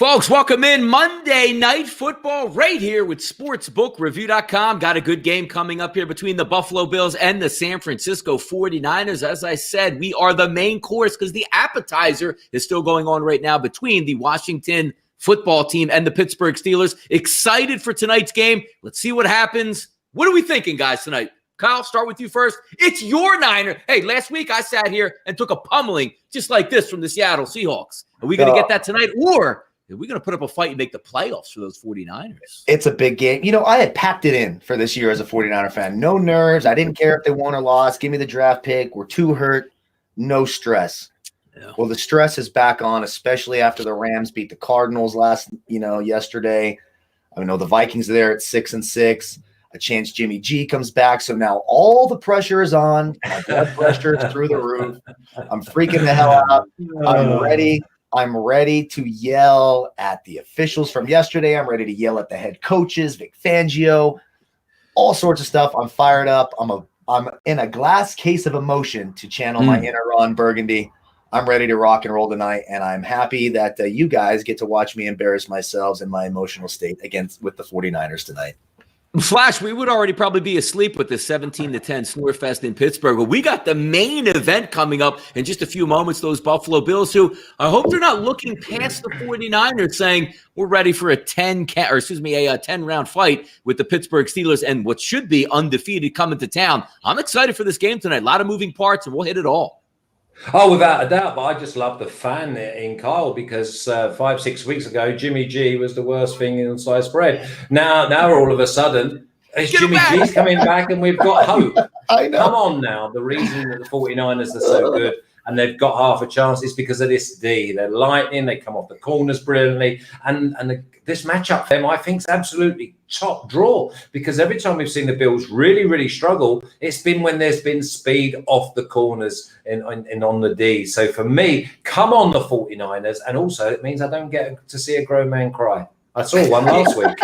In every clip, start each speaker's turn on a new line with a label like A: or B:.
A: Folks, welcome in Monday Night Football right here with SportsbookReview.com. Got a good game coming up here between the Buffalo Bills and the San Francisco 49ers. As I said, we are the main course because the appetizer is still going on right now between the Washington football team and the Pittsburgh Steelers. Excited for tonight's game. Let's see what happens. What are we thinking, guys, tonight? Kyle, start with you first. It's your Niner. Hey, last week I sat here and took a pummeling just like this from the Seattle Seahawks. Are we going to get that tonight, or are we going to put up a fight and make the playoffs for those 49ers?
B: It's a big game. You know, I had packed it in for this year as a 49er fan. No nerves. I didn't care if they won or lost. Give me the draft pick. We're too hurt. No stress. Yeah. Well, the stress is back on, especially after the Rams beat the Cardinals yesterday. I know the Vikings are there at 6-6. A chance Jimmy G comes back. So now all the pressure is on. My blood pressure is through the roof. I'm freaking the hell out. I'm ready. I'm ready to yell at the officials from yesterday. I'm ready to yell at the head coaches, Vic Fangio, all sorts of stuff. I'm fired up. I'm in a glass case of emotion to channel my inner Ron Burgundy. I'm ready to rock and roll tonight, and I'm happy that you guys get to watch me embarrass myself in my emotional state with the 49ers tonight.
A: Flash, we would already probably be asleep with this 17-10 Snorefest in Pittsburgh. But we got the main event coming up in just a few moments. Those Buffalo Bills, who I hope they're not looking past the 49ers, saying we're ready for a 10-round fight with the Pittsburgh Steelers and what should be undefeated coming to town. I'm excited for this game tonight. A lot of moving parts, and we'll hit it all.
C: Oh, without a doubt. But I just love the fan in Kyle because 5-6 weeks ago, Jimmy G was the worst thing in sliced bread. Now all of a sudden, Jimmy G's coming back and we've got hope.
B: I know.
C: Come on now. The reason that the 49ers are so good and they've got half a chance is because of this D. They're lightning. They come off the corners brilliantly. This matchup for them, I think, is absolutely top draw because every time we've seen the Bills really, really struggle, it's been when there's been speed off the corners and on the D. So for me, come on the 49ers. And also it means I don't get to see a grown man cry. I saw one last week.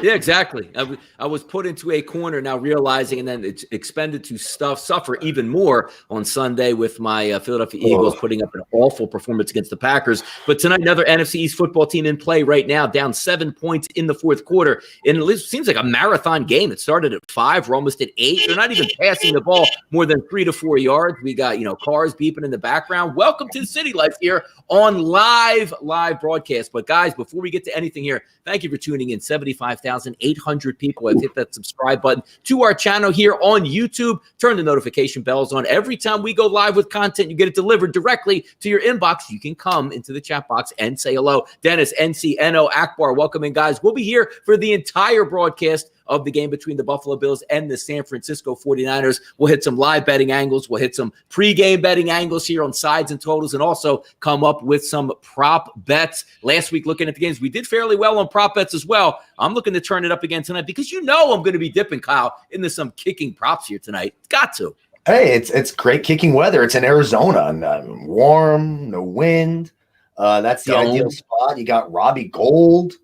A: Yeah, exactly. I was put into a corner now realizing, and then it's expended to suffer even more on Sunday with my Philadelphia Eagles putting up an awful performance against the Packers. But tonight, another NFC East football team in play right now, down 7 points in the fourth quarter. And it seems like a marathon game. It started at 5. We're almost at 8. They're not even passing the ball more than 3 to 4 yards. We got, cars beeping in the background. Welcome to the City Life here on live broadcast. But guys, before we get to anything here, thank you for tuning in. 75,800 people have hit that subscribe button to our channel here on YouTube. Turn the notification bells on. Every time we go live with content, you get it delivered directly to your inbox. You can come into the chat box and say hello. Dennis, NCNO, Akbar, welcome in, guys. We'll be here for the entire broadcast of the game between the Buffalo Bills and the San Francisco 49ers. We'll hit some live betting angles. We'll hit some pregame betting angles here on sides and totals, and also come up with some prop bets. Last week, looking at the games, we did fairly well on prop bets as well. I'm looking to turn it up again tonight because I'm going to be dipping, Kyle, into some kicking props here tonight. Got to.
B: Hey, it's great kicking weather. It's in Arizona, and, warm, no wind. That's the ideal spot. You got Robbie Gould.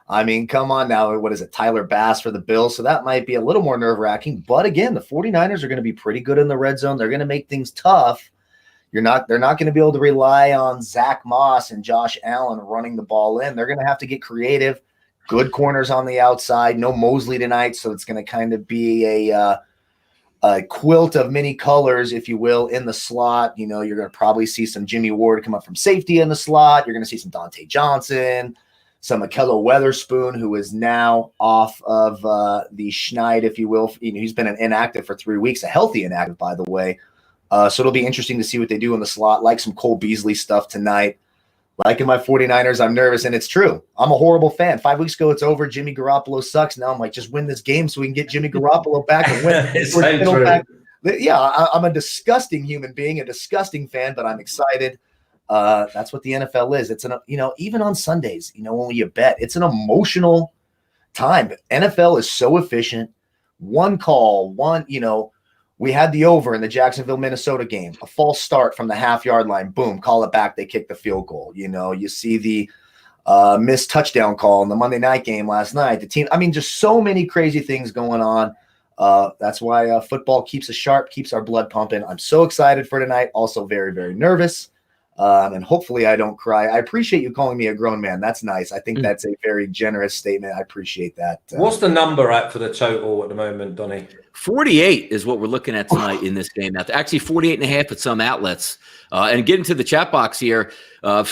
B: I mean, come on now. What is it? Tyler Bass for the Bills. So that might be a little more nerve-wracking. But again, the 49ers are going to be pretty good in the red zone. They're going to make things tough. They're not going to be able to rely on Zach Moss and Josh Allen running the ball in. They're going to have to get creative. Good corners on the outside. No Mosley tonight, so it's going to kind of be a quilt of many colors, if you will, in the slot. You're going to probably see some Jimmy Ward come up from safety in the slot. You're going to see some Dante Johnson, some Akello Weatherspoon, who is now off of the schneid, if you will. He's been an inactive for 3 weeks, a healthy inactive, by the way. So it'll be interesting to see what they do in the slot. Like some Cole Beasley stuff tonight. Like in my 49ers, I'm nervous, and it's true. I'm a horrible fan. 5 weeks ago, it's over. Jimmy Garoppolo sucks. Now I'm like, just win this game so we can get Jimmy Garoppolo back and win. Back. Yeah, I'm a disgusting human being, a disgusting fan, but I'm excited. That's what the NFL is. It's even on Sundays, when you bet, it's an emotional time. NFL is so efficient. One call, we had the over in the Jacksonville, Minnesota game, a false start from the half-yard line. Boom, call it back. They kick the field goal. You see the missed touchdown call in the Monday night game last night. The team, just so many crazy things going on. That's why football keeps us sharp, keeps our blood pumping. I'm so excited for tonight. Also very, very nervous. And hopefully I don't cry. I appreciate you calling me a grown man. That's nice. I think that's a very generous statement. I appreciate that.
C: What's the number at for the total at the moment, Donnie?
A: 48 is what we're looking at tonight in this game. Actually, 48.5 at some outlets. And getting to the chat box here,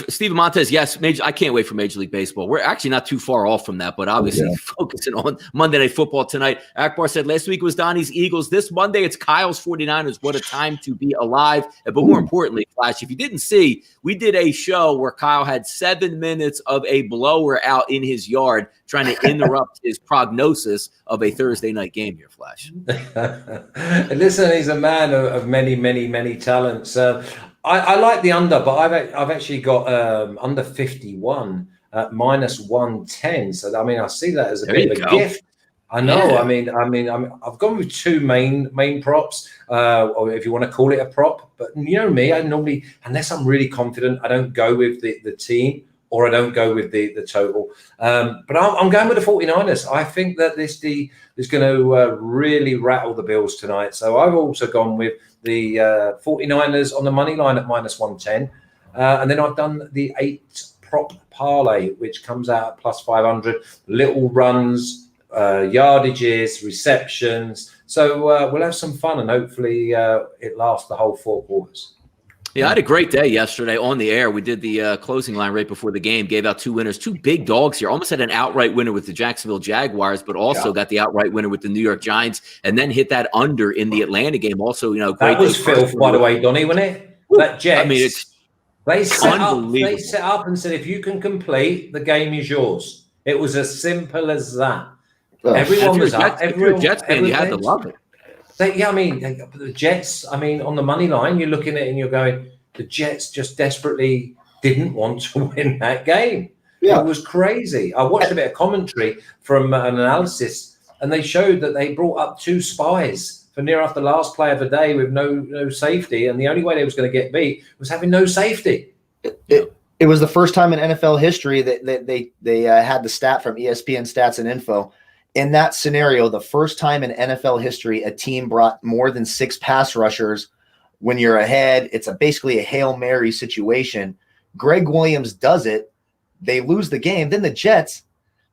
A: Steven Montez, yes, I can't wait for Major League Baseball. We're actually not too far off from that, but obviously focusing on Monday Night Football tonight. Akbar said last week was Donnie's Eagles. This Monday, it's Kyle's 49ers. What a time to be alive. But more importantly, Flash, if you didn't see, we did a show where Kyle had 7 minutes of a blower out in his yard trying to interrupt his prognosis of a Thursday night game here, Flash.
C: Listen, he's a man of many, many, many talents. I like the under, but I've actually got under 51 at minus 110. So I mean, I see that as a bit of a gift. I know. Yeah. I've gone with two main props, or if you want to call it a prop. But you know me, I normally, unless I'm really confident, I don't go with the team or I don't go with the total. But I'm going with the 49ers. I think that this D is going to really rattle the Bills tonight. So I've also gone with the 49ers on the money line at minus 110. And then I've done the 8 prop parlay, which comes out at plus 500. Little runs, yardages, receptions. So we'll have some fun and hopefully it lasts the whole 4 quarters.
A: Yeah, I had a great day yesterday on the air. We did the closing line right before the game, gave out 2 winners, 2 big dogs here. Almost had an outright winner with the Jacksonville Jaguars, but also got the outright winner with the New York Giants, and then hit that under in the Atlanta game. Also, great.
C: That was filth, by the way, Donnie, wasn't it? That Jets. They set up and said, if you can complete, the game is yours. It was as simple as that. Everyone was up.
A: If you're a Jets fan, you had to love it.
C: The Jets, on the money line, you're looking at it and you're going, the Jets just desperately didn't want to win that game. Yeah. It was crazy. I watched a bit of commentary from an analysis, and they showed that they brought up 2 spies for near after last play of the day with no safety, and the only way they was going to get beat was having no safety.
B: It was the first time in NFL history that they had the stat from ESPN Stats and Info. In that scenario, the first time in NFL history, a team brought more than 6 pass rushers when you're ahead. It's basically a Hail Mary situation. Greg Williams does it. They lose the game. Then the Jets,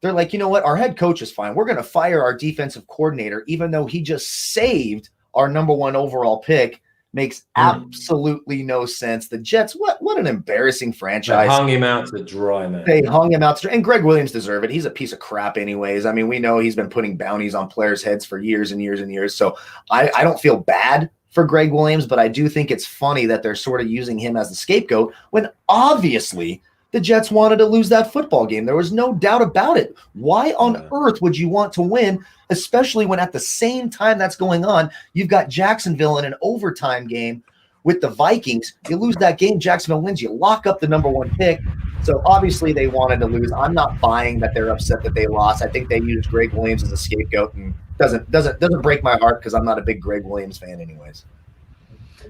B: they're like, you know what? Our head coach is fine. We're going to fire our defensive coordinator, even though he just saved our number 1 overall pick. Makes absolutely no sense. The Jets, what an embarrassing franchise.
C: They hung him out to dry, man.
B: They hung him out to dry. And Greg Williams deserved it. He's a piece of crap anyways. We know he's been putting bounties on players' heads for years and years and years. So I don't feel bad for Greg Williams, but I do think it's funny that they're sort of using him as the scapegoat when obviously the Jets wanted to lose that football game. There was no doubt about it. Why on earth would you want to win, especially when at the same time that's going on, you've got Jacksonville in an overtime game with the Vikings. You lose that game, Jacksonville wins, you lock up the number 1 pick. So obviously they wanted to lose. I'm not buying that they're upset that they lost. I think they used Greg Williams as a scapegoat, and doesn't break my heart because I'm not a big Greg Williams fan anyways.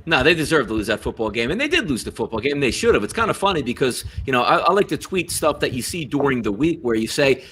A: No, they deserve to lose that football game, and they did lose the football game. They should have. It's kind of funny because, I like to tweet stuff that you see during the week where you say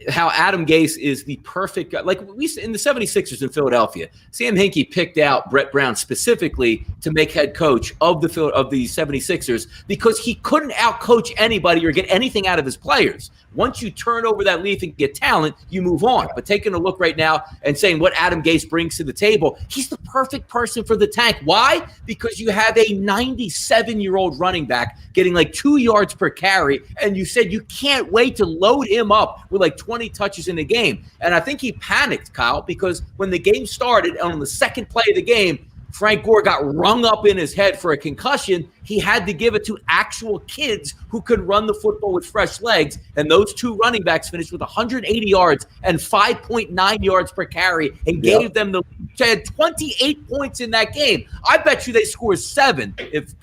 A: how Adam Gase is the perfect guy. Like in the 76ers in Philadelphia, Sam Hinkie picked out Brett Brown specifically to make head coach of the 76ers because he couldn't outcoach anybody or get anything out of his players. Once you turn over that leaf and get talent, you move on. But taking a look right now and saying what Adam Gase brings to the table, he's the perfect person for the tank. Why? Because you have a 97-year-old running back getting like 2 yards per carry, and you said you can't wait to load him up with like 20 touches in the game. And I think he panicked, Kyle, because when the game started, on the second play of the game, Frank Gore got rung up in his head for a concussion. He had to give it to actual kids who could run the football with fresh legs. And those 2 running backs finished with 180 yards and 5.9 yards per carry and gave them the – they had 28 points in that game. I bet you they scored 7 if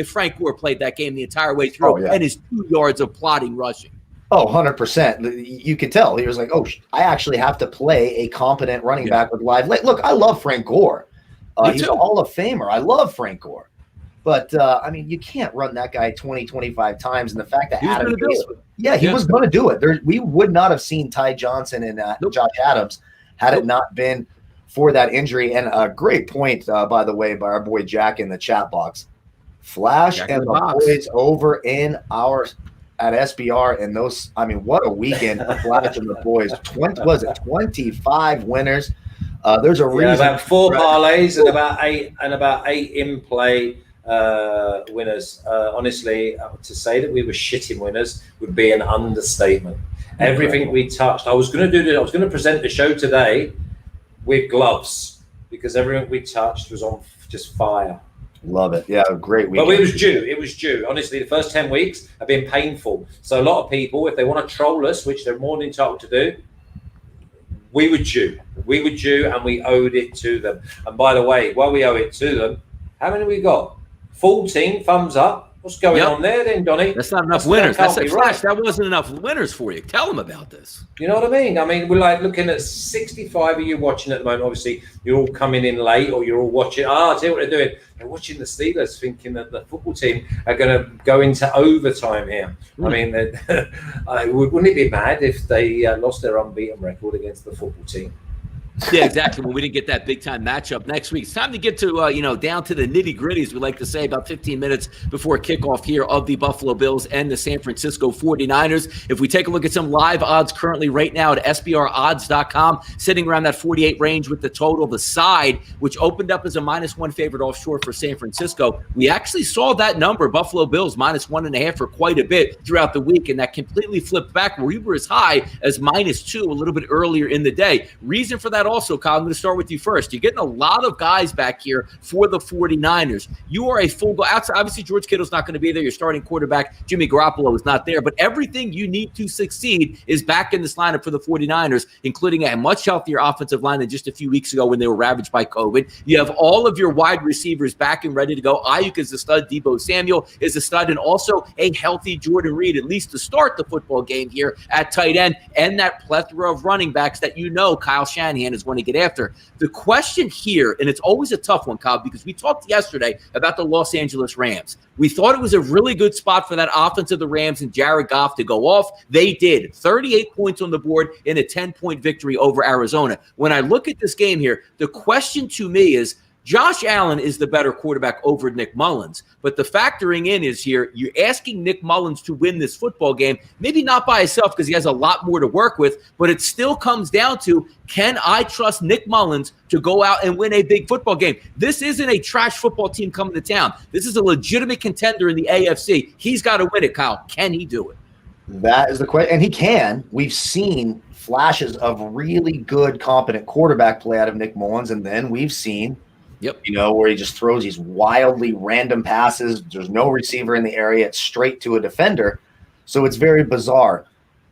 A: Frank Gore played that game the entire way through and his 2 yards of plodding rushing.
B: Oh, 100%. You could tell. He was like, I actually have to play a competent running back with live leg. Look, I love Frank Gore. He's a Hall of Famer. I love Frank Gore. But, you can't run that guy 20, 25 times. And the fact that Adam Gase, he was going to do it. We would not have seen Ty Johnson and Josh Adams had it not been for that injury. And a great point, by the way, by our boy Jack in the chat box. Flash
A: Jack
B: and
A: in
B: the
A: the box.
B: boys over at SBR, and those, I mean, what a weekend for Flash and the boys. 25 winners. There's a reason.
C: About 4 parlays and about eight in play winners. Honestly, to say that we were shitting winners would be an understatement. Everything we touched. I was going to present the show today with gloves because everything we touched was on just fire.
B: Love it. Yeah, great weekend.
C: But it was due. Honestly, the first 10 weeks have been painful. So a lot of people, if they want to troll us, which they're more than entitled to do, we were due, and we owed it to them. And by the way, while we owe it to them, how many we got? 14 thumbs up. What's going on there then, Donnie?
A: That's not enough winners. That's like Flash. That wasn't enough winners for you. Tell them about this.
C: You know what I mean? I mean, we're like looking at 65 of you watching at the moment. Obviously, you're all coming in late, or you're all watching. I'll tell you what they're doing. They're watching the Steelers, thinking that the football team are going to go into overtime here. I mean, wouldn't it be mad if they lost their unbeaten record against the football team?
A: Yeah, exactly. Well, we didn't get that big time matchup next week. It's time to get to, down to the nitty gritty, as we like to say, about 15 minutes before kickoff here of the Buffalo Bills and the San Francisco 49ers. If we take a look at some live odds currently right now at SBRodds.com, sitting around that 48 range with the total, the side, which opened up as a -1 favorite offshore for San Francisco. We actually saw that number, Buffalo Bills -1.5 for quite a bit throughout the week, and that completely flipped back where we were as high as -2 a little bit earlier in the day. Reason for that also, Kyle, I'm going to start with you first. You're getting a lot of guys back here for the 49ers. You are a full go outside. Obviously, George Kittle's not going to be there. Your starting quarterback, Jimmy Garoppolo, is not there. But everything you need to succeed is back in this lineup for the 49ers, including a much healthier offensive line than just a few weeks ago when they were ravaged by COVID. You have all of your wide receivers back and ready to go. Ayuk is a stud. Deebo Samuel is a stud. And also a healthy Jordan Reed, at least to start the football game here at tight end. And that plethora of running backs that Kyle Shanahan is going to get after. The question here, and it's always a tough one, Kyle, because we talked yesterday about the Los Angeles Rams. We thought it was a really good spot for that offense of the Rams and Jared Goff to go off. They did. 38 points on the board in a 10-point victory over Arizona. When I look at this game here, the question to me is, Josh Allen is the better quarterback over Nick Mullins. But the factoring in is here, you're asking Nick Mullins to win this football game, maybe not by himself because he has a lot more to work with, but it still comes down to, can I trust Nick Mullins to go out and win a big football game? This isn't a trash football team coming to town. This is a legitimate contender in the AFC. He's got to win it, Kyle. Can he do it?
B: That is the question. And he can. We've seen flashes of really good, competent quarterback play out of Nick Mullins, and then we've seen where he just throws these wildly random passes. There's no receiver in the area. It's straight to a defender. So it's very bizarre.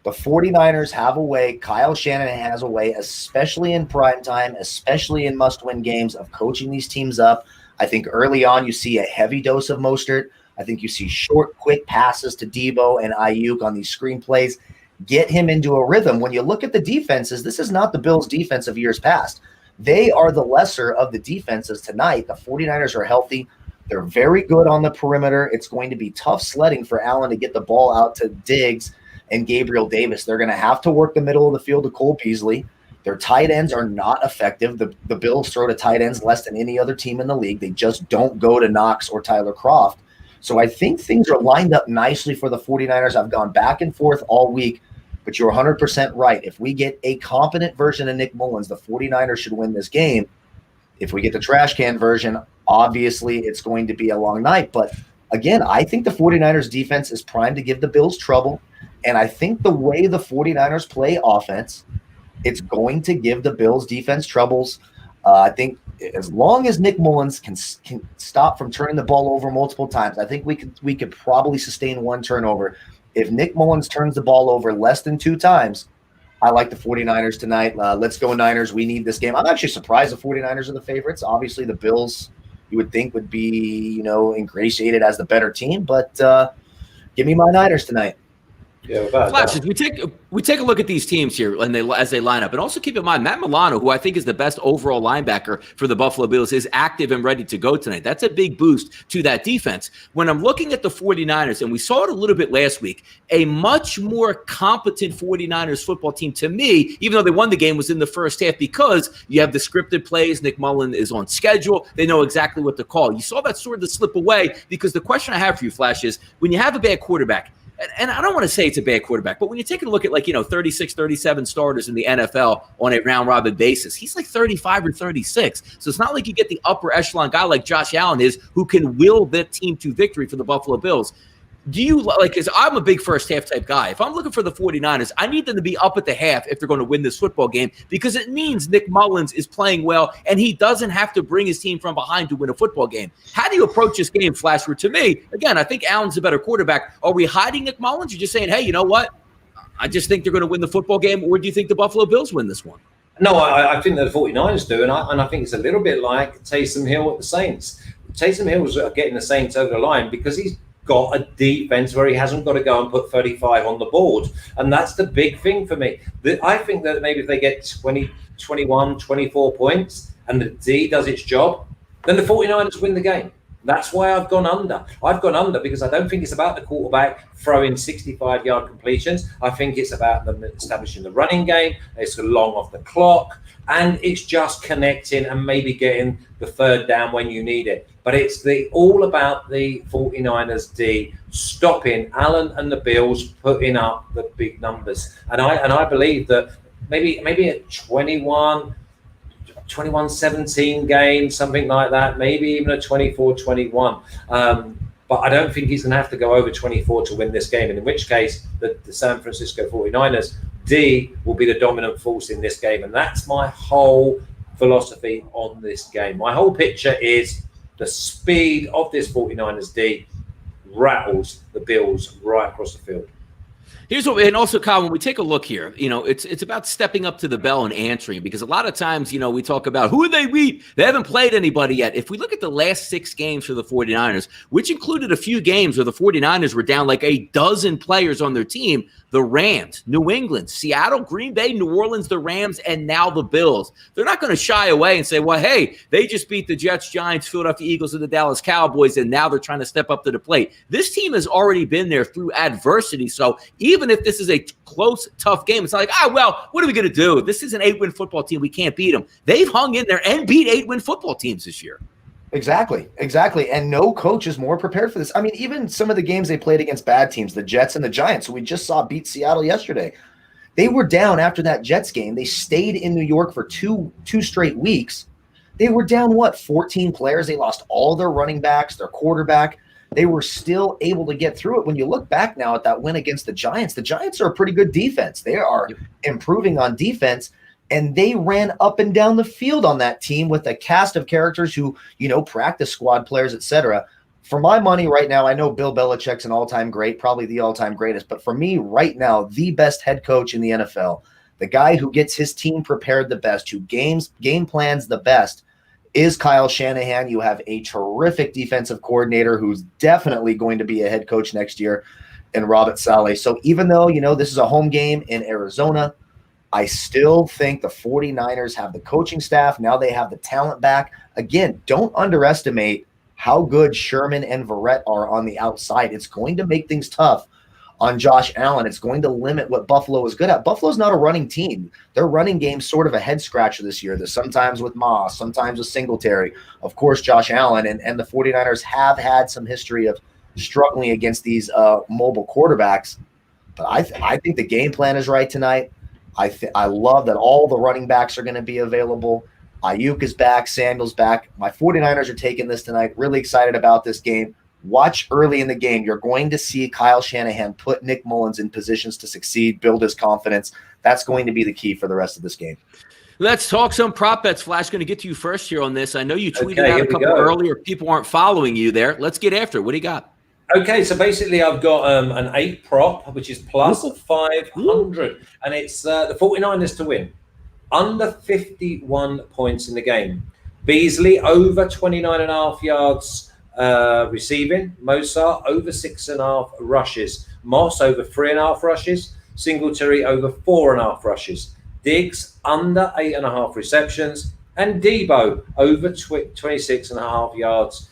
B: The 49ers have a way. Kyle Shanahan has a way, especially in prime time, especially in must-win games, of coaching these teams up. I think early on you see a heavy dose of Mostert. I think you see short, quick passes to Deebo and Ayuk on these screen plays. Get him into a rhythm. When you look at the defenses, this is not the Bills' defense of years past. They are the lesser of the defenses tonight. The 49ers are healthy. They're very good on the perimeter. It's going to be tough sledding for Allen to get the ball out to Diggs and Gabriel Davis. They're going to have to work the middle of the field to Cole Beasley. Their tight ends are not effective. The Bills throw to tight ends less than any other team in the league. They just don't go to Knox or Tyler Kroft. So I think things are lined up nicely for the 49ers. I've gone back and forth all week. But you're 100% right. If we get a competent version of Nick Mullins, the 49ers should win this game. If we get the trash can version, obviously it's going to be a long night. But again, I think the 49ers defense is primed to give the Bills trouble. And I think the way the 49ers play offense, it's going to give the Bills defense troubles. I think as long as Nick Mullins can stop from turning the ball over multiple times, I think we could probably sustain one turnover. If Nick Mullins turns the ball over less than 2 times, I like the 49ers tonight. Let's go Niners. We need this game. I'm actually surprised the 49ers are the favorites. Obviously, the Bills, you would think, would be, ingratiated as the better team. But give me my Niners tonight.
C: Yeah, without
A: Flash,
C: doubt.
A: we take a look at these teams here and as they line up, and also keep in mind Matt Milano, who I think is the best overall linebacker for the Buffalo Bills, is active and ready to go tonight. That's a big boost to that defense. When I'm looking at the 49ers, and we saw it a little bit last week, a much more competent 49ers football team to me, even though they won the game, was in the first half because you have the scripted plays. Nick Mullen is on schedule. They know exactly what to call. You saw that sort of slip away because the question I have for you, Flash, is when you have a bad quarterback, and I don't want to say it's a bad quarterback, but when you take a look at 36, 37 starters in the NFL on a round-robin basis, he's like 35 or 36. So it's not like you get the upper echelon guy like Josh Allen is who can will that team to victory for the Buffalo Bills. Do you because I'm a big first half type guy. If I'm looking for the 49ers, I need them to be up at the half if they're going to win this football game because it means Nick Mullins is playing well and he doesn't have to bring his team from behind to win a football game. How do you approach this game, Flash? Where to me, again, I think Allen's a better quarterback. Are we hiding Nick Mullins? You're just saying, hey, you know what? I just think they're going to win the football game, or do you think the Buffalo Bills win this one?
C: No, I think that the 49ers do, and I think it's a little bit like Taysom Hill at the Saints. Taysom Hill's getting the Saints over the line because he's got a defense where he hasn't got to go and put 35 on the board. And that's the big thing for me. I think that maybe if they get 20, 21, 24 points and the D does its job, then the 49ers win the game. That's why I've gone under. I've gone under because I don't think it's about the quarterback throwing 65-yard completions. I think it's about them establishing the running game. It's long off the clock. And it's just connecting and maybe getting the third down when you need it. But it's all about the 49ers D stopping Allen and the Bills putting up the big numbers. And I believe that maybe a 21-17 game, something like that, maybe even a 24-21. But I don't think he's going to have to go over 24 to win this game, and in which case the San Francisco 49ers D will be the dominant force in this game. And that's my whole philosophy on this game. My whole picture is the speed of this 49ers D rattles the Bills right across the field.
A: Here's what, and also, Kyle, when we take a look here, it's about stepping up to the bell and answering, because a lot of times, we talk about who they beat. They haven't played anybody yet. If we look at the last 6 games for the 49ers, which included a few games where the 49ers were down like a dozen players on their team, the Rams, New England, Seattle, Green Bay, New Orleans, the Rams, and now the Bills. They're not going to shy away and say, well, hey, they just beat the Jets, Giants, Philadelphia Eagles, and the Dallas Cowboys, and now they're trying to step up to the plate. This team has already been there through adversity. So even if this is a close, tough game, it's not like, well, what are we going to do? This is an 8-win football team. We can't beat them. They've hung in there and beat 8-win football teams this year.
B: Exactly. And no coach is more prepared for this. I mean, even some of the games they played against bad teams, the Jets and the Giants, who we just saw beat Seattle yesterday, they were down after that Jets game. They stayed in New York for two straight weeks. They were down, 14 players. They lost all their running backs, their quarterback. They were still able to get through it. When you look back now at that win against the Giants are a pretty good defense. They are improving on defense. And they ran up and down the field on that team with a cast of characters who, practice squad players, etc. For my money right now, I know Bill Belichick's an all-time great, probably the all-time greatest. But for me right now, the best head coach in the NFL, the guy who gets his team prepared the best, who game plans the best, is Kyle Shanahan. You have a terrific defensive coordinator who's definitely going to be a head coach next year in Robert Saleh. So even though, this is a home game in Arizona, I still think the 49ers have the coaching staff. Now they have the talent back. Again, don't underestimate how good Sherman and Verrett are on the outside. It's going to make things tough on Josh Allen. It's going to limit what Buffalo is good at. Buffalo's not a running team. Their running game's sort of a head scratcher this year. There's sometimes with Moss, sometimes with Singletary. Of course, Josh Allen and the 49ers have had some history of struggling against these mobile quarterbacks. But I think the game plan is right tonight. I love that all the running backs are going to be available. Ayuk is back. Samuel's back. My 49ers are taking this tonight. Really excited about this game. Watch early in the game. You're going to see Kyle Shanahan put Nick Mullins in positions to succeed, build his confidence. That's going to be the key for the rest of this game.
A: Let's talk some prop bets. Flash, going to get to you first here on this. I know you tweeted out a couple earlier. People aren't following you there. Let's get after it. What do you got?
C: Okay, so basically I've got an 8 prop, which is plus 500, and it's the 49ers to win. Under 51 points in the game. Beasley over 29.5 yards receiving. Mozart over 6.5 rushes. Moss over 3.5 rushes. Singletary over 4.5 rushes. Diggs under 8.5 receptions. And Debo over 26.5 yards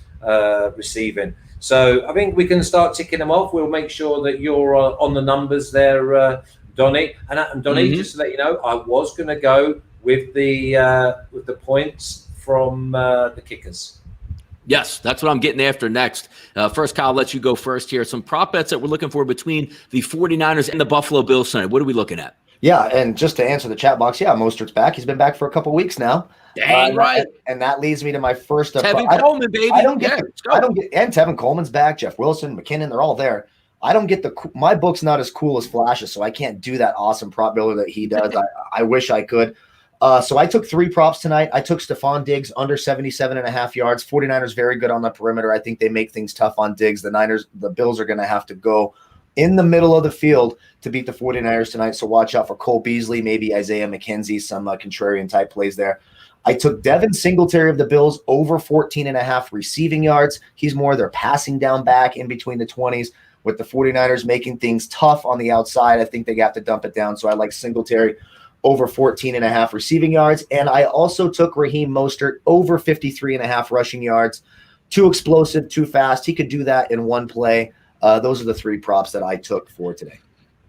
C: receiving. So I think we can start ticking them off. We'll make sure that you're on the numbers there, Donnie. And Donnie, just to let you know, I was going to go with the points from the kickers.
A: Yes, that's what I'm getting after next. First, Kyle, I'll let you go first here. Some prop bets that we're looking for between the 49ers and the Buffalo Bills tonight. What are we looking at?
B: Yeah, and just to answer the chat box, Mostert's back. He's been back for a couple weeks now.
A: Dang right.
B: And that leads me to my first.
A: Tevin Coleman, baby.
B: I don't get, and Tevin Coleman's back. Jeff Wilson, McKinnon, they're all there. I don't get my book's not as cool as Flash's, so I can't do that awesome prop builder that he does. I wish I could. So I took 3 props tonight. I took Stephon Diggs under 77.5 yards. 49ers very good on the perimeter. I think they make things tough on Diggs. The Bills are going to have to go in the middle of the field to beat the 49ers tonight. So watch out for Cole Beasley, maybe Isaiah McKenzie, some contrarian type plays there. I took Devin Singletary of the Bills over 14.5 receiving yards. He's more their passing down back in between the 20s. With the 49ers making things tough on the outside, I think they have to dump it down. So I like Singletary over 14.5 receiving yards. And I also took Raheem Mostert over 53.5 rushing yards. Too explosive, too fast. He could do that in one play. Those are the 3 props that I took for today.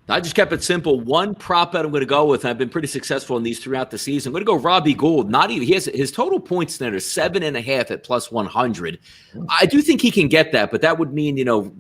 A: I just kept it simple. One prop bet I'm going to go with, and I've been pretty successful in these throughout the season. I'm going to go Robbie Gould. Not even, he has his total points net are 7.5 at plus 100. I do think he can get that, but that would mean,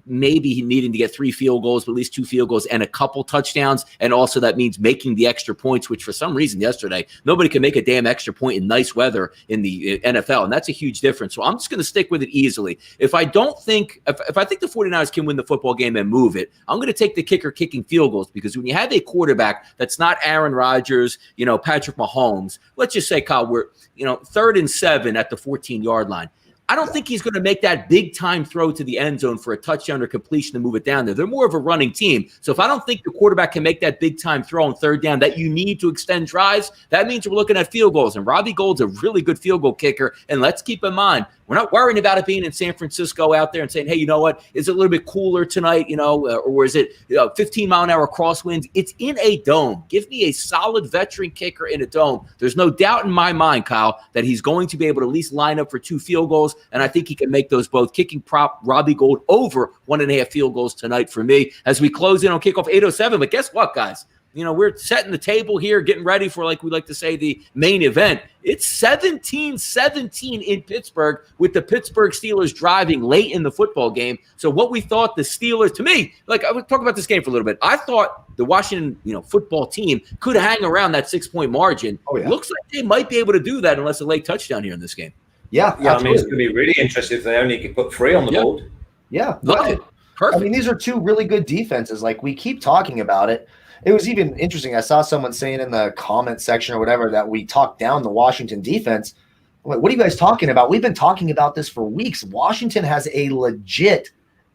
A: maybe he needing to get 3 field goals, but at least 2 field goals and a couple touchdowns. And also that means making the extra points, which for some reason yesterday, nobody can make a damn extra point in nice weather in the NFL. And that's a huge difference. So I'm just going to stick with it easily. If I think the 49ers can win the football game and move it, I'm going to take the kicker kicking field goals, because when you have a quarterback that's not Aaron Rodgers, Patrick Mahomes, let's just say, Kyle, we're 3rd and 7 at the 14-yard line. I don't think he's going to make that big time throw to the end zone for a touchdown or completion to move it down there. They're more of a running team. So if I don't think the quarterback can make that big time throw on 3rd down that you need to extend drives, that means we're looking at field goals. And Robbie Gould's a really good field goal kicker. And let's keep in mind, we're not worrying about it being in San Francisco out there and saying, hey, you know what? Is it a little bit cooler tonight, or is it 15-mile-an-hour crosswinds? It's in a dome. Give me a solid veteran kicker in a dome. There's no doubt in my mind, Kyle, that he's going to be able to at least line up for 2 field goals, and I think he can make those both. Kicking prop Robbie Gould over 1.5 field goals tonight for me as we close in on kickoff 8:07. But guess what, guys? We're setting the table here, getting ready for, like we like to say, the main event. It's 17-17 in Pittsburgh with the Pittsburgh Steelers driving late in the football game. So what we thought the Steelers, to me, I would talk about this game for a little bit. I thought the Washington, football team could hang around that 6-point margin. Oh, yeah. Looks like they might be able to do that unless a late touchdown here in this game.
C: Yeah, I mean, it's going to be really interesting if they only could put 3 on the board.
B: Yeah,
A: right. Perfect.
B: I mean, these are 2 really good defenses. Like, we keep talking about it. It was even interesting. I saw someone saying in the comment section or whatever that we talked down the Washington defense. What are you guys talking about? We've been talking about this for weeks. Washington has a legit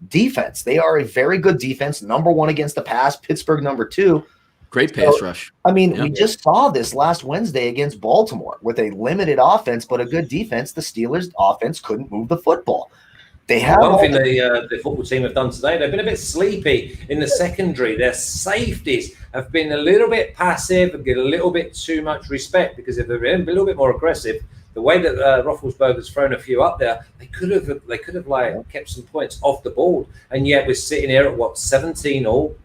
B: defense. They are a very good defense, number 1 against the pass, Pittsburgh number 2.
A: Great pass rush.
B: I mean, we just saw this last Wednesday against Baltimore with a limited offense, but a good defense. The Steelers' offense couldn't move the football. They have
C: one thing the football team have done today. They've been a bit sleepy in the secondary. Their safeties have been a little bit passive and get a little bit too much respect, because if they've been a little bit more aggressive, the way that Roethlisberger's thrown a few up there, they could have kept some points off the board. And yet we're sitting here at 17 all.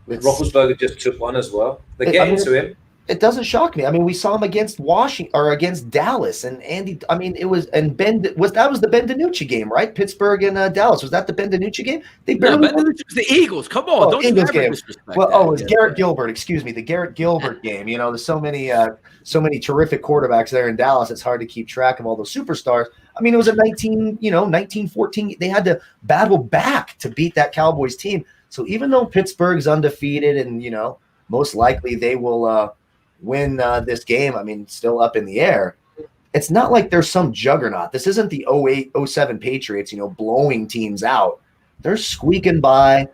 C: Roethlisberger just took one as well. They're getting to him.
B: It doesn't shock me. I mean, we saw him against Washington or against Dallas, and Andy. I mean, that was the Ben DiNucci game, right? Pittsburgh and Dallas. Was that the Ben DiNucci game? Ben
A: DiNucci was the Eagles. Come on, don't
B: Eagles
A: you ever
B: game.
A: disrespect
B: Well,
A: that.
B: it was Garrett Gilbert. Excuse me, the Garrett Gilbert game. There's so many terrific quarterbacks there in Dallas. It's hard to keep track of all those superstars. I mean, it was a 19-14. They had to battle back to beat that Cowboys team. So even though Pittsburgh's undefeated and most likely they will win this game, I mean, still up in the air. It's not like there's some juggernaut. This isn't the 08-07 Patriots, blowing teams out. They're squeaking by.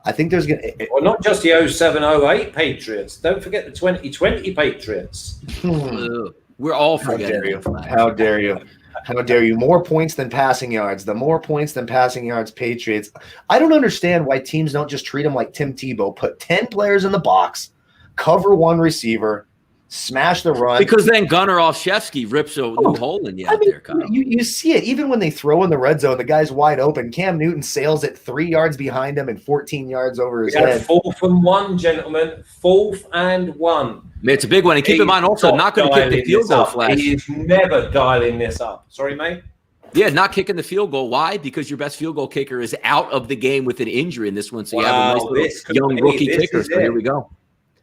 B: I think there's going to...
C: Well, not just the 07-08 Patriots. Don't forget the 2020 Patriots.
A: We're all forgetting.
B: How dare you? How dare you? More points than passing yards. The more points than passing yards, Patriots. I don't understand why teams don't just treat them like Tim Tebow. Put 10 players in the box, cover one receiver, smash the run.
A: Because then Gunnar Olszewski rips a new hole in you out there, Kyle.
B: You see it. Even when they throw in the red zone, the guy's wide open. Cam Newton sails it 3 yards behind him and 14 yards over his head.
C: 4th and 1, gentlemen. 4th and 1.
A: Man, it's a big one. And keep in mind also, not going to kick the field goal flash.
C: He is never dialing this up. Sorry, mate?
A: Yeah, not kicking the field goal. Why? Because your best field goal kicker is out of the game with an injury in this one. So you have a nice little young rookie kicker. So here we go.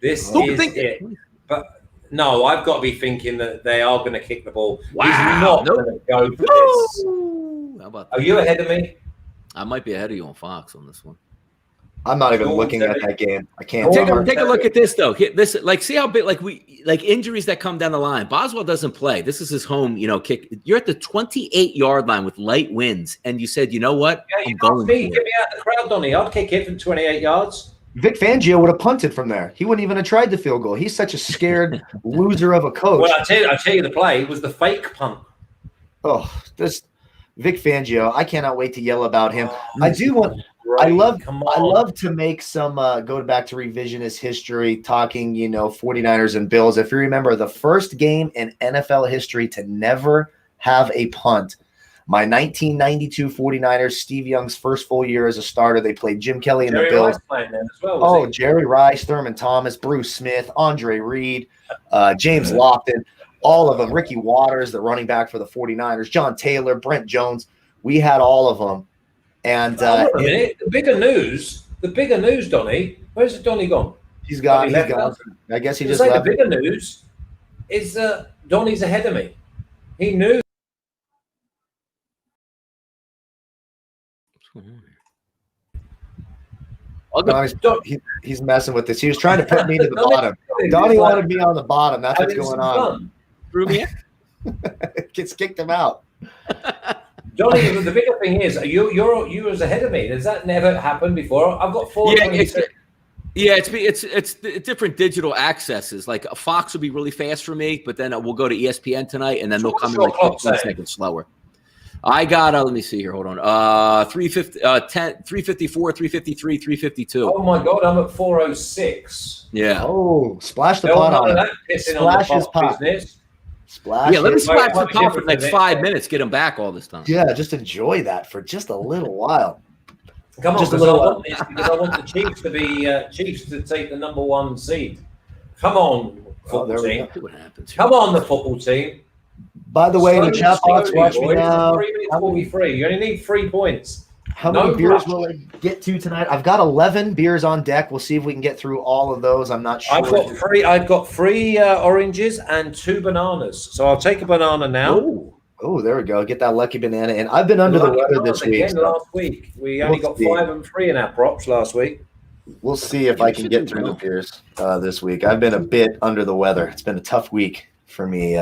C: This is it. But no, I've got to be thinking that they are going to kick the ball.
A: Wow.
C: He's not going to go for this.
A: How about that?
C: Are you ahead of me?
A: I might be ahead of you on Fox on this one.
B: I'm not even looking at that game. I can't.
A: Take a look at this though. This, like, see how big, like injuries that come down the line. Boswell doesn't play. This is his home, kick. You're at the 28-yard line with light winds, and you said, you know what?
C: Yeah, you got me. Get me out of the crowd, Donnie. I'd kick it from 28 yards.
B: Vic Fangio would have punted from there. He wouldn't even have tried the field goal. He's such a scared loser of a coach.
C: Well, I tell you, the play was the fake punt.
B: Oh, this Vic Fangio. I cannot wait to yell about him. I love to make some go back to revisionist history, talking 49ers and Bills. If you remember, the first game in NFL history to never have a punt. My 1992 49ers, Steve Young's first full year as a starter. They played Jim Kelly and the Bills.
C: Playing then as well,
B: Jerry Rice, Thurman Thomas, Bruce Smith, Andre Reed, James Lofton, all of them. Ricky Waters, the running back for the 49ers, John Taylor, Brent Jones. We had all of them. And
C: the bigger news, Donnie. Where's Donnie gone?
B: He's gone. I guess he just left.
C: The bigger news is Donnie's ahead of me. He knew.
B: He's messing with this. He was trying to put me to the bottom. Donnie wanted me on the bottom. That's what's going on. Gets kicked him out.
C: Donnie, the bigger thing is you was ahead of me. Has that never happened before? I've got 4.
A: It's different digital accesses. Like a Fox will be really fast for me, but then we'll go to ESPN tonight, and then they'll come in like 15 seconds slower. I got let me see here. Hold on. 354, 353, 352.
C: Oh my God, I'm at 406.
A: Yeah.
B: Oh, splash the pot on that. Splash his pot. Splash.
A: Yeah, let me splash the pot for like 5 minutes. Get him back all this time.
B: Yeah, just enjoy that for just a little while.
C: Come on, because I want the Chiefs to be Chiefs to take the number 1 seed. Come on, football team.
A: What happens?
C: Come on, the football team.
B: By the way, the chat box, watch me now.
C: 3 minutes 43. You only need 3 points.
B: How many beers will I get to tonight? I've got 11 beers on deck. We'll see if we can get through all of those. I'm not sure.
C: I've got 3 oranges and 2 bananas. So I'll take a banana now.
B: Oh, there we go. Get that lucky banana in. I've been under the weather this week.
C: Last week. We only got 5 and 3 in our props last week.
B: We'll see if I can get through the beers this week. I've been a bit under the weather. It's been a tough week for me.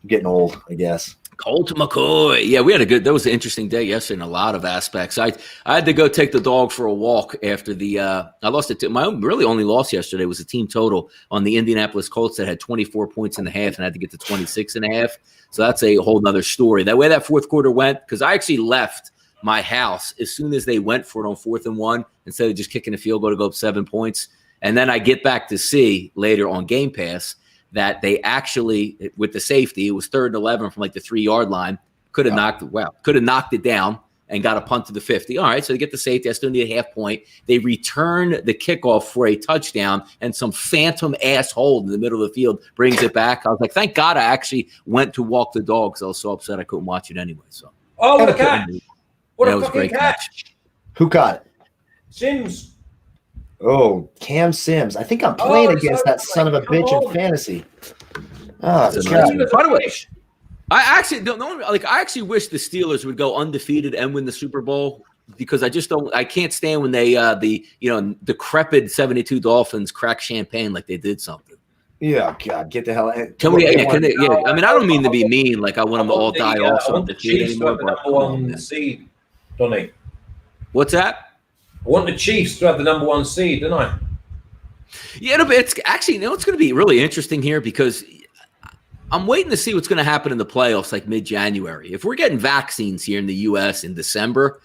B: Getting old, I guess.
A: Colt McCoy. Yeah, that was an interesting day yesterday in a lot of aspects. I had to go take the dog for a walk after I lost it. My really only loss yesterday was a team total on the Indianapolis Colts that had 24 points in the half and had to get to 26 and a half. So that's a whole nother story. That way that fourth quarter went, because I actually left my house as soon as they went for it on 4th and 1 instead of just kicking a field goal to go up 7 points. And then I get back to see later on Game Pass that they actually, with the safety, it was 3rd and 11 from like the 3-yard line. Could have knocked it down and got a punt to the 50. All right, so they get the safety. I still need a half point. They return the kickoff for a touchdown, and some phantom asshole in the middle of the field brings it back. I was like, thank God I actually went to walk the dog because I was so upset I couldn't watch it anyway. So,
C: what a catch! What a fucking catch!
B: Who caught it?
C: Sims.
B: Oh, Cam Sims. I think I'm playing against that son of a bitch in fantasy. Oh,
A: by the way, I actually wish the Steelers would go undefeated and win the Super Bowl, because I can't stand when they the decrepit 72 Dolphins crack champagne like they did something.
B: Yeah, God, get the hell out.
A: Can we? I mean, I don't mean to be mean. Like I want them to all die off.
C: I want the Chiefs to have the number 1 seed, Donnie.
A: What's that?
C: I want the Chiefs to have the number 1 seed, don't I?
A: Yeah, but it's actually, it's going to be really interesting here, because I'm waiting to see what's going to happen in the playoffs, like mid-January. If we're getting vaccines here in the U.S. in December,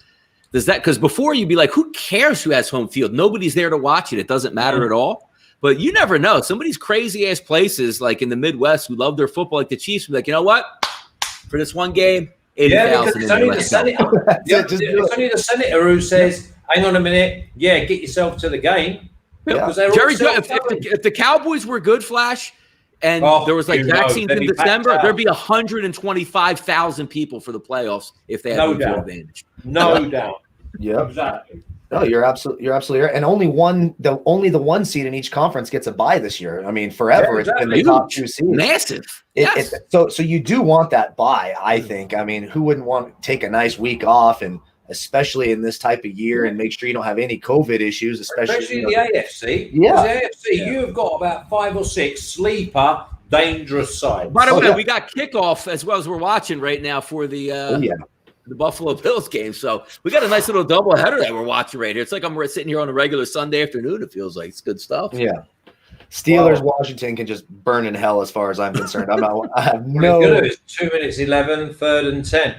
A: does that? Because before you'd be like, who cares who has home field? Nobody's there to watch it. It doesn't matter at all. But you never know. Some of these crazy ass places, like in the Midwest, who love their football, like the Chiefs, be like, you know what? For this one game, 80,000.
C: It's only the senator. It's only the senator who says, "Hang on a minute, get yourself to the game."
A: Yeah. Jerry, if the Cowboys were good, Flash, and there was like vaccines in December, there'd be 125,000 people for the playoffs if they had home field advantage.
C: No doubt.
B: Yeah,
C: exactly.
B: No, you're absolutely right. And only the one seed in each conference gets a bye this year. I mean, forever it's been the top 2 seeds.
A: Massive. Yes.
B: So you do want that bye, I think. I mean, who wouldn't want to take a nice week off, and especially in this type of year, and make sure you don't have any COVID issues, especially
C: in the AFC.
B: Yeah.
C: The AFC, you've got about 5 or 6 sleeper dangerous sides.
A: By the way, we got kickoff as well as we're watching right now for the the Buffalo Bills game. So we got a nice little doubleheader that we're watching right here. It's like we're sitting here on a regular Sunday afternoon. It feels like it's good stuff.
B: Yeah. Steelers, Washington can just burn in hell as far as I'm concerned. I have no.
C: It's 2 minutes 11, 3rd and 10.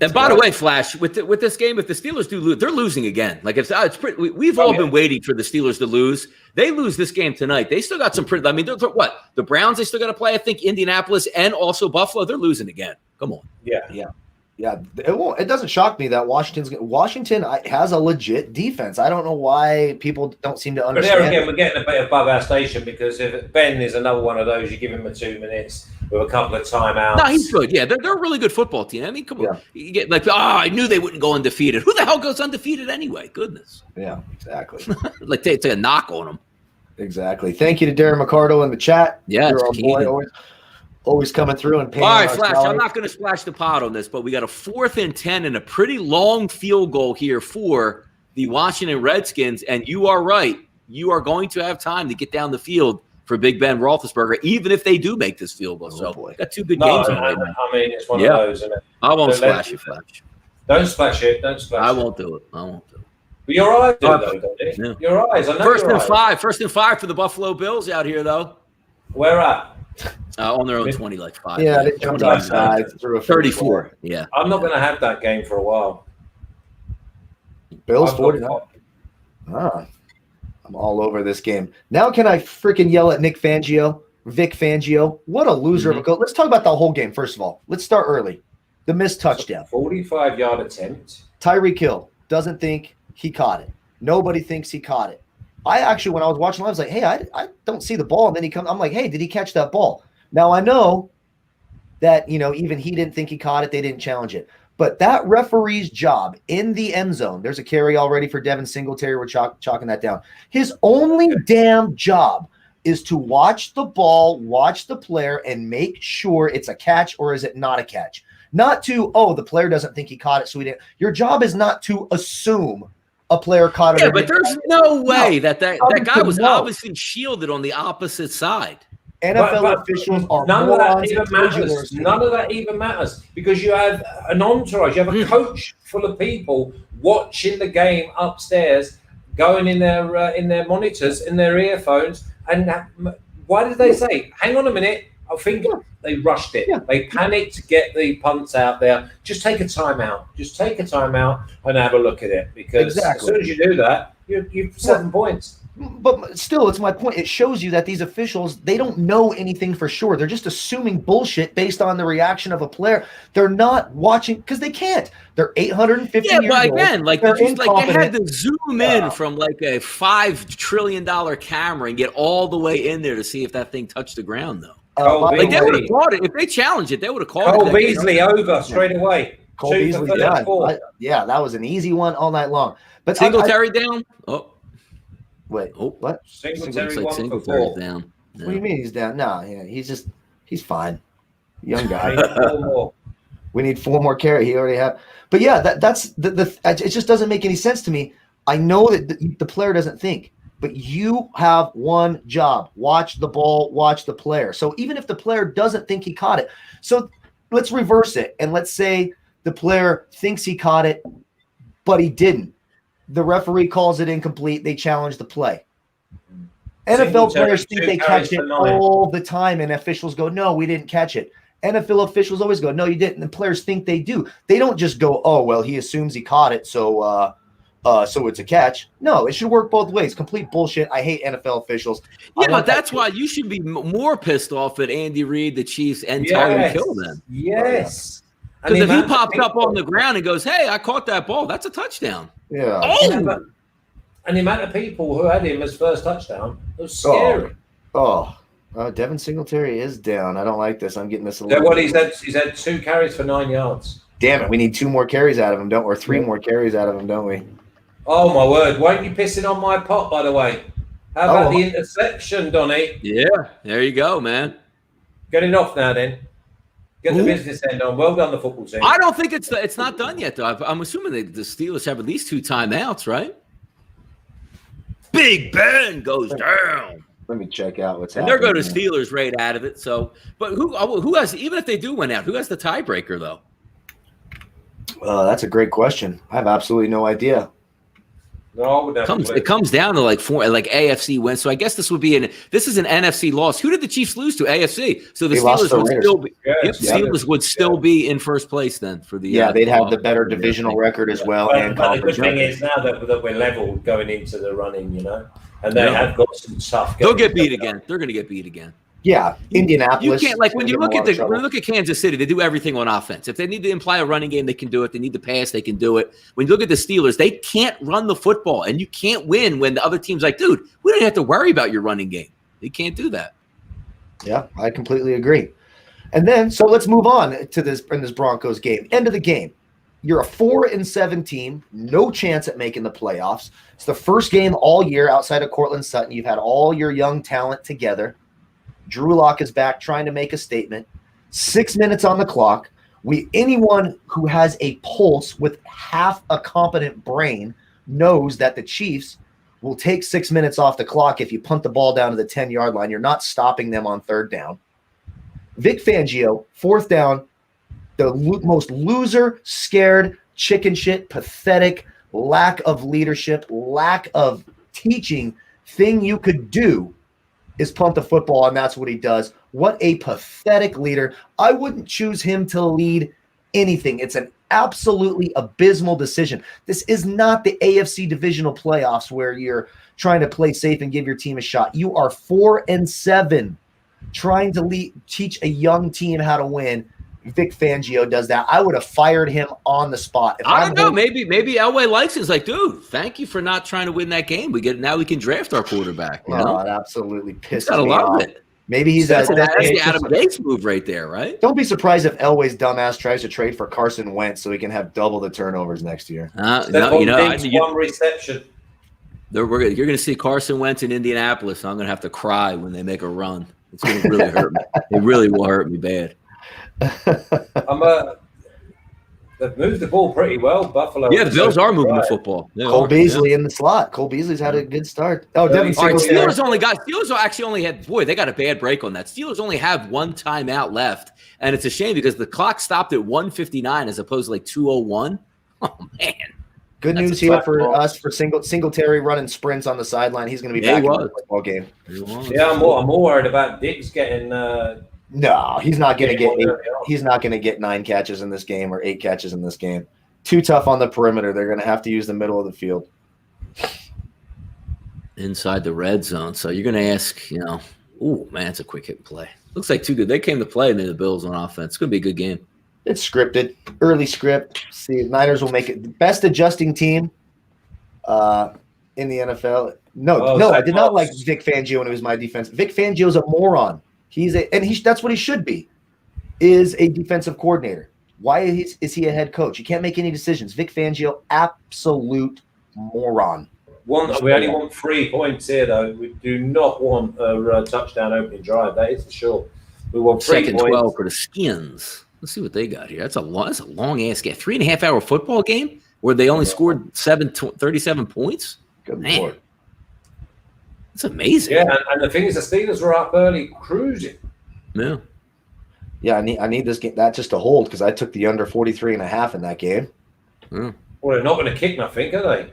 A: And by the way, Flash, with this game, if the Steelers do lose, they're losing again. Like it's pretty. We've all been waiting for the Steelers to lose. They lose this game tonight. They still got some pretty. I mean, what the Browns? They still got to play. I think Indianapolis and also Buffalo. They're losing again. Come on.
B: Yeah, it doesn't shock me that Washington has a legit defense. I don't know why people don't seem to understand.
C: But there again, we're getting a bit above our station, because if Ben is another one of those, you give him a 2 minutes with a couple of timeouts.
A: No, he's good. Yeah, they're a really good football team. I mean, come on. You get like, I knew they wouldn't go undefeated. Who the hell goes undefeated anyway? Goodness.
B: Yeah, exactly.
A: Like take a knock on them.
B: Exactly. Thank you to Darren McCardo in the chat.
A: Yeah,
B: you're our boy, always coming through and paying.
A: All right, Flash, I'm not going to splash the pot on this, but we got a 4th and 10 and a pretty long field goal here for the Washington Redskins. And you are right. You are going to have time to get down the field for Big Ben Roethlisberger, even if they do make this field goal. Got 2 good games on right now.
C: I mean, it's one of those, isn't it?
A: I won't splash it, Flash.
C: Don't splash it.
A: I won't do it.
C: But your eyes do, though, don't you? Your eyes. I know.
A: First and 5 for the Buffalo Bills out here, though.
C: Where at?
A: On their own 20, like 5.
B: Yeah, they jumped outside through a
A: 34. Yeah.
C: I'm not going to have that game for a while.
B: Bills 49. I'm all over this game. Now can I freaking yell at Vic Fangio? What a loser of a goal. Let's talk about the whole game, first of all. Let's start early. The missed touchdown.
C: 45-yard attempt.
B: Tyreek Hill doesn't think he caught it. Nobody thinks he caught it. I actually, when I was watching, I was like, hey, I don't see the ball. And then I'm like, hey, did he catch that ball? Now, I know that, even he didn't think he caught it. They didn't challenge it. But that referee's job in the end zone, there's a carry already for Devin Singletary. We're chalking that down. His only damn job is to watch the ball, watch the player, and make sure it's a catch or is it not a catch. Not to, the player doesn't think he caught it, so he didn't. Your job is not to assume a player caught it.
A: Yeah, but there's no way that guy was obviously shielded on the opposite side.
B: NFL officials are
C: none of that even matters. None of that even matters, because you have an entourage, you have a coach full of people watching the game upstairs, going in their monitors, in their earphones. And why did they say, hang on a minute? I think they rushed it. Yeah. They panicked to get the punts out there. Just take a timeout. And have a look at it, because as soon as you do that, you've 7 points.
B: But still, it's my point. It shows you that these officials, they don't know anything for sure. They're just assuming bullshit based on the reaction of a player. They're not watching because they can't. They're 850 years old. Yeah, but again,
A: they had to zoom in from like a $5 trillion camera and get all the way in there to see if that thing touched the ground, though. They would have caught it. If they challenged it, they would have caught it.
C: Cole Beasley over straight away.
B: Cole Beasley done. That was an easy one all night long. But
A: Singletary down? Oh.
B: Wait, what?
C: Singletary
A: down.
B: No. What do you mean he's down? No, he's fine. Young guy. We need 4 more carry. He already have. But yeah, that's it just doesn't make any sense to me. I know that the player doesn't think, but you have one job: watch the ball, watch the player. So even if the player doesn't think he caught it, so let's reverse it and let's say the player thinks he caught it, but he didn't. The referee calls it incomplete. They challenge the play. NFL players think they catch it
C: 9.
B: all the time, and officials go, no, we didn't catch it. NFL officials always go, no, you didn't. And players think they do. They don't just go, oh, well, he assumes he caught it, so it's a catch. No, it should work both ways. Complete bullshit. I hate NFL officials.
A: Yeah, but that's why you should be more pissed off at Andy Reid, the Chiefs, and Tyreek Hill then.
C: Yes.
A: Because if he pops up on the ground and goes, hey, I caught that ball, that's a touchdown.
B: Yeah.
A: Oh!
C: And the amount of people who had him as first touchdown, it was scary.
B: Devin Singletary is down. I don't like this. I'm getting this a
C: Yeah,
B: little.
C: well, he's had 2 carries for 9 yards.
B: Damn it. We need 2 more carries out of him, or 3 more carries out of him, don't we?
C: Oh, my word. Weren't you pissing on my pot, by the way? How about the interception, Donnie?
A: Yeah, there you go, man.
C: Get it off now, then. Get the business end on. Well done, the football team.
A: I don't think it's not done yet, though. I'm assuming the Steelers have at least 2 timeouts, right? Big Ben goes down.
B: Let me check out what's
A: happening. And there go the Steelers right out of it. So, but who has, even if they do win out, who has the tiebreaker, though?
B: That's a great question. I have absolutely no idea.
C: No,
A: it comes down to like AFC wins. So I guess this is an NFC loss. Who did the Chiefs lose to? AFC. So the Steelers would still be in first place then for the
B: they'd have the better divisional record as well.
C: But the good thing is now that we're level going into the running, and they have got some stuff.
A: They'll get beat again. They're going to get beat again.
B: Yeah, Indianapolis.
A: You can't when you look at Kansas City, they do everything on offense. If they need to imply a running game, they can do it. They need to pass, they can do it. When you look at the Steelers, they can't run the football, and you can't win when the other team's like, dude, we don't have to worry about your running game. They can't do that.
B: Yeah, I completely agree. And then, so let's move on to this Broncos game. End of the game. You're a 4-7 team, no chance at making the playoffs. It's the first game all year outside of Cortland Sutton. You've had all your young talent together. Drew Lock is back trying to make a statement. 6 minutes on the clock. Anyone who has a pulse with half a competent brain knows that the Chiefs will take 6 minutes off the clock if you punt the ball down to the 10-yard line. You're not stopping them on 3rd down. Vic Fangio, 4th down, the most loser, scared, chicken shit, pathetic, lack of leadership, lack of teaching thing you could do is punt the football, and that's what he does. What a pathetic leader. I wouldn't choose him to lead anything. It's an absolutely abysmal decision. This is not the AFC divisional playoffs where you're trying to play safe and give your team a shot. You are 4-7 trying to teach a young team how to win. Vic Fangio does that. I would have fired him on the spot.
A: I don't know. Maybe Elway likes it. It's like, dude, thank you for not trying to win that game. Now we can draft our quarterback.
B: It absolutely pisses me off.
A: It.
B: Maybe he's
A: that's the Adam Gase move right there, right?
B: Don't be surprised if Elway's dumbass tries to trade for Carson Wentz so he can have double the turnovers next year.
C: One reception.
A: You're going to see Carson Wentz in Indianapolis. I'm going to have to cry when they make a run. It's going to really hurt me. It really will hurt me bad.
C: They've moved the ball pretty well, Buffalo.
A: Yeah, the Bills are moving the football.
B: Cole Beasley in the slot. Cole Beasley's had a good start. Oh, Devin Singletary.
A: Steelers actually only had, they got a bad break on that. Steelers only have 1 timeout left, and it's a shame because the clock stopped at 1:59 as opposed to like 2:01. Oh, man.
B: Good news here for us for Singletary running sprints on the sideline. He's going to be back in the football game.
C: Yeah, I'm more worried about Diggs getting
B: No, he's not going to get he's not going to get 9 catches in this game or 8 catches in this game. Too tough on the perimeter. They're going to have to use the middle of the field.
A: Inside the red zone. So you're going to ask, oh, man, it's a quick hit play. Looks like 2 good. They came to play and then the Bills on offense. It's going to be a good game.
B: It's scripted. Early script. See, Niners will make it the best adjusting team in the NFL. No, I did not like Vic Fangio when it was my defense. Vic Fangio's a moron. That's what he should be, is a defensive coordinator. Why is he a head coach? He can't make any decisions. Vic Fangio, absolute moron.
C: We only want 3 points here, though. We do not want a touchdown opening drive. That is for sure. We want 3
A: points. 12 for the Skins. Let's see what they got here. That's a long ass game. 3.5 hour football game where they only scored 37 points.
B: Good Lord.
A: It's amazing.
C: Yeah, and the thing is, the Steelers were up early, cruising.
A: Yeah.
B: Yeah, I need this game that just to hold because I took the under 43.5 in that game.
A: Yeah.
C: Well, they're not going to kick nothing, are they?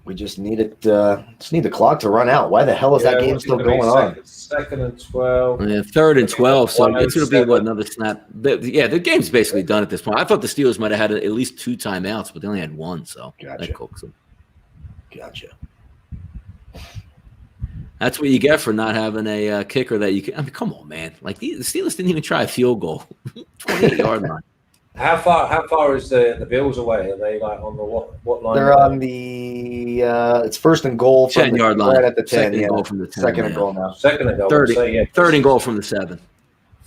B: We just need it. Just need the clock to run out. Why the hell is that game still going on?
C: Second and 12.
A: Yeah, 3rd and 12. So it's going to be
C: 107.
A: another snap. The game's basically done at this point. I thought the Steelers might have had at least 2 timeouts, but they only had 1. So
B: Gotcha.
A: that cooks them.
B: Gotcha.
A: That's what you get for not having a kicker that you can. I mean, come on, man! Like the Steelers didn't even try a field goal, 28-yard line.
C: How far is the Bills away? Are they like on the what line?
B: They're on the it's 1st and goal from
A: 10-yard line.
B: right at the 10.
A: 2nd
B: Yeah.
A: goal from the 10.
B: 2nd and goal now.
C: 2nd and goal.
A: 3rd and goal from the 7.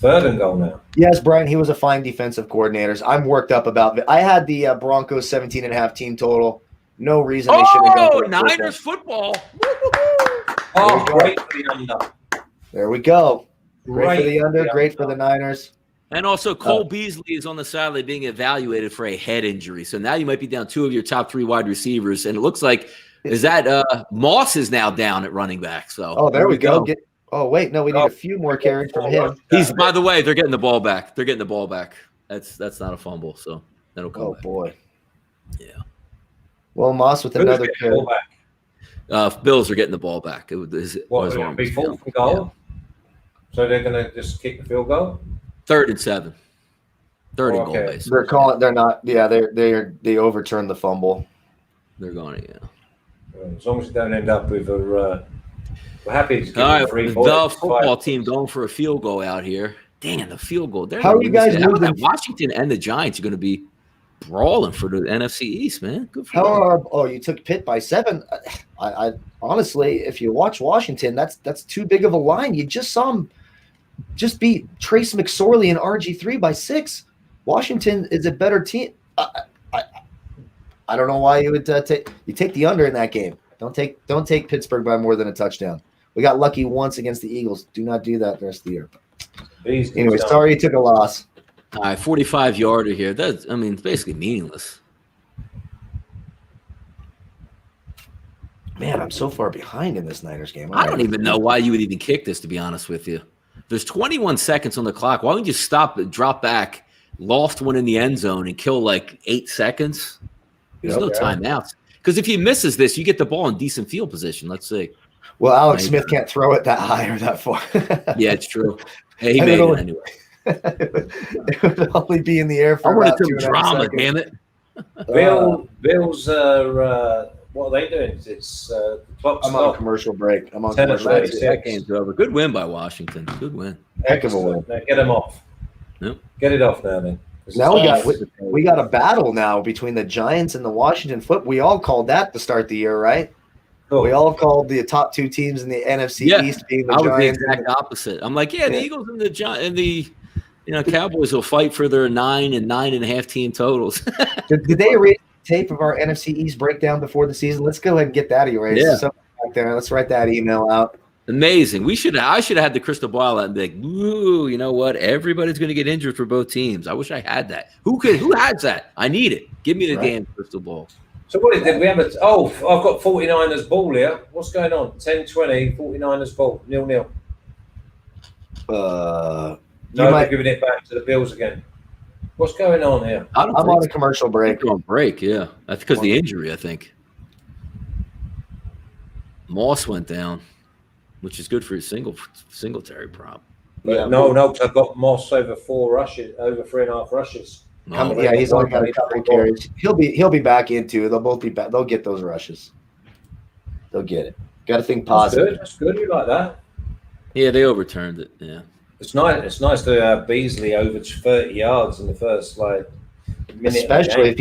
C: 3rd and goal now.
B: Yes, Brian, he was a fine defensive coordinator. I'm worked up about it. I had the Broncos 17.5 team total. No reason they shouldn't have gone for a
A: Niners
B: football.
A: football.
C: Oh, great for the under.
B: There we go. Great for the under,
C: yeah.
B: great for the Niners.
A: And also, Cole Beasley is on the sideline being evaluated for a head injury. So now you might be down 2 of your top 3 wide receivers. And it looks like Moss is now down at running back. So
B: There we go. Wait, no, we need a few more carries from him.
A: By the way, they're getting the ball back. That's not a fumble. So that'll come back.
B: Boy.
A: Yeah.
B: Well, Moss with another carry.
A: Bills are getting the ball back. It was
C: It'll be 4th and goal.
A: Yeah.
C: So they're going to just kick the field goal.
A: 3rd and 7. 3rd and goal,
C: Okay.
A: basically.
B: They're calling. They're not. Yeah, they overturned the fumble.
A: They're going to,
C: As long as you don't end up with a. We're happy to give
A: All right,
C: them 3
A: the
C: points.
A: football team going for a field goal out here. Dang, the field goal.
B: How are you guys moving?
A: Washington and the Giants are going to be brawling for the NFC East, man. Good for them.
B: You took Pitt by 7. I honestly, if you watch Washington, that's too big of a line. You just saw them just beat Trace McSorley and RG3 by 6. Washington is a better team. I don't know why you would take the under in that game. Don't take Pittsburgh by more than a touchdown. We got lucky once against the Eagles. Do not do that the rest of the year. Anyway, sorry you took a loss.
A: All right, 45-yarder here. It's basically meaningless.
B: Man, I'm so far behind in this Niners game.
A: I don't even know why you would even kick this, to be honest with you. There's 21 seconds on the clock. Why don't you just stop and drop back, loft one in the end zone, and kill like 8 seconds? There's no timeouts. Because if he misses this, you get the ball in decent field position. Let's see.
B: Well, Alex Smith can't throw it that high or that far.
A: Yeah, it's true. Hey, he made it anyway.
B: It would only be in the air for
A: I
B: about
A: wanted
B: 2.5
A: some drama,
B: seconds.
A: damn it.
C: Bills are what are they doing? It's the clock's
B: I'm on a commercial break. I'm on
C: 10
B: commercial
C: at
B: break.
C: 36.
A: That game's over. Good win by Washington. Good win.
B: Heck of a win.
C: Now get them off.
A: Yep.
C: Get it off now, then.
B: Now we got a battle now between the Giants and the Washington Football. We all called that to start the year, right?
C: Cool.
B: We all called the top 2 teams in the NFC East being the
A: I was
B: Giants.
A: the exact opposite. I'm like, the Eagles and the Cowboys will fight for their 9 and 9.5 team totals.
B: Did they erase the tape of our NFC East breakdown before the season? Let's go ahead and get that erased.
A: Yeah.
B: Something back there. Let's write that email out.
A: Amazing. I should have had the crystal ball out and be like, ooh, you know what? Everybody's going to get injured for both teams. I wish I had that. Who has that? I need it. Give me the damn crystal ball.
C: So what did we have? I've got 49ers ball here. What's going on? 10-20, 49ers ball, 0-0. They're giving it back to the Bills again. What's going on here?
B: I'm on a commercial break.
A: On break, yeah. That's because of the injury, I think. Moss went down, which is good for his Singletary prop.
C: No, because I've got Moss over 4 rushes, over 3.5 rushes.
B: He's only got a couple carries. He'll be back into it. They'll both be back. They'll get those rushes. They'll get it. Got to think positive.
C: That's good. You like that?
A: Yeah, they overturned it. Yeah.
C: It's nice to have Beasley over 30 yards in the first minute.
B: Especially if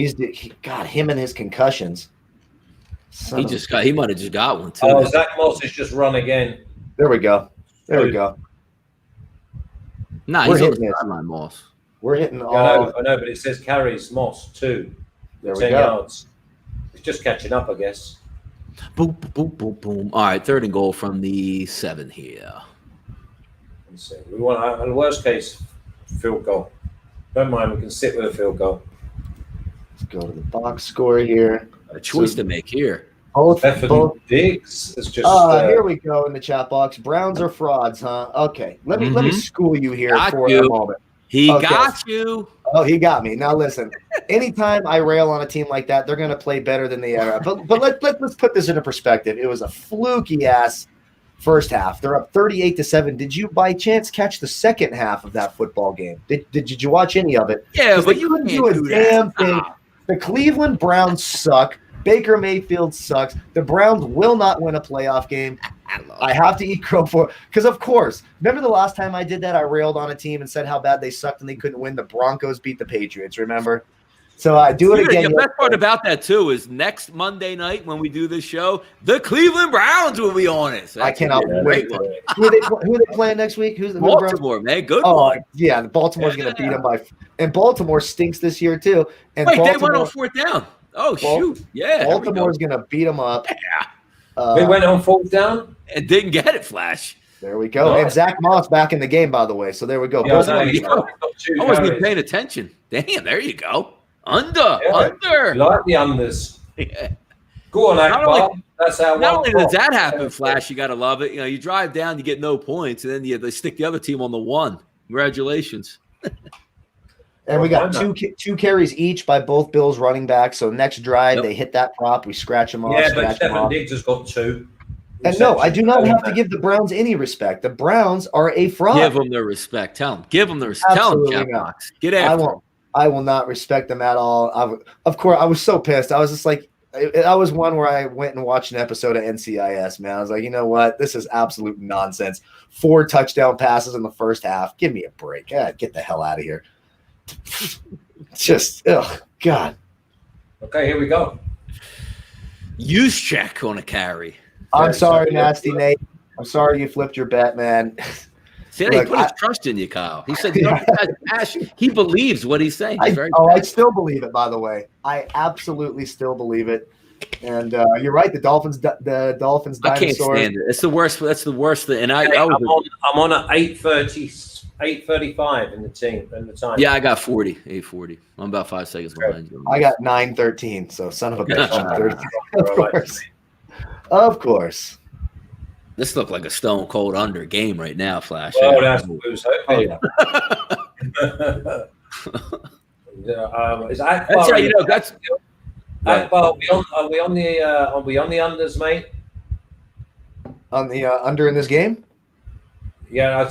B: him and his concussions.
A: He might have just got one too.
C: Zach Moss has just run again.
B: There we go.
A: Nah, he's on the sideline, Moss.
B: We're hitting all.
C: I know, but it says carries Moss 2.
B: There we
C: 10
B: go.
C: yards. It's just catching up, I guess.
A: Boom, boom, boom, boom. All right, 3rd and goal from the 7 here.
C: Let's see. We want a worst case field goal. Don't mind, we can sit with a field goal.
B: Let's go to the box score here.
A: A choice to make here.
B: Both.
C: Diggs. It's just.
B: Here we go in the chat box. Browns are frauds, huh? Okay, let me school you here
A: Got
B: for
A: you.
B: a moment.
A: He got you.
B: Oh, he got me. Now listen, anytime I rail on a team like that, they're going to play better than they are. But let's put this into perspective. It was a fluky ass first half. They're up 38-7. Did you by chance catch the second half of that football game? Did you watch any of it?
A: Yeah, but
B: you couldn't do a damn thing. The Cleveland Browns suck. Baker Mayfield sucks. The Browns will not win a playoff game. I have to eat crow for because, of course, remember the last time I did that? I railed on a team and said how bad they sucked and they couldn't win. The Broncos beat the Patriots, remember? So I do it again.
A: The best part about that, too, is next Monday night when we do this show, the Cleveland Browns will be on it. So
B: I cannot wait. Who are they playing next week? Who's the
A: Baltimore, man. Good.
B: Oh, yeah. Baltimore's going to beat them by – and Baltimore stinks this year, too. And
A: wait, they went on fourth down. Oh, shoot. Yeah.
B: Baltimore's going to beat them up.
A: Yeah.
C: They went on fourth down?
A: And didn't get it, Flash.
B: There we go. And Zach Moss back in the game, by the way. So there we go.
A: I wasn't even paying attention. Damn, there you go. Under.
C: You like the unders.
A: Yeah.
C: Go on, Akbar. That's how.
A: Not only does that happen, Flash, you got to love it. You know, you drive down, you get no points, and then they stick the other team on the one. Congratulations.
B: And we got two carries each by both Bills running backs. So next drive, they hit that prop. We scratch them off.
C: Yeah, but Stefan Diggs has got 2.
B: And no, I do not have to give the Browns any respect. The Browns are a fraud.
A: Give them their respect. Tell them. Give them their respect. Tell them, Jackbox. Get after them.
B: I will not respect them at all. Of course, I was so pissed. I was just like, I was one where I went and watched an episode of NCIS, man. I was like, you know what? This is absolute nonsense. 4 touchdown passes in the first half. Give me a break. Get the hell out of here. Just, God.
C: Okay, here we go.
A: Use check on a carry.
B: I'm sorry, Nasty Nate. I'm sorry you flipped your bet, man.
A: See, he put his trust in you, Kyle. He said, he believes what he's saying.
B: I still believe it, by the way. I absolutely still believe it. And you're right. The Dolphins dinosaur.
A: I can't stand it. It's the worst. That's the worst thing. And I'm
C: on at 8:35 in the time.
A: Yeah, I got 8:40. I'm about 5 seconds behind you.
B: I got 9:13. So son of a bitch. Of course.
A: This looked like a stone cold under game right now, Flash.
C: Well, that's what we was hoping. Is Akbar,
A: that's how you know. That's
C: Akbar. Are we on the unders, mate?
B: On the under in this game?
C: Yeah,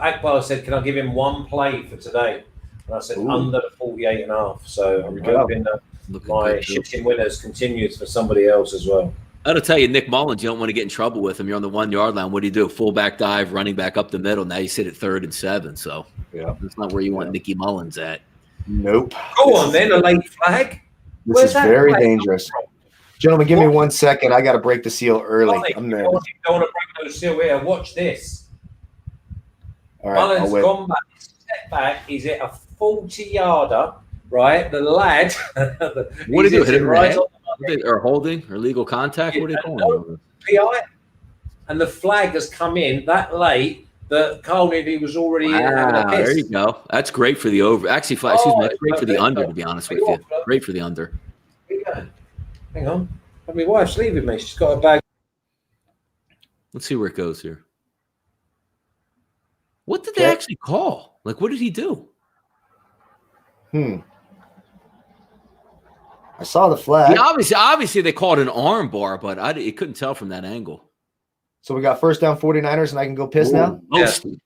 C: Akbar said, "Can I give him one play for today?" And I said, "Under the 48.5." So I'm hoping that my shitting winners continues for somebody else as well.
A: I got to tell you, Nick Mullins, you don't want to get in trouble with him. You're on the 1 yard line. What do you do? Fullback dive, running back up the middle. Now you sit at 3rd and 7. So that's not where you want Nicky Mullins at.
B: Nope.
C: Go on then, a late flag.
B: This is very dangerous. Gentlemen, give me 1 second. I got to break the seal early. I'm nervous.
C: Don't want to break the seal here. Watch this.
B: All right,
C: Mullins gone back. Step back. He's at a 40-yarder. Right, the lad.
A: What did he do? Hit him right or holding or legal contact? What are they calling it?
C: PI. And the flag has come in that late that Carnegie was already.
A: There you go. That's great for the over. Actually, excuse me, that's great for the under. To be honest with you, great for the under.
C: Hang on, my wife's leaving me. She's got a bag.
A: Let's see where it goes here. What did they actually call? Like, what did he do?
B: I saw the flag.
A: Yeah, obviously they called an arm bar, but it couldn't tell from that angle.
B: So we got first down 49ers, and I can go piss now?
A: Mostly.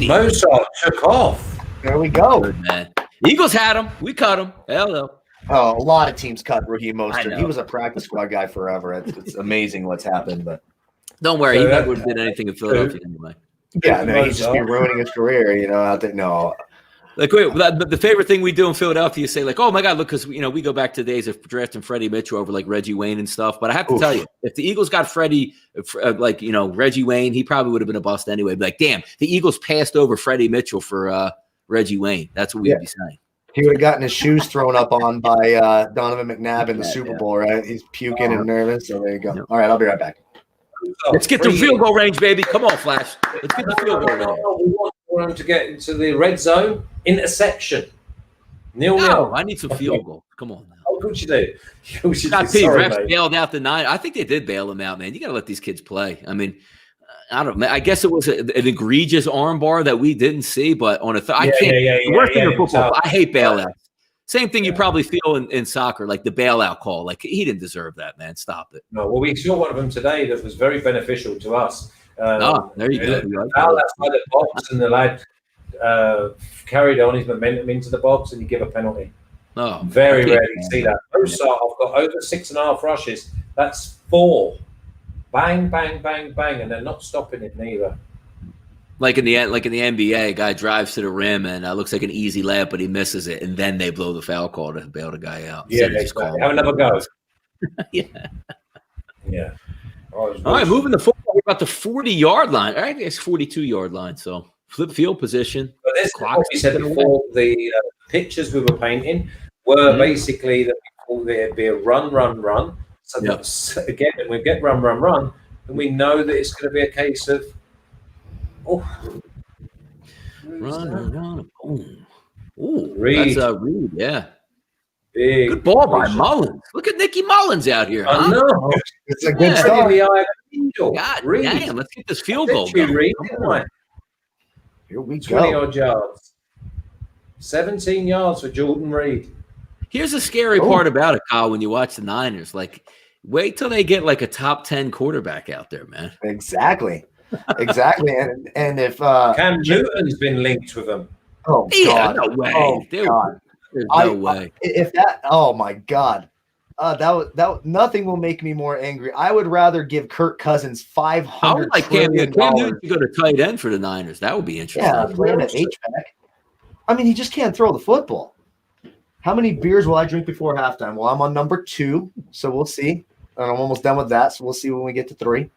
C: Mozart took off.
B: There we go.
A: Good, man. Eagles had him. We cut him. Hell no.
B: Oh, a lot of teams cut Raheem Mostert. He was a practice squad guy forever. It's amazing what's happened. But
A: don't worry, he never would have did anything in Philadelphia anyway.
B: Yeah, no, he'd just be ruining his career, out there. No.
A: Like the favorite thing we do in Philadelphia is say like, oh my God, look, because we go back to the days of drafting Freddie Mitchell over like Reggie Wayne and stuff. But I have to tell you, if the Eagles got Freddie, Reggie Wayne, he probably would have been a bust anyway. But like, damn, the Eagles passed over Freddie Mitchell for Reggie Wayne. That's what we'd be saying.
B: He would have gotten his shoes thrown up on by Donovan McNabb in the Super Bowl, right? He's puking and nervous. So there you go. All right, I'll be right back.
A: Let's get to field goal range, baby. Come on, Flash. Let's get the field goal range.
C: We want to get into the red zone. Interception. 0-0.
A: No, I need some field goal. Come on now.
C: What would you do?
A: Refs bailed out the 9. I think they did bail him out, man. You got to let these kids play. I mean, I don't know. I guess it was an egregious arm bar that we didn't see, but on I can't. The worst thing in football, I hate bailouts. Same thing you probably feel in soccer, like the bailout call. Like, he didn't deserve that, man. Stop it.
C: No, well, we saw one of them today that was very beneficial to us.
A: There you go.
C: Foul outside the box, and the lad carried on his momentum into the box, and you give a penalty.
A: Oh,
C: Very rarely see that. Most are, I've got over 6.5 rushes. That's 4. Bang, bang, bang, bang, and they're not stopping it neither.
A: Like in the NBA, a guy drives to the rim and looks like an easy layup, but he misses it, and then they blow the foul call to bail the guy out.
C: Yeah, exactly. Have another go.
A: Yeah.
C: Yeah.
A: All right, moving the football. We're about the 40-yard line. I think it's 42-yard line. So flip field position.
C: But this is what we said before. The pictures we were painting were basically that there'd be a run. So that's, again, when we get run, and we know that it's going to be a case of
A: run. Boom. Ooh,
C: Reed.
A: That's Reed, yeah.
C: Big.
A: Good ball by Mullins. Look at Nicky Mullins out here.
C: I know.
B: It's a good start.
A: God damn, let's get this field goal going.
C: Reed,
B: Here we
C: 20-odd yards. 17 yards for Jordan Reed.
A: Here's the scary part about it, Kyle, when you watch the Niners. Like, wait till they get like a top 10 quarterback out there, man.
B: Exactly. And if
C: Cam Newton's been linked with them.
B: Oh,
A: yeah,
B: God.
A: no way.
B: Oh, God.
A: There's no way.
B: If that, oh my God, that nothing will make me more angry. I would rather give Kirk Cousins $500
A: I would like Cam Newton to go to tight end for the Niners. That would be interesting.
B: Yeah, playing at H-back. I mean, he just can't throw the football. How many beers will I drink before halftime? Well, I'm on number 2, so we'll see. And I'm almost done with that, so we'll see when we get to 3.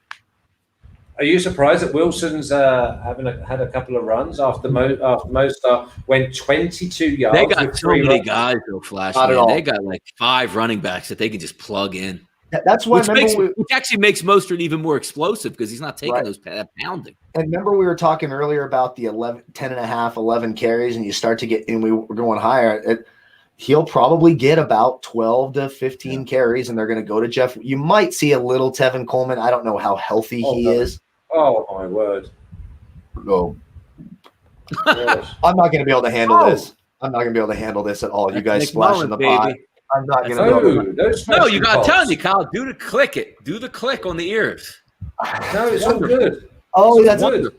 C: Are you surprised that Wilson's had a couple of runs after most went 22 yards?
A: They got so many guys who flash. They got like 5 running backs that they can just plug in.
B: That's why
A: which actually makes Mostert even more explosive because he's not taking those pounding.
B: And remember we were talking earlier about the 11 carries, and you start to get, and we were going higher. He'll probably get about 12 to 15 carries, and they're going to go to Jeff. You might see a little Tevin Coleman. I don't know how healthy he is.
C: Oh, my word.
B: Go. I'm not going to be able to handle this. I'm not going to be able to handle this at all. You guys splashing the pot. I'm not going to be able to.
A: No, you got to tell me, Kyle. Do the click. Do the click on the ears.
C: No, it's all good.
B: Oh, that's good.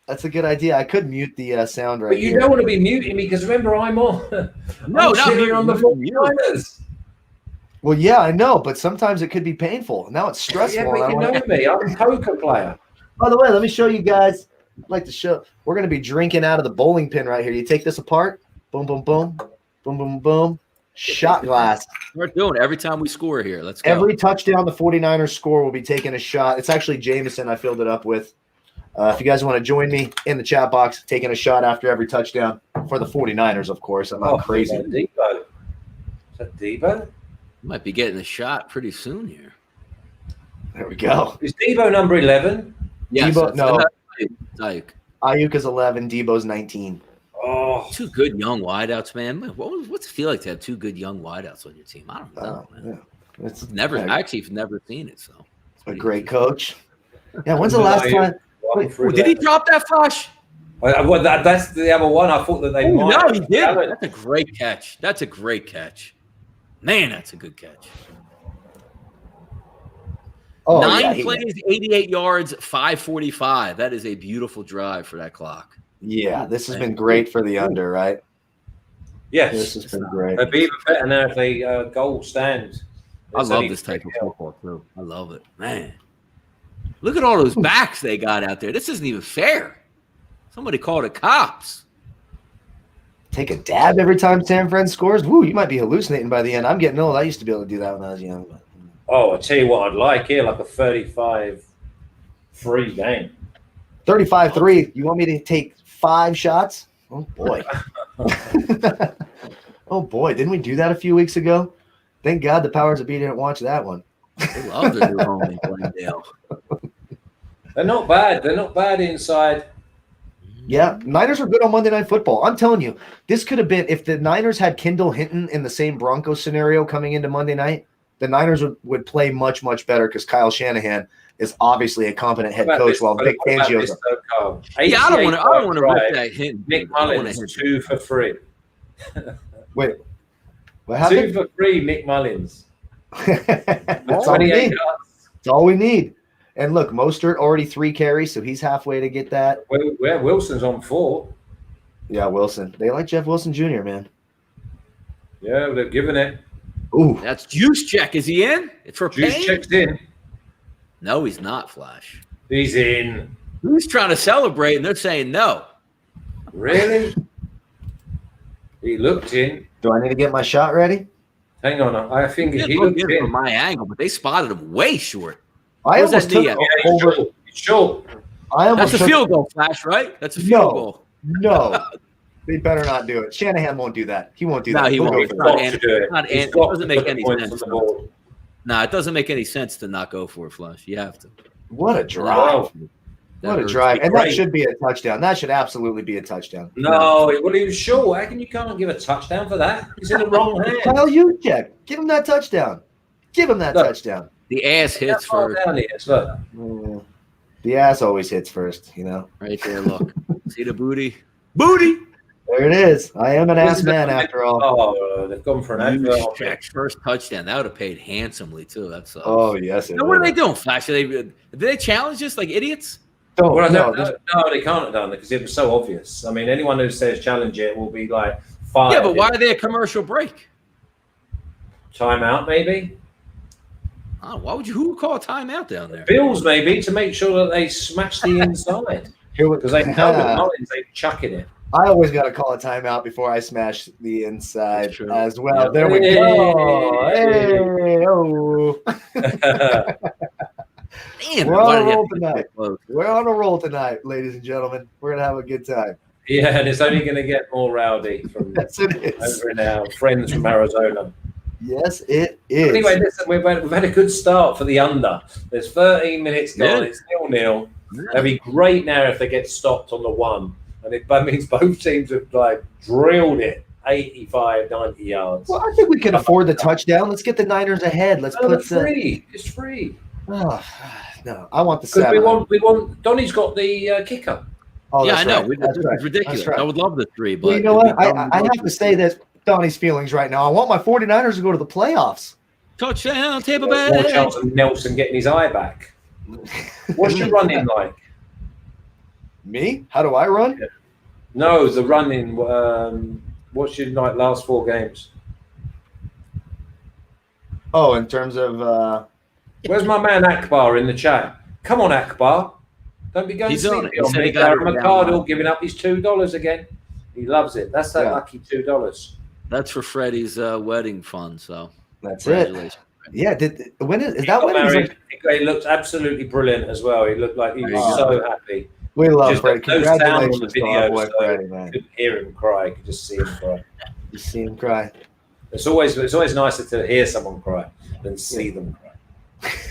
B: That's a good idea. I could mute the sound right here.
C: But you don't want to be muting me because remember, I'm on.
A: No, not
C: muting on the 49ers.
B: Well, yeah, I know, but sometimes it could be painful. Now it's stressful.
C: Yeah, but you know me. I'm a poker player.
B: By the way, let me show you guys. I'd like to show. We're going to be drinking out of the bowling pin right here. You take this apart. Boom, boom, boom. Boom, boom, boom. Shot glass.
A: We're doing it every time we score here. Let's go.
B: Every touchdown the 49ers score will be taking a shot. It's actually Jameson I filled it up with. If you guys want to join me in the chat box, taking a shot after every touchdown for the 49ers, of course. I'm not crazy.
C: Debo. Is that Debo?
A: Might be getting a shot pretty soon here.
B: There we go.
C: Is Debo number 11?
A: Yes,
B: Debo, no.
A: Ayuk.
B: Ayuk is 11. Debo's 19.
C: Oh,
A: 2 good young wideouts, man. What's it feel like to have 2 good young wideouts on your team? I don't know, man.
B: Yeah. It's
A: I actually have never seen it. So
B: a great coach. Yeah, when's the last time?
A: Did he drop that flush?
C: Well, that's the other one. I thought that they might.
A: No, he did. That's a great catch. That's a great catch. Man, that's a good catch.
B: Oh,
A: 9 plays, 88 yards, 5:45. That is a beautiful drive for that clock.
B: Yeah, this has been great for the under, right?
C: Yes.
B: This has been great.
C: It'd be even better now if they goal stand.
A: I love this type of football, too. I love it. Man. Look at all those backs they got out there. This isn't even fair. Somebody called it cops.
B: Take a dab every time San Fran scores. Woo, you might be hallucinating by the end. I'm getting old. I used to be able to do that when I was young.
C: Oh, I'll tell you what I'd like here, like a 35-3 game.
B: 35-3. You want me to take 5 shots? Oh, boy. Oh, boy. Didn't we do that a few weeks ago? Thank God the powers that be didn't watch that one.
A: They love their new home in Glendale.
C: They're not bad. They're not bad inside.
B: Yeah, Niners are good on Monday Night Football. I'm telling you, this could have been – if the Niners had Kendall Hinton in the same Broncos scenario coming into Monday night, the Niners would play much, much better because Kyle Shanahan is obviously a competent head coach while Vic Fangio's –
A: Yeah, I don't want to rip that Hinton.
C: Nick Mullins, 2 for 3.
B: Wait, What
C: 2
B: happened?
C: for 3, Nick Mullins.
B: That's all we
C: 28
B: need.
C: yards.
B: That's all we need. And look, Mostert already 3 carries, so he's halfway to get that.
C: Wilson's on 4.
B: Yeah, Wilson. They like Jeff Wilson Jr., man.
C: Yeah, they're giving it.
B: Ooh.
A: That's Juice Check. Is he in? It's for
C: Juice
A: Payne?
C: checked in.
A: No, he's not, Flash.
C: He's in.
A: He's trying to celebrate, and they're saying no.
C: Really? He looked in.
B: Do I need to get my shot ready?
C: Hang on. I think
A: He
C: he
A: looked
C: looked
A: in from
C: in.
A: my angle, but they spotted him way short.
B: I
A: Where's
B: almost
A: that
B: took
A: knee at?
C: Yeah, he's
B: over.
C: short. He's short.
B: I almost
A: That's a
B: took-
A: field goal, Flash, right? That's a field goal.
B: No. They better not do it. Shanahan won't do that. He won't do
A: No,
B: that.
A: he
B: He'll
A: won't.
B: go
C: He's
B: for
C: got
B: that.
C: to do it.
A: Not
C: He's
A: it
C: got
A: doesn't
C: to
A: make
C: put
A: any
C: points
A: sense.
C: on the board.
A: No, it doesn't make any sense to not go for it, Flash. You have to.
B: What a drive.
C: Wow.
B: What a
A: hurts.
B: drive. And
C: Great.
B: that should be a touchdown. That should absolutely be a touchdown.
C: No, well, he was short. How can you can't give a touchdown for that? He's in the wrong hand.
B: Kyle Juszczyk. Give him that touchdown. Give him that
C: Look.
B: touchdown.
A: The ass hits
C: Far
A: first.
C: down here. Look.
B: The ass always hits first, you know.
A: Right there, look. See the booty? Booty!
B: There it is. I am an ass man after all.
C: Oh, they've gone for an advert.
A: Check's first touchdown. That would have paid handsomely, too. That's
B: Oh, yes. It
A: Now, what are they
B: would.
A: doing, Flash? Did they challenge this like idiots?
B: Don't,
C: Well,
B: no,
C: no, they can't have done it because it was so obvious. I mean, anyone who says challenge it will be like fired.
A: Yeah, but why are they a commercial break?
C: Timeout, maybe?
A: Oh, why would you? Who would call a timeout down there?
C: Bills, maybe, to make sure that they smash the inside.
B: Here we-
C: Because they know with Mullins, they're chucking it.
B: I always got to call a timeout before I smash the inside
A: That's true.
B: as well.
A: Yeah.
B: There we
C: Hey.
B: go. Hey, oh.
A: Damn,
B: We're
A: why
B: on a
A: did they
B: roll
A: have to get
B: tonight.
A: that close?
B: We're on a roll tonight, ladies and gentlemen. We're going to have a good time.
C: Yeah, and it's only going to get more rowdy from
B: Yes, it is.
C: over in our friends from Arizona.
B: Yes, it is.
C: Anyway, listen, we've had a good start for the under. There's 13 minutes gone.
A: Yeah.
C: It's 0-0. It'd be great now if they get stopped on the 1. And that means both teams have like drilled it 85, 90 yards.
B: Well, I think we can afford the touchdown. Let's get the Niners ahead. Let's
C: No,
B: put
C: it's free. It's free.
B: Oh, no, I want the
C: Because
B: 7.
C: we want. Donnie's got the kicker.
B: Oh,
A: Yeah,
B: that's
A: I know.
B: right.
A: This
B: That's right.
A: is ridiculous.
B: That's right.
A: I would love the 3, but
B: Well, you know
A: it'd
B: what?
A: be
B: I
A: dumb
B: have to say that Donnie's feelings right now. I want my 49ers to go to the playoffs.
A: touchdown, Tampa
C: There's more
A: Bay.
C: chance of Nelson getting his eye back. What's your running like?
B: Me? How do I run?
C: No, the running. What's your like last 4 games?
B: Oh, in terms of
C: Where's my man Akbar in the chat? Come on, Akbar. Don't be going
A: He's on it.
C: sleepy
A: He
C: on
A: said
C: me.
A: he got it
C: Darren
A: down
C: McCardle
A: low.
C: giving up his $2 again. He loves it. That's that
B: Yeah.
C: lucky $2.
A: That's for Freddie's wedding fund. So
B: that's it.
A: congratulations.
B: Yeah. When is
C: He
B: that
C: got
B: when he's
C: married.
B: like,
C: He looked absolutely brilliant as well. He looked like he
A: There
C: was
A: you
C: so happy.
B: we love
C: Just
B: Freddie.
C: no sound on the
B: Congratulations to our
C: video,
B: boy
C: so-
B: Freddie, man.
C: Couldn't hear him cry. Could just see him cry.
B: You see him cry.
C: It's always nicer to hear someone cry than see them cry.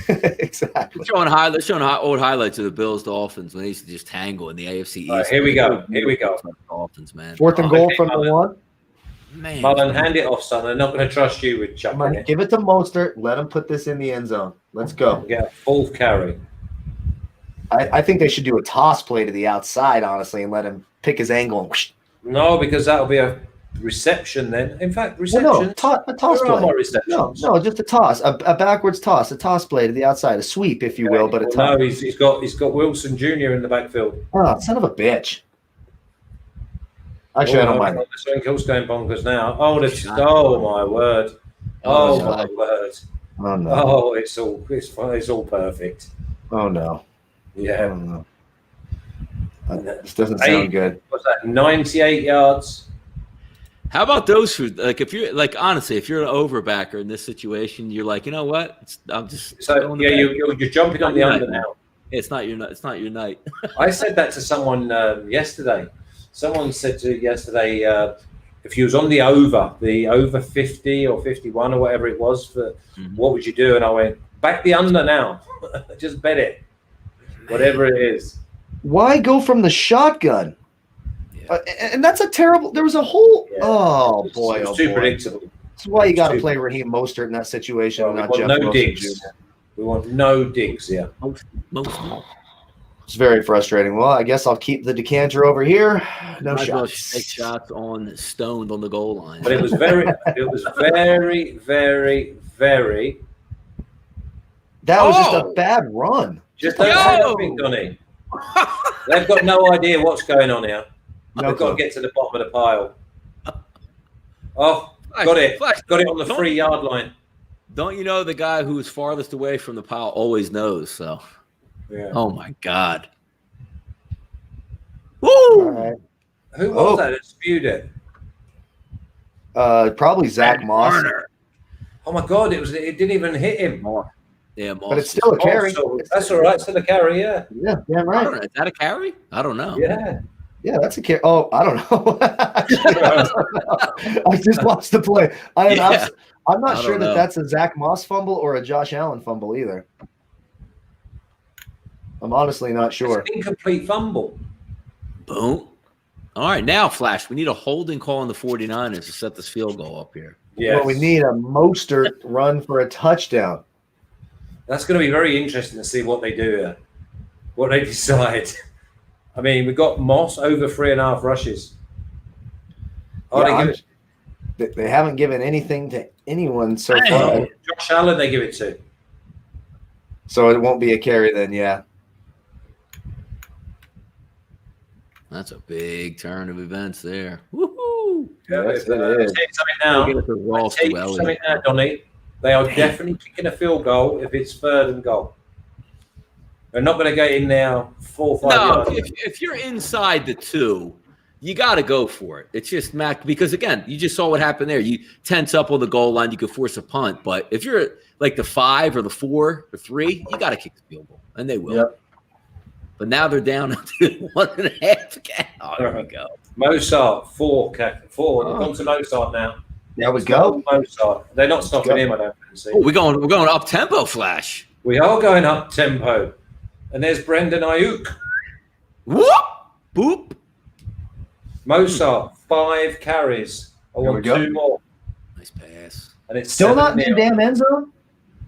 B: Exactly.
A: They're showing old highlights of the Bills Dolphins when they used to just tangle in the AFC East.
C: All right, here we go. Here we go.
A: Dolphins, man.
B: 4th and
C: Oh,
B: goal
C: okay,
B: from the
C: Mullen.
B: 1.
A: Man,
C: Mullen, hand it off, son. They're not going to trust you with chucking
B: Come on,
C: it.
B: give it to Mostert. Let him put this in the end zone. Let's go.
C: Get a full carry.
B: I think they should do a toss play to the outside, honestly, and let him pick his angle. And whoosh.
C: No, because that'll be a reception then. In fact,
B: Well,
C: reception.
B: no, a toss
C: There are
B: play.
C: more
B: No,
C: receptions.
B: no, just a toss, a backwards toss, a toss play to the outside, a sweep, if you will, but a toss.
C: No, he's got Wilson Jr. in the backfield.
B: Oh, son of a bitch. Actually, I don't mind it.
C: Something else going bonkers now. Oh my word. Oh my word.
B: Oh no.
C: Oh, it's all perfect.
B: Oh no.
C: Yeah.
B: Oh no. This doesn't sound good.
C: What's that? 98 yards.
A: How about those who if you're like honestly, if you're an overbacker in this situation, you're like, you know what? I'm just
C: So
A: going to
C: yeah,
A: bed.
C: you're jumping on the under now.
A: It's not your night. It's not your night.
C: I said that to someone yesterday. Someone said to yesterday, if you was on the over 50 or 51 or whatever it was, what would you do? And I went, back the under now. Just bet it. Whatever it is.
B: Why go from the shotgun?
A: Yeah.
B: And that's a terrible. There was a whole.
C: Yeah.
B: Oh
C: It's
B: boy! Oh
C: too
B: boy!
C: predictable.
B: That's why you got to
C: Too-
B: play Raheem Mostert in that situation,
C: Well, we
B: not
C: want
B: Jeff
C: no
B: Wilson
C: digs.
B: Jr.
C: We want no digs here.
A: Most
B: It's very frustrating. Well, I guess I'll keep the decanter over here. No
A: Might as well
B: shots.
A: take shots on stoned on the goal line.
C: But it was very, very.
B: That was just a bad run.
C: Just don't say nothing, Donnie. They've got no idea what's going on here. They've got to get to the bottom of the pile. Oh, got it. Got it on the 3-yard line.
A: Don't you know the guy who's farthest away from the pile always knows? So,
C: yeah.
A: Oh my God. Woo!
B: All right.
C: Who was that spewed it?
B: Probably Zach Moss.
A: Warner.
C: Oh my God! It didn't even hit him.
A: Yeah, Moss.
B: But it's still a carry.
C: That's all right. Still a carry. Yeah.
B: Yeah, damn right.
A: Is that a carry? I don't know.
C: Yeah.
B: Yeah, that's a carry. Oh, I don't know. I just watched the play. I'm not sure that that's a Zach Moss fumble or a Josh Allen fumble either. I'm honestly not sure.
C: It's an incomplete fumble.
A: Boom. All right, now, Flash, we need a holding call on the 49ers to set this field goal up here.
C: Yeah.
B: Well, we need a Mostert run for a touchdown.
C: That's going to be very interesting to see what they do here, what they decide. I mean, we've got Moss over 3.5 rushes.
B: They haven't given anything to anyone so far.
C: Josh Allen, they give it to.
B: So it won't be a carry then, yeah.
A: That's a big turn of events there. Woohoo!
B: Yes, it is.
C: I'll tell you something now, Donnie. They are definitely kicking a field goal if it's 3rd and goal. They're not going to get in now 4 or 5 yards.
A: If you're inside the 2, you got to go for it. It's just because again, you just saw what happened there. You tense up on the goal line, you could force a punt. But if you're like the 5 or the 4 or 3, you got to kick the field goal, and they will.
B: Yep.
A: But now they're down to 1.5 again. Oh, there we go.
C: Mozart, 4. They've gone to Mozart now.
B: There we go.
C: Mozart. They're not stopping him, I don't think.
A: Oh, we're going up tempo, Flash.
C: We are going up tempo. And there's Brendan Ayuk.
A: Whoop! Boop.
C: Mozart, 5 carries. I want 2 more.
A: Nice pass.
C: And it's
B: Still not in the damn end zone?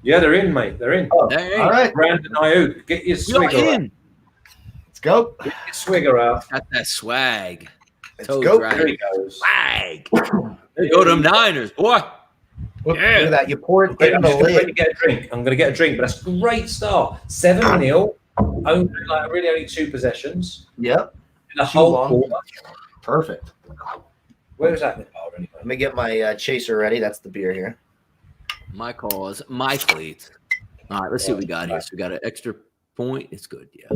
C: Yeah, they're in, mate. They're in.
B: Oh,
A: all
B: right.
C: Brandon Ayuk, get your swigger out.
B: Let's go.
C: Get your swigger out.
A: Got that swag.
B: Let's go.
C: There he goes.
A: Swag. There you go, them Niners, boy.
B: Look at that. You poured
C: Okay,
B: in
C: I'm
B: the
C: just going to
B: lid.
C: get a drink. I'm going to get a drink, but that's a great start. 7-0. Only 2 possessions.
B: Yep.
C: In the whole quarter.
B: Perfect.
C: Where is that?
B: Let me get my chaser ready. That's the beer here.
A: My cause, my cleats. All right, let's see what we got here. So we got an extra point. It's good, yeah.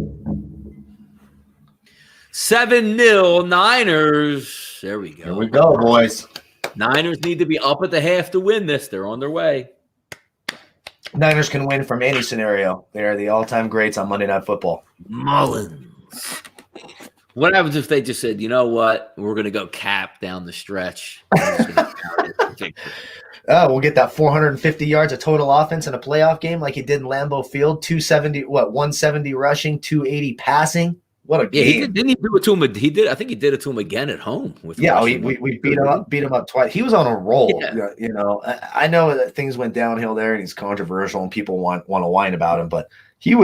A: 7-0 Niners. There we go.
B: Here we go, boys.
A: Niners need to be up at the half to win this. They're on their way.
B: Niners can win from any scenario. They are the all-time greats on Monday Night Football.
A: Mullins. What happens if they just said, you know what? We're going to go cap down the stretch.
B: We'll get that 450 yards of total offense in a playoff game like he did in Lambeau Field. 170 rushing, 280 passing. What a game!
A: Didn't he do it to him? He did. I think he did it to him again at home. We
B: beat him up twice. He was on a roll.
A: Yeah.
B: You know, I know that things went downhill there, and he's controversial, and people want to whine about him. But he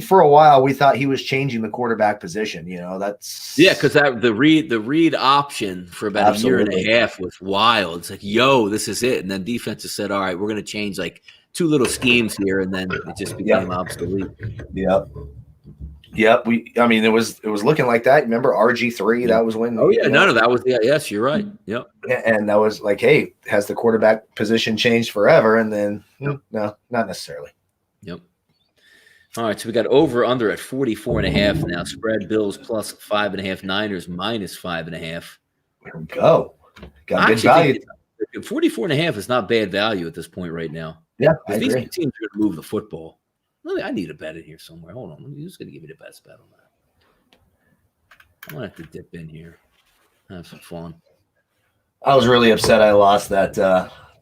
B: for a while we thought he was changing the quarterback position. You know,
A: because the read option for about a year and a half was wild. It's like, yo, this is it, and then defenses said, all right, we're going to change like 2 little schemes here, and then it just became obsolete.
B: Yep. It was looking like that. Remember RG3? That was when.
A: Oh yeah, that was yes, you're right. Yep.
B: And that was like, hey, has the quarterback position changed forever? And then no, not necessarily.
A: Yep. All right, so we got over under at 44.5 now. Spread Bills plus 5.5, Niners minus 5.5.
B: There we go. Got good value.
A: 44.5 is not bad value at this point right now.
B: Yeah, I
A: these
B: agree.
A: teams are going to move the football. I need a bet in here somewhere. Hold on. I'm just going to give you the best bet on that. I'm going to have to dip in here. Have some fun.
B: I was really upset I lost that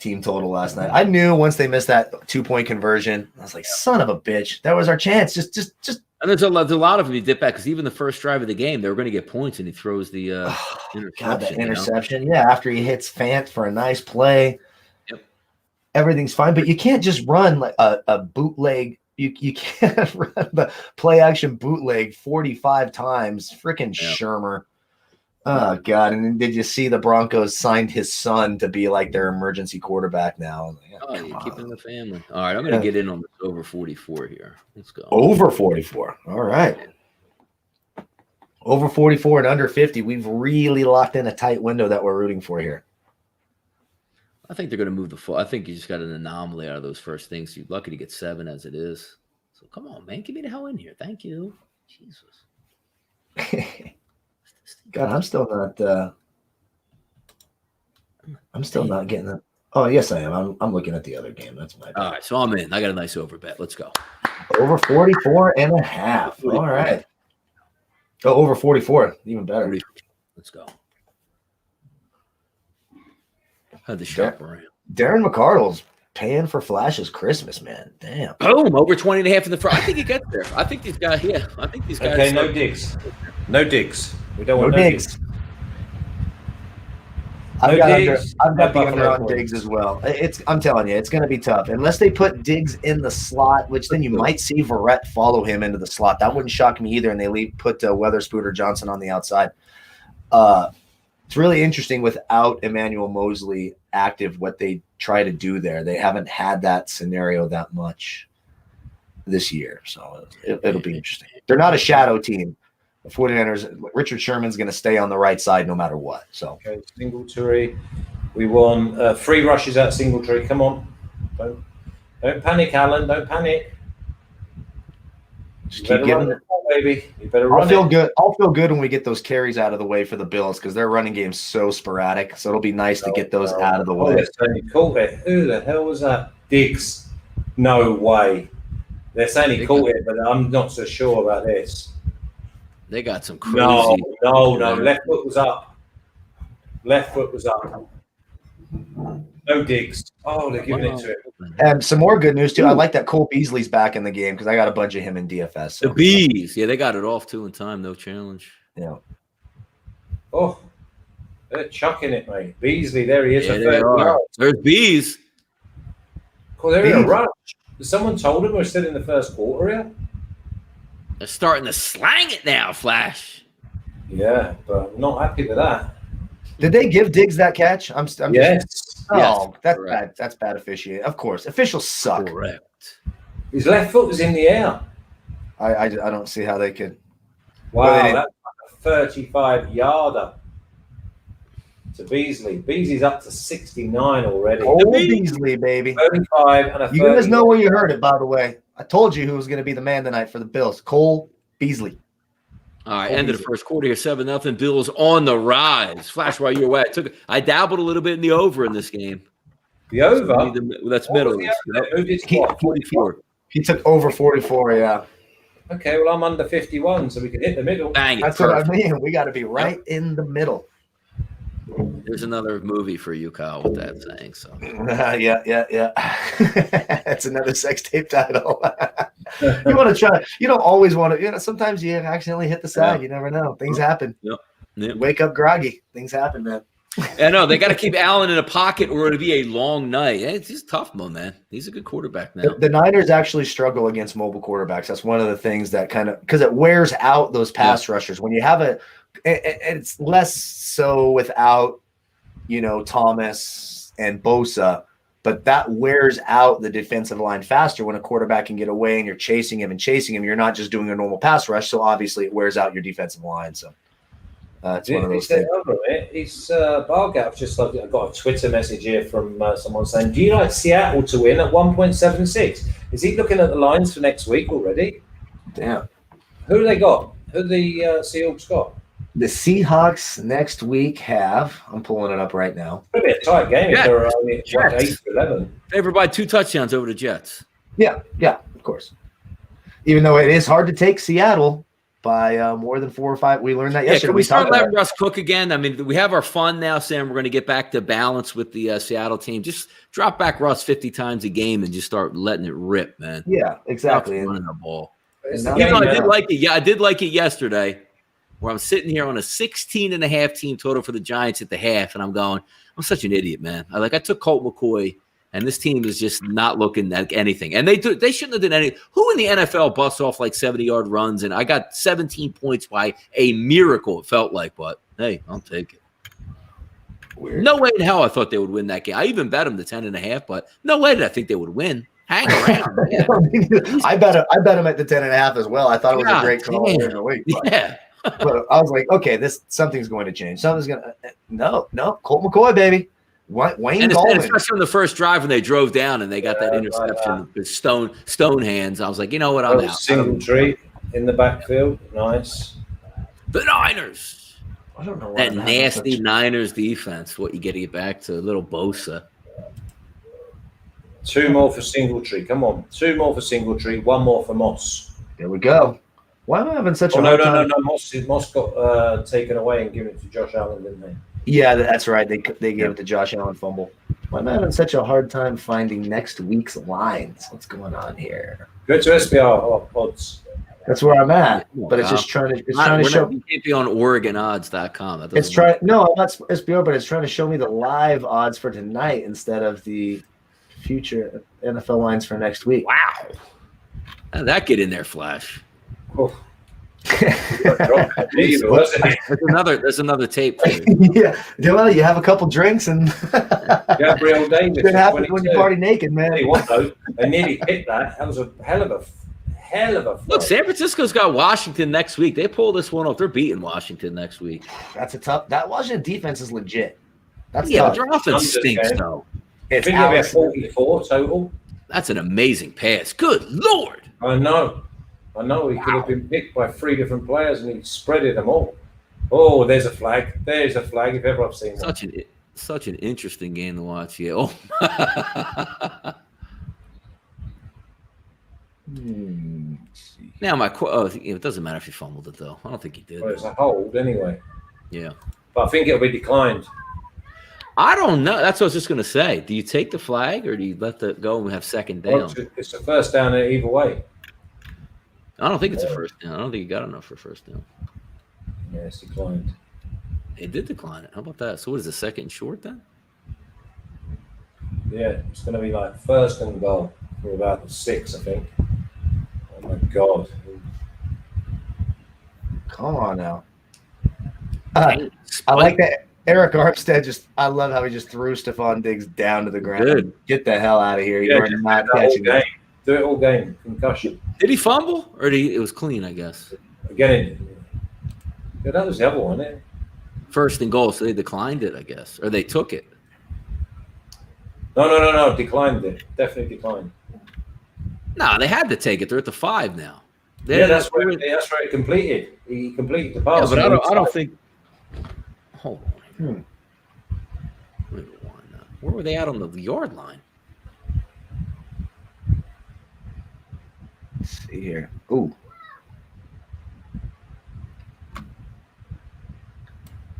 B: team total last night. I knew once they missed that 2-point conversion, I was like, son of a bitch. That was our chance. Just.
A: And there's a lot of them you dip back because even the first drive of the game, they were going to get points, and he throws the interception.
B: God, that interception. You know? Yeah, after he hits Fant for a nice play. Yep. Everything's fine, but you can't just run like a bootleg You can't run the play action bootleg 45 times. Freaking Shermer. Oh God! And did you see the Broncos signed his son to be like their emergency quarterback now?
A: You're keeping the family. All right, I'm going to get in on this over 44 here. Let's go.
B: Over 44. All right. Over 44 and under 50. We've really locked in a tight window that we're rooting for here.
A: I think they're going to move the full. I think you just got an anomaly out of those first things. You're lucky to get 7 as it is. So come on, man. Get me the hell in here. Thank you. Jesus.
B: God, I'm still not getting that. Oh, yes, I am. I'm looking at the other game. That's my bad.
A: All right, so I'm in. I got a nice over bet. Let's go.
B: Over 44.5. All right. Oh, over 44. Even better.
A: Let's go. Had to shop around.
B: Darren McCardle's paying for Flash's Christmas, man. Damn.
A: Boom, over 20.5 in the front. I think he gets there. I think these guys,
C: Okay, no digs. No digs. We don't want
B: no digs. I've got the under on Diggs as well. I'm telling you, it's going to be tough. Unless they put Diggs in the slot, which then you might see Verrett follow him into the slot. That wouldn't shock me either, and they put Weatherspoon or Johnson on the outside. It's really interesting without Emmanuel Mosley active what they try to do there. They haven't had that scenario that much this year, so it'll be interesting. They're not a shadow team. The 49ers, Richard Sherman's going to stay on the right side no matter what. So
C: okay, Singletary. We won 3 rushes at Singletary. Come on. Don't panic, Alan. Don't panic.
B: Just keep giving it,
C: baby. You better run.
B: I'll feel good when we get those carries out of the way for the Bills because their running game's so sporadic. So it'll be nice to get those out of the way.
C: Who the hell was that? Diggs. No way. They're saying he caught it, but I'm not so sure about this.
A: They got some crazy.
C: No. Left foot was up. No Diggs. Oh, they're giving it to him.
B: And some more good news, too. I like that Cole Beasley's back in the game because I got a bunch of him in DFS. So.
A: The Bees. Yeah, they got it off, too, in time. No challenge.
B: Yeah.
C: Oh, they're chucking it, mate. Beasley, there he is.
A: Yeah, there's Bees.
C: Cool, they're in a rush. Someone told him we're still in the first quarter here.
A: They're starting to slang it now, Flash.
C: Yeah, but I'm not happy with that.
B: Did they give Diggs that catch?
C: Yes.
B: Oh, that's bad. That's bad officiating. Of course. Officials suck.
A: Correct.
C: His left foot was in the air.
B: I don't see how they could.
C: Wow, that's like a 35-yarder to Beasley. Beasley's up to 69 already.
B: Oh, Beasley, baby.
C: 35 and a 30.
B: You guys know where you heard it, by the way. I told you who was going to be the man tonight for the Bills. Cole Beasley.
A: All right, end of the first quarter here, 7-0. Bills on the rise. Flash while you're away. I dabbled a little bit in the over in this game.
C: The over?
A: That's middle.
C: Who did what?
A: 44.
B: He took over 44, yeah.
C: Okay, well, I'm under 51, so we can hit the middle.
A: Bang.
B: That's what I mean. We got to be right in the middle.
A: There's another movie for you, Kyle, with that saying. So
B: yeah. That's another sex tape title. You want to try. You don't always want to. Sometimes you accidentally hit the side. You never know. Things happen.
A: Yep.
B: Wake up groggy. Things happen, man.
A: I know they got to keep Allen in a pocket, or it'll be a long night. He's tough, man. He's a good quarterback now.
B: The Niners actually struggle against mobile quarterbacks. That's one of the things that kind of because it wears out those pass rushers when you have it's less so without, Thomas and Bosa, but that wears out the defensive line faster when a quarterback can get away and you're chasing him. You're not just doing a normal pass rush. So obviously it wears out your defensive line. So it's one of those things.
C: He's Bargav. I got a Twitter message here from someone saying, do you like Seattle to win at 1.76? Is he looking at the lines for next week already?
B: Damn.
C: Who do they got? Who the Seahawks got?
B: The Seahawks next week I'm pulling it up right now.
C: It's going to be a tight game if they're only 8-11.
A: Favored by 2 touchdowns over the Jets.
B: Yeah, of course. Even though it is hard to take Seattle by more than 4 or 5. We learned that yesterday.
A: Can we start letting Russ cook again? I mean, we have our fun now saying we're going to get back to balance with the Seattle team. Just drop back Russ 50 times a game and just start letting it rip, man.
B: Yeah, exactly.
A: Running the ball.
C: I
A: did like it. Yeah, I did like it yesterday. Where I'm sitting here on a 16.5 team total for the Giants at the half, and I'm such an idiot, man. I took Colt McCoy And this team is just not looking at anything. And they shouldn't have done any. Who in the NFL busts off like 70-yard runs? And I got 17 points by a miracle, it felt like. But, hey, I'll take it. Weird. No way in hell I thought they would win that game. I even bet them the 10.5, but no way did I think they would win. Hang around.
B: I bet them at the 10.5 as well. I thought it was a great call during the week. But I was like, okay, something's going to change. Something's going to – no, Colt McCoy, baby. Wayne Gallman.
A: Especially on the first drive when they drove down and they got that interception with stone hands. I was like, you know what, I'm out.
C: Singletary in the backfield. Nice.
A: The Niners.
B: I don't know
A: that nasty Niners defense. What you got to get back to, little Bosa.
C: 2 more for Singletary. Come on. 2 more for Singletary. 1 more for Moss.
B: There we go. Why am I having such a hard time?
C: No. Moss got taken away and given it to Josh Allen, didn't they?
B: Yeah, that's right. They gave it to Josh Allen fumble. Why am I having such a hard time finding next week's lines? What's going on here?
C: Go to SBR odds.
B: That's where I'm at, but it's just trying to show.
A: You can't be on OregonOdds.com.
B: It's trying. No, I'm not SBR, but it's trying to show me the live odds for tonight instead of the future NFL lines for next week.
A: Wow, how'd that get in there, Flash?
C: Oh.
A: There's another tape for you.
B: Yeah, well, you have a couple drinks and
C: Gabriel Davis.
B: It happens when you party naked, man.
C: Hey, what though? They nearly hit that. That was a hell of a.
A: Look, San Francisco's got Washington next week. They pull this one off. They're beating Washington next week.
B: That's a tough. That Washington defense is legit. That's
A: tough. Their offense stinks though.
C: It's 44 total.
A: That's an amazing pass. Good Lord.
C: I know. He could have been picked by 3 different players and he spreaded them all. Oh, there's a flag. There's a flag if ever I've seen that.
A: Such an interesting game to watch. Yeah. Oh. Now it doesn't matter if you fumbled it though. I don't think he did.
C: Well, it's a hold anyway.
A: Yeah,
C: but I think it'll be declined.
A: I don't know. That's what I was just going to say. Do you take the flag or do you let that go and have second down?
C: Well, it's a first down either way.
A: I don't think it's a first down. I don't think you got enough for first down.
C: Yeah, it's declined.
A: It did decline it. How about that? So what is the second short then?
C: Yeah, it's going to be like first and goal for about 6, I think. Oh my God.
B: Come on now. I like that. Eric Armstead I love how he just threw Stephon Diggs down to the ground.
A: Good.
B: Get the hell out of here. You are not catching it.
C: Do it all game. Concussion.
A: Did he fumble or it was clean, I guess?
C: Again, that was the other one, eh?
A: First and goal, so they declined it, I guess. Or they took it.
C: No. Declined it. Definitely declined.
A: No, they had to take it. They're at the 5 now.
C: That's where it completed. He completed the pass.
A: Yeah, but I don't think. Hold on. Where were they at on the yard line?
B: Let's see here. Ooh.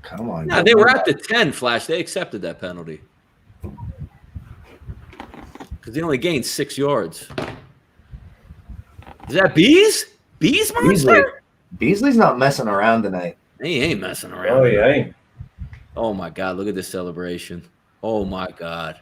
B: Come on.
A: No, they were at the 10, Flash. They accepted that penalty. Because they only gained 6 yards. Is that Bees? Bees monster?
B: Beasley's not messing around tonight.
A: He ain't messing around.
C: Oh, he ain't.
A: Oh, my God. Look at this celebration. Oh, my God.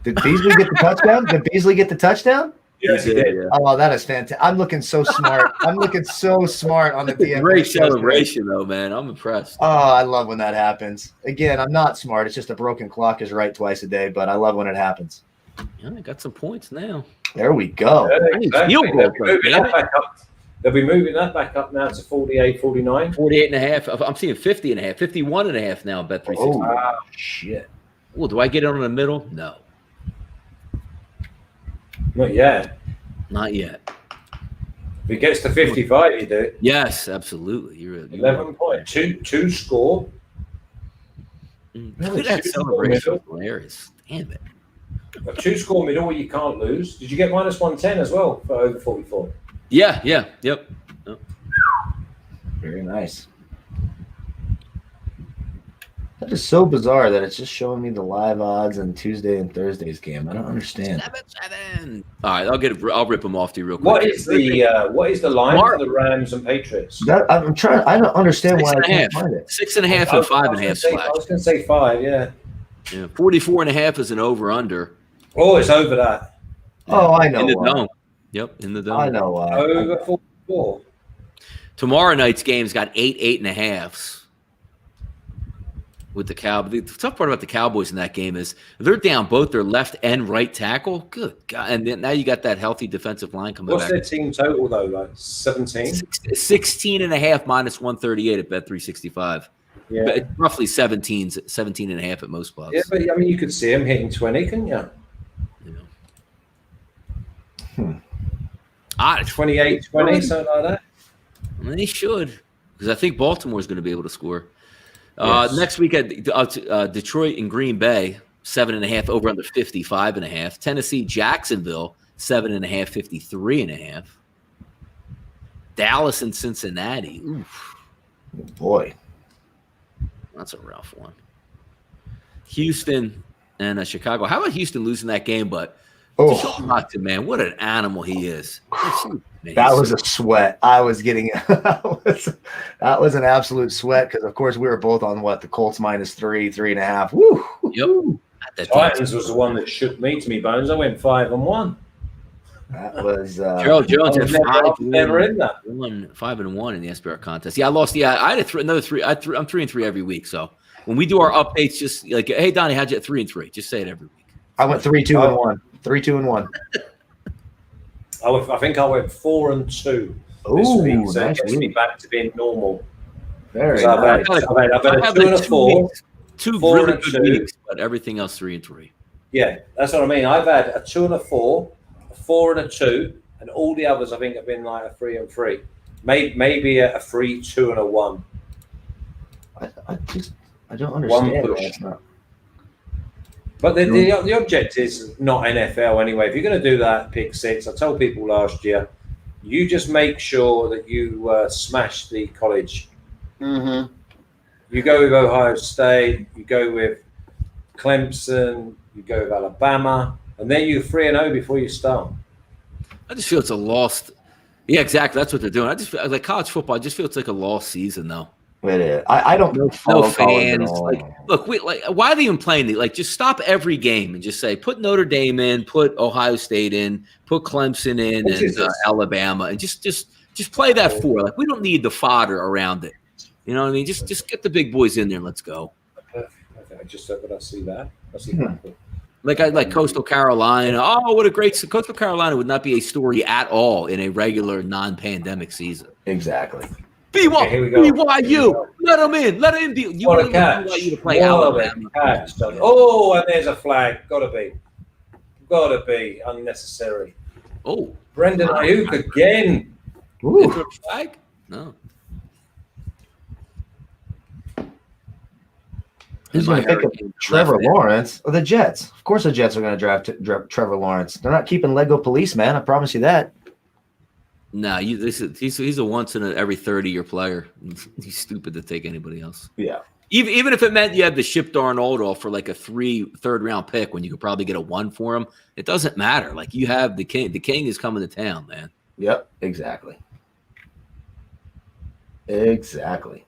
B: Did Beasley get the touchdown?
C: Yes, he did.
A: Yeah.
B: Oh, that is fantastic. I'm looking so smart. On the DFS.
A: Great celebration, though, man. I'm impressed.
B: Oh, I love when that happens. Again, I'm not smart. It's just a broken clock is right twice a day, but I love when it happens.
A: Yeah, I got some points now.
B: There we go.
C: Yeah, exactly. They'll be moving that back up now to 48, 49.
A: 48.5. I'm seeing 50.5, 51.5 now. Bet 360.
B: Oh, shit.
A: Well, do I get it on the middle? No.
C: Not yet.
A: Not yet.
C: If it gets to 55, you do.
A: Yes, absolutely. You're
C: 11 point. Two score.
A: Look at that celebration. Hilarious. Damn it.
C: A 2 score middle where you can't lose. Did you get minus 110 as well for over 44?
A: Yeah. Yep.
B: Very nice. That is so bizarre that it's just showing me the live odds on Tuesday and Thursday's game. I don't understand.
A: 7. All right, I'll rip them off to you real quick.
C: What is the line for the Rams and Patriots?
B: I don't understand why I can't find it.
A: 6.5 and 5.5.
C: I was going to say 5. Yeah.
A: 44.5 is an over/under,
C: Oh, it's over that.
B: Oh, I know.
A: In the dome. Yep, in the dome.
B: I know.
C: Over 44.
A: Tomorrow night's game's got 8.5s. With the Cowboys. The tough part about the Cowboys in that game is they're down both their left and right tackle. Good God. And then now you got that healthy defensive line coming back.
C: What's their team total, though? Like 17?
A: 16.5 minus 138 at Bet365.
C: Yeah.
A: But roughly 17.5 at most spots.
C: Yeah, but I mean, you could see him hitting 20, couldn't you?
A: You know.
C: 28, 20, something like that.
A: Well, they should. Because I think Baltimore's going to be able to score.
C: Yes.
A: Next week at Detroit and Green Bay, 7.5 over under 55.5. Tennessee, Jacksonville, 7.5, 53.5. Dallas and Cincinnati. Oof.
B: Oh, boy.
A: That's a rough one. Houston and Chicago. How about Houston losing that game? But man, what an animal he is.
B: That was a sweat. I was getting that was an absolute sweat because, of course, we were both on the Colts -3, 3.5. Woo!
A: Yep.
C: Titans was the one that shook me to me bones. I went 5-1.
B: That was
A: Gerald Jones had
C: never in that
A: 5-1 in the SBR contest. Yeah, I lost. Yeah, I had another 3. I'm 3-3 every week. So when we do our updates, just like, hey Donnie, how'd you at 3-3? Just say it every week.
B: I went 3-2-1. 3-2-1.
C: I think I went 4-2 this week, so it gets me back to being normal.
B: Very
C: so
B: nice.
C: I've had a 2 and a 4.
A: Two
C: 4
A: really
C: and
A: good
C: 2.
A: weeks, but everything else 3-3.
C: Yeah, that's what I mean. I've had a 2 and a 4, a 4 and a 2, and all the others I think have been like a 3 and 3. Maybe a 3, 2 and a 1.
B: I don't understand.
C: One push. But the object is not NFL anyway. If you're going to do that pick 6, I told people last year, you just make sure that you smash the college.
B: Mm-hmm.
C: You go with Ohio State, you go with Clemson, you go with Alabama, and then you're 3-0 before you start.
A: I just feel it's a lost. Yeah, exactly. That's what they're doing. I just feel like college football. I just feel it's like a lost season, though.
B: It is. I don't
A: no fans. Like, look, why are they even playing? Like, just stop every game and just say, put Notre Dame in, put Ohio State in, put Clemson in, and Alabama, and just play that 4. Like, we don't need the fodder around it. You know what I mean? Just get the big boys in there and let's go.
C: I just said, but I see that. I see that.
A: Like Coastal Carolina. Oh, what a great Coastal Carolina would not be a story at all in a regular non-pandemic season.
B: Exactly.
A: BYU, let them in. Let him be. You
C: want to catch?
A: BYU to play Alabama.
C: Oh, and there's a flag. Gotta be unnecessary.
A: Oh,
C: Brendan Ayuk again.
A: Is there a flag? No.
B: Who's going to pick up Trevor Lawrence? Oh, the Jets. Of course the Jets are going to draft Trevor Lawrence. They're not keeping Lego police, man. I promise you that.
A: No, he's a once in every 30-year player. He's stupid to take anybody else.
B: Yeah.
A: Even if it meant you had to ship Darnold off for like a third-round pick when you could probably get a 1 for him, it doesn't matter. Like, you have the king. The king is coming to town, man.
B: Yep, exactly. Exactly.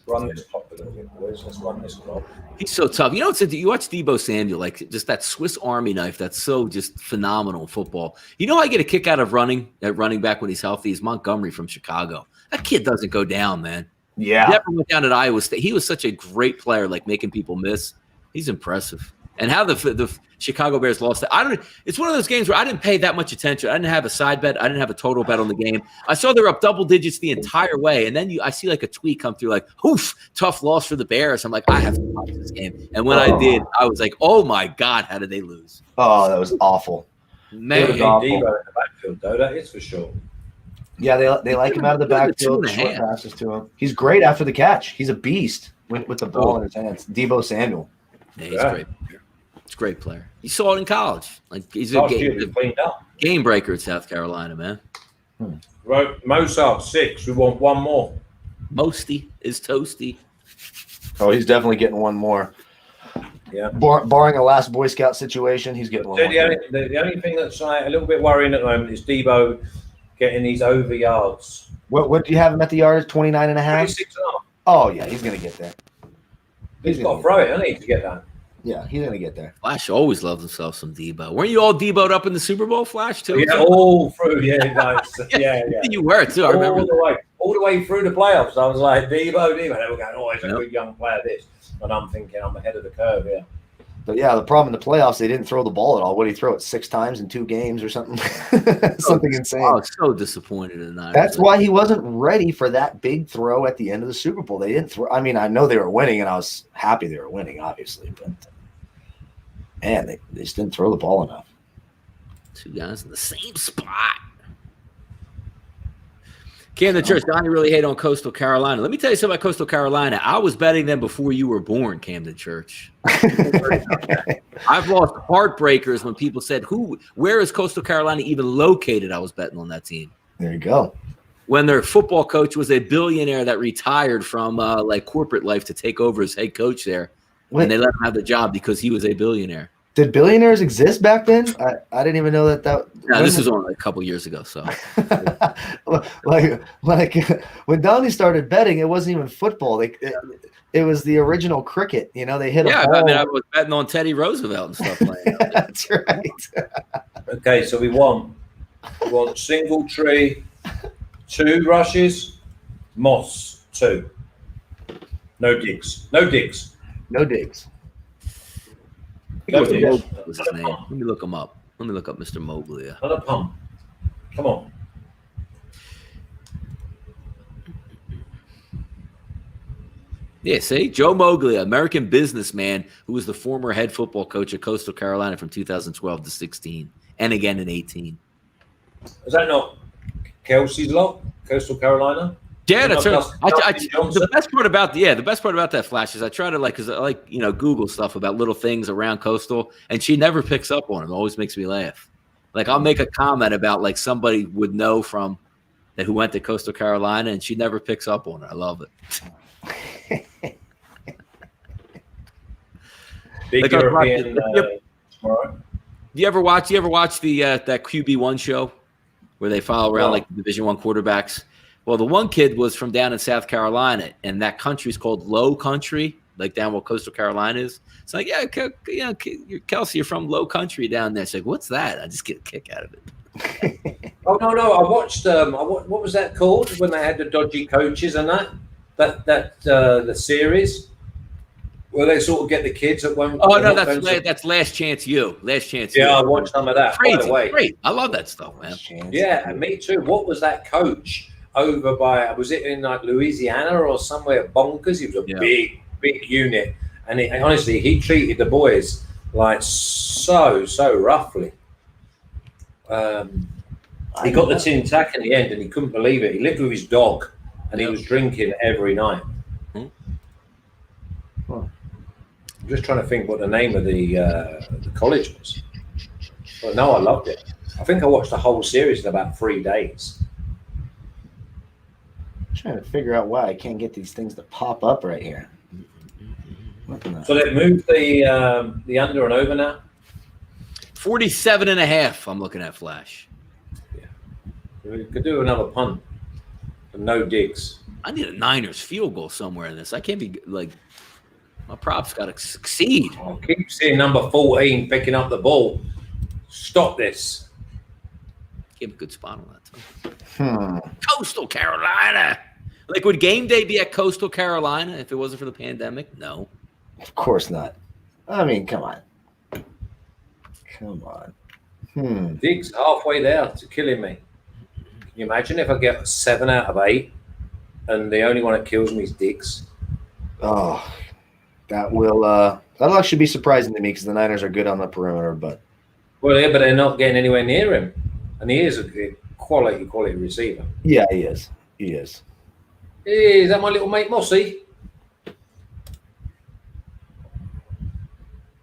C: Run this clock a little bit, boys. Let's run this clock.
A: He's so tough. You know, you watch Deebo Samuel, like just that Swiss Army knife. That's so just phenomenal in football. You know, I get a kick out of running back when he's healthy. Is Montgomery from Chicago. That kid doesn't go down, man.
B: Yeah,
A: he never went down at Iowa State. He was such a great player, like making people miss. He's impressive. And how the Chicago Bears lost that. It's one of those games where I didn't pay that much attention. I didn't have a side bet. I didn't have a total bet on the game. I saw they were up double digits the entire way. And then I see like a tweet come through like, oof, tough loss for the Bears. I'm like, I have to watch this game. And when I did, I was like, oh my God, how did they lose?
B: Oh, that was awful.
C: Man, Deebo in the backfield, though, that is for sure.
B: Yeah, they like him out of the backfield. Short passes to him. He's great after the catch. He's a beast with the ball in his hands. Deebo Samuel.
A: Yeah, he's great. It's a great player. You saw it in college. Like, he's a game breaker at South Carolina, man.
C: Right, Mozart 6. We want 1 more.
A: Mosty is toasty.
B: Oh, he's definitely getting 1 more.
C: Yeah.
B: Barring a last Boy Scout situation, he's getting 1 more.
C: The only thing that's a little bit worrying at the moment is Deebo getting these over yards.
B: What do you have him at the yards? 29.5?
C: 26.5.
B: Oh, yeah, he's going to get that.
C: He's got to throw it, hasn't he, to get that?
B: Yeah, he's gonna get there.
A: Flash always loves himself some Debo. Weren't you all Debo'd up in the Super Bowl, Flash, too?
C: Yeah, all through. Yeah, nice. Yeah.
A: You were, too. I remember
C: All the way through the playoffs. I was like, Debo. They were going, oh, he's a good young player, this. And I'm thinking, I'm ahead of the curve here.
B: But yeah, the problem in the playoffs, they didn't throw the ball at all. What did he throw it 6 times in 2 games or something? Something insane.
A: I was so disappointed in that.
B: That's why he wasn't ready for that big throw at the end of the Super Bowl. They didn't throw. I mean, I know they were winning, and I was happy they were winning, obviously. But man, they just didn't throw the ball enough.
A: 2 guys in the same spot. Camden Church, Donnie really hate on Coastal Carolina. Let me tell you something about Coastal Carolina. I was betting them before you were born, Camden Church. I've lost heartbreakers when people said, where is Coastal Carolina even located? I was betting on that team.
B: There you go.
A: When their football coach was a billionaire that retired from like corporate life to take over as head coach there. And they let him have the job because he was a billionaire.
B: Did billionaires exist back then? I didn't even know that.
A: No, this was only a couple years ago. So,
B: like when Donnie started betting, it wasn't even football. It was the original cricket. You know, they hit.
A: Yeah,
B: a ball.
A: I mean, I was betting on Teddy Roosevelt and stuff like that.
B: That's right.
C: Okay, so we want single tree, 2 rushes, moss 2. No digs.
B: No digs.
A: What was his name? Let me look him up. Let me look up Mr. Moglia.
C: Another pump. Come on.
A: Yeah, see? Joe Moglia, American businessman who was the former head football coach at Coastal Carolina from 2012 to 16 and again in 18.
C: Is that not Kelsey's lot, Coastal Carolina?
A: Yeah, that's right. The best part about that, Flash, is I try to because I like Google stuff about little things around Coastal, and she never picks up on it. It always makes me laugh. Like I'll make a comment about like somebody would know from that who went to Coastal Carolina, and she never picks up on it. I love it.
C: Big European.
A: Do you ever watch the that QB1 show where they follow around like Division I quarterbacks? Well, the one kid was from down in South Carolina, and that country's called Low Country, like down where Coastal Carolina is. It's like, Kelsey, you're from Low Country down there. It's like, what's that? I just get a kick out of it.
C: Oh no! I watched. What was that called when they had the dodgy coaches and the series where they sort of get the kids that won't.
A: Oh no, that's Last Chance U. Last Chance.
C: Yeah, I watched some of that.
A: Crazy, great. I love that stuff, man.
C: Yeah, me too. What was that coach? Over by, was it in like Louisiana or somewhere bonkers? He was a big unit, and honestly, he treated the boys like so roughly. He got the tin tack in the end, and he couldn't believe it. He lived with his dog, and he was drinking every night. I'm just trying to think what the name of the college was. But no, I loved it. I think I watched the whole series in about 3 days.
B: Trying to figure out why I can't get these things to pop up right here.
C: So they've moved the under and over now.
A: 47.5. I'm looking at Flash.
C: Yeah, we could do another punt. No digs.
A: I need a Niners field goal somewhere in this. I can't be like my props got to succeed.
C: I keep seeing number 14 picking up the ball. Stop this.
A: Give a good spot on that too. Coastal Carolina. Like, would game day be at Coastal Carolina if it wasn't for the pandemic? No.
B: Of course not. I mean, come on.
C: Diggs halfway there to killing me. Can you imagine if I get 7 out of 8 and the only one that kills me is Diggs?
B: Oh, that'll actually be surprising to me because the Niners are good on the perimeter, but
C: they're not getting anywhere near him, and he is a quality receiver.
B: Yeah, he is.
C: Hey, is that my little mate Mossy?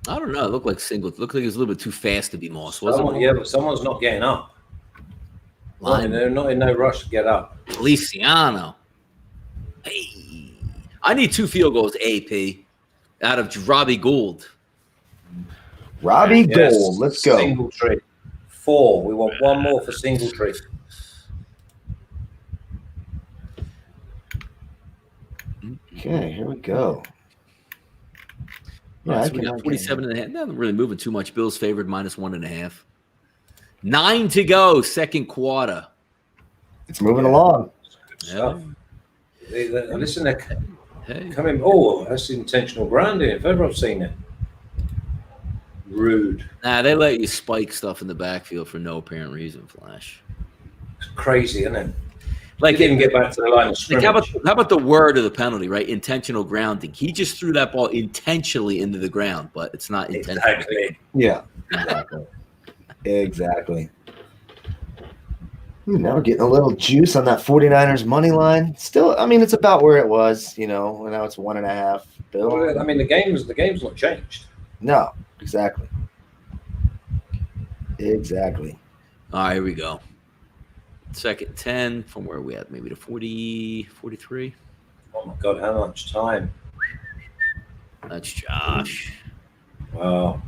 A: I don't know. It looked like single. It looked like he was a little bit too fast to be Moss,
C: but someone's not getting up. They're not in no rush to get up.
A: Feliciano. Hey, I need 2 field goals, AP, out of Robbie Gould.
B: Gould, let's go.
C: Single tree. 4. We want 1 more for single tree.
B: Okay, here we go. Yeah,
A: So we got 47.5. Not really moving too much. Bills favored -1.5. 9 to go, second quarter.
B: It's moving along.
C: Stuff. Listen, they're
A: Hey.
C: coming. Oh, that's intentional grounding. If ever I've seen it. Rude.
A: Nah, they let you spike stuff in the backfield for no apparent reason, Flash.
C: It's crazy, isn't it?
A: Like,
C: Didn't even get back to the line of
A: like
C: scrimmage.
A: how about the word of the penalty, right? Intentional grounding. He just threw that ball intentionally into the ground, but it's not intentional.
C: Exactly.
B: Yeah, exactly. Exactly. Now we're getting a little juice on that 49ers money line. Still, I mean, it's about where it was, now it's 1.5.
C: Well, I mean, the game's not changed.
B: No, exactly. Exactly.
A: All right, here we go. Second 10 from where are we at? Maybe to 40, 43.
C: Oh my God, how much time?
A: That's Josh.
C: Wow.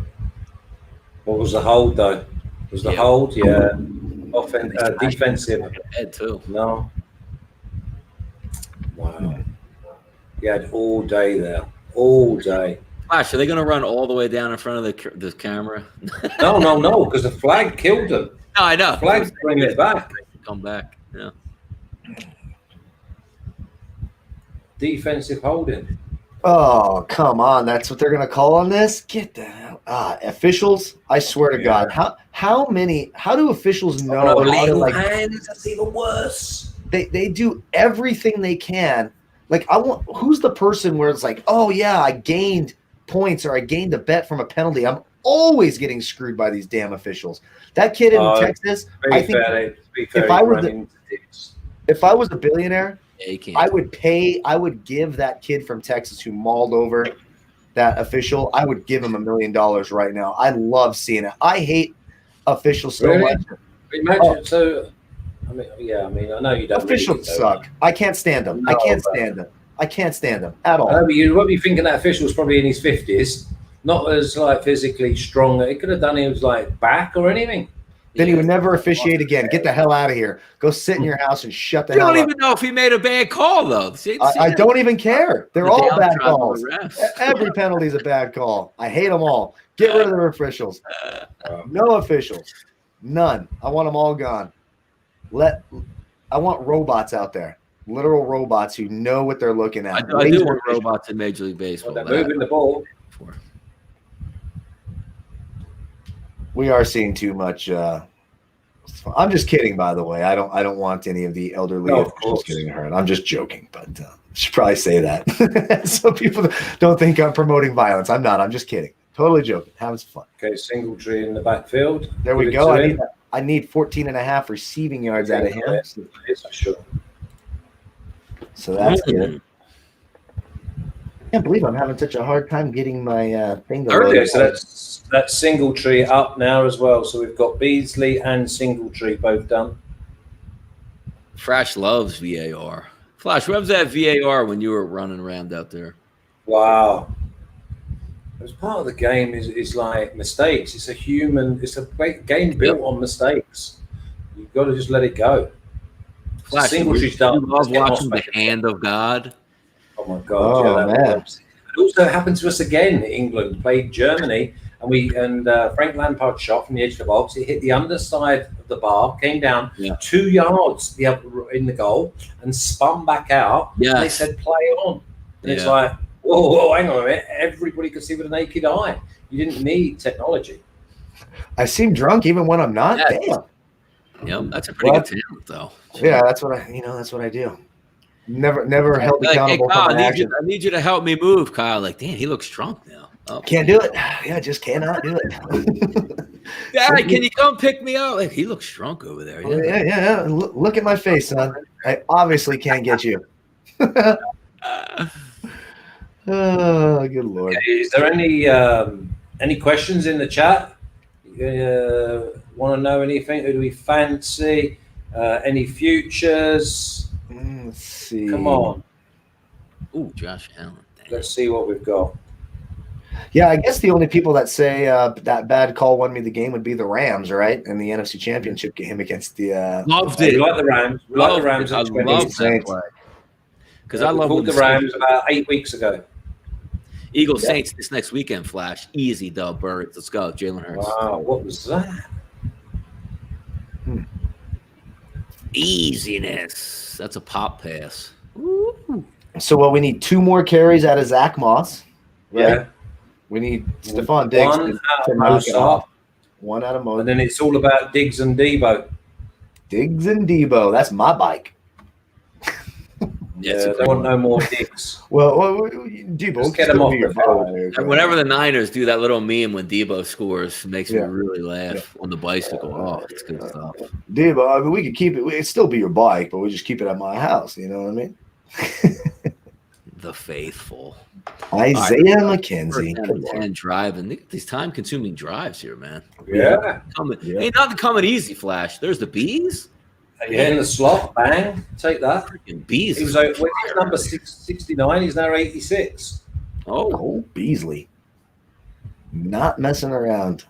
C: What was the hold though? Was the hold? Yeah. Defensive.
A: Head too.
C: No. Wow. You had all day there. All day.
A: Flash, are they going to run all the way down in front of the camera?
C: No, because the flag killed them.
A: No, I know.
C: The flag's bringing it back.
A: Come back. Yeah.
C: Defensive holding.
B: Oh, come on. That's what they're going to call on this? Get the hell. Officials, I swear to God. How do officials know how to, like,
C: hands, that's even worse.
B: They do everything they can. Like, who's the person where it's like, oh yeah, I gained points or I gained a bet from a penalty. I'm always getting screwed by these damn officials. That kid in Texas, I think if I was a billionaire, I would give that kid from Texas who mauled over that official, I would give him $1 million right now. I love seeing it. I hate officials so much.
C: Imagine I know you don't.
B: Officials suck. I can't stand them. I can't stand them at all.
C: You won't be thinking that official was probably in his 50s, not as like physically strong. It could have done his like back or anything.
B: Then he would never officiate again. Get the hell out of here. Go sit in your house and shut the hell up.
A: You don't even know if he made a bad call, though.
B: I don't even care. They're all bad calls. Every penalty is a bad call. I hate them all. Get rid of their officials. No officials. None. I want them all gone. I want robots out there. Literal robots who know what they're looking at.
A: I do want robots in Major League Baseball.
C: They're moving the ball.
B: We are seeing too much. I'm just kidding, by the way. I don't want any of the elderly officials getting hurt. I'm just joking, but I should probably say that so people don't think I'm promoting violence. I'm not. I'm just kidding. Totally joking. Having fun.
C: Okay, Singletary in the backfield.
B: There we go. I need 14.5 receiving yards out of him.
C: Sure.
B: So that's good. I can't believe I'm having such a hard time getting my thing to load.
C: Okay, so that's Singletary up now as well. So we've got Beasley and Singletary both done.
A: Flash loves VAR. Flash, what was that VAR when you were running around out there?
C: Wow. As part of the game is like mistakes. It's a game built on mistakes. You've got to just let it go.
A: Flash,
C: Singletary's done.
A: You love watching the hand of God.
C: Oh my God!
B: Man.
C: It also happened to us again. England played Germany, and Frank Lampard shot from the edge of the box. It hit the underside of the bar, came down 2 yards in the goal, and spun back out.
A: Yeah,
C: they said play on, and it's like, whoa, hang on a minute. Everybody could see with a naked eye. You didn't need technology.
B: I seem drunk even when I'm not. Damn.
A: Yep, that's a pretty good talent, though.
B: Yeah, that's what I do. Never held accountable
A: Kyle,
B: for my actions.
A: I need you to help me move, Kyle. Like, damn, he looks drunk now. Oh.
B: Can't do it. Yeah, just cannot do it.
A: Dad, can you come pick me up? Like, he looks drunk over there.
B: Yeah. Look at my face, son. I obviously can't get you. Oh, good Lord.
C: Okay, is there any questions in the chat? Want to know anything? Who do we fancy? Any futures?
B: Let's see.
C: Come on.
A: Ooh, Josh Allen. Dang.
C: Let's see what we've got.
B: Yeah, I guess the only people that say that bad call won me the game would be the Rams, right? In the NFC Championship game against the
A: loved it.
C: We like the Rams. We like the Rams.
A: I love that play. Because I love
C: the Rams about 8 weeks ago.
A: Eagles Saints this next weekend. Flash, easy dub. Birds. Let's go, Jalen Hurts.
C: Wow, what was that?
A: Easiness. That's a pop pass. Ooh.
B: So we need 2 more carries out of Zach Moss. Right?
C: Yeah.
B: We need Stephon Diggs to knock it off. 1 out of Mo.
C: And then it's all about Diggs and Debo.
B: Diggs and Debo. That's my bike.
C: Yeah, they want no more Diggs.
B: Well, Debo,
C: just get them off the
B: field.
A: Whenever the Niners do that little meme when Debo scores, it makes me really laugh on the bicycle. Oh, it's good stuff.
B: Debo, I mean, we could keep it. It'd still be your bike, but we just keep it at my house. You know what I mean?
A: The faithful
B: Isaiah McKenzie.
A: 10 driving. Look at these time-consuming drives here, man.
C: Yeah.
A: Ain't nothing coming easy, Flash. There's the bees.
C: Yeah, in the slot, bang, take that.
A: Freaking bees.
C: He was he's number 69. He's now 86.
B: Oh, Beasley. Not messing around.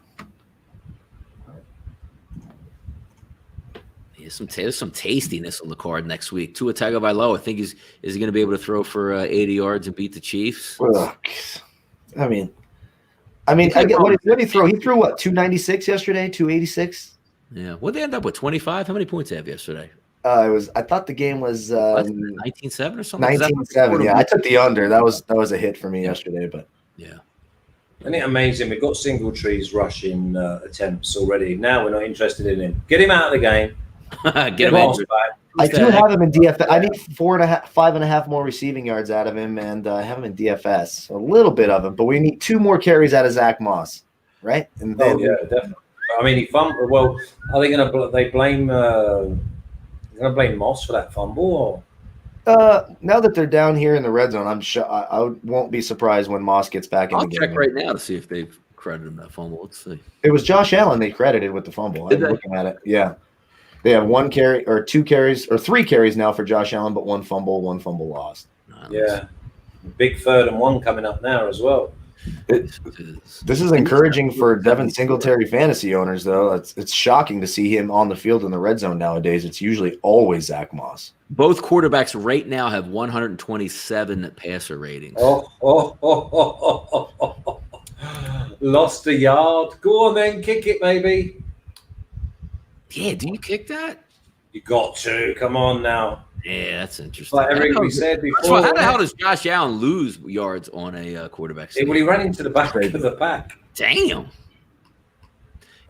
A: There's some tastiness on the card next week. Tua Tagovailoa, I think is he going to be able to throw for 80 yards and beat the Chiefs?
B: Ugh. I mean, I get what did he throw? He threw what, 296 yesterday, 286?
A: Yeah. What did they end up with? 25? How many points they have yesterday?
B: I thought the game was
A: 19-7 or something.
B: 19-7. Yeah, I took the under. That was a hit for me yesterday, but
A: yeah.
C: Isn't it amazing? We've got Singletree rushing attempts already. Now we're not interested in him. Get him out of the game.
A: Get him out.
B: I do have him in DFS. I need 5.5 more receiving yards out of him, and I have him in DFS. A little bit of him, but we need 2 more carries out of Zach Moss, right? And then,
C: yeah, definitely. I mean, he fumbled. Well, are they going to blame Moss for that fumble? Or?
B: Now that they're down here in the red zone, I'm sure I won't be surprised when Moss gets back in the game.
A: I'll check right now to see if they've credited him that fumble. Let's see.
B: It was Josh Allen they credited with the fumble. I'm looking at it. Yeah. They have 1 carry or 2 carries or 3 carries now for Josh Allen, but 1 fumble lost.
C: Yeah. Big 3rd and 1 coming up now as well.
B: This is encouraging for Devin Singletary fantasy owners, though. It's shocking to see him on the field in the red zone nowadays. It's usually always Zach Moss.
A: Both quarterbacks right now have 127 passer ratings.
C: Lost a yard. Go on then, kick it, baby.
A: Yeah, do you kick that?
C: You got to. Come on now.
A: Yeah, that's interesting.
C: Like everything we said before.
A: How the hell does Josh Allen lose yards on a quarterback?
C: Well, he ran into the back of the pack.
A: Damn.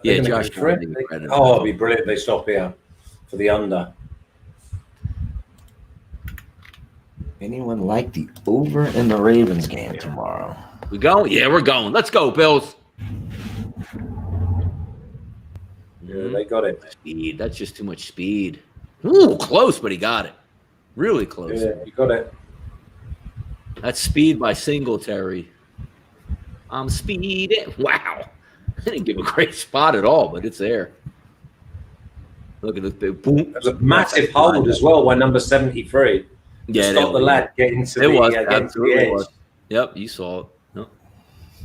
A: Yeah, Josh Allen.
C: It'd be brilliant if they stop here for the under.
B: Anyone like the over in the Ravens game tomorrow?
A: We going? Yeah, we're going. Let's go, Bills.
C: Yeah, they got it.
A: Speed. That's just too much speed. Ooh, close, but he got it. Really close.
C: Yeah, you got it.
A: That's speed by Singletary. I'm speeding. Wow. I didn't give a great spot at all, but it's there. Look at this big boom.
C: There's a massive hold as well by number 73.
A: Yeah,
C: stop the lad getting to the edge.
A: Was. Yep, you saw it.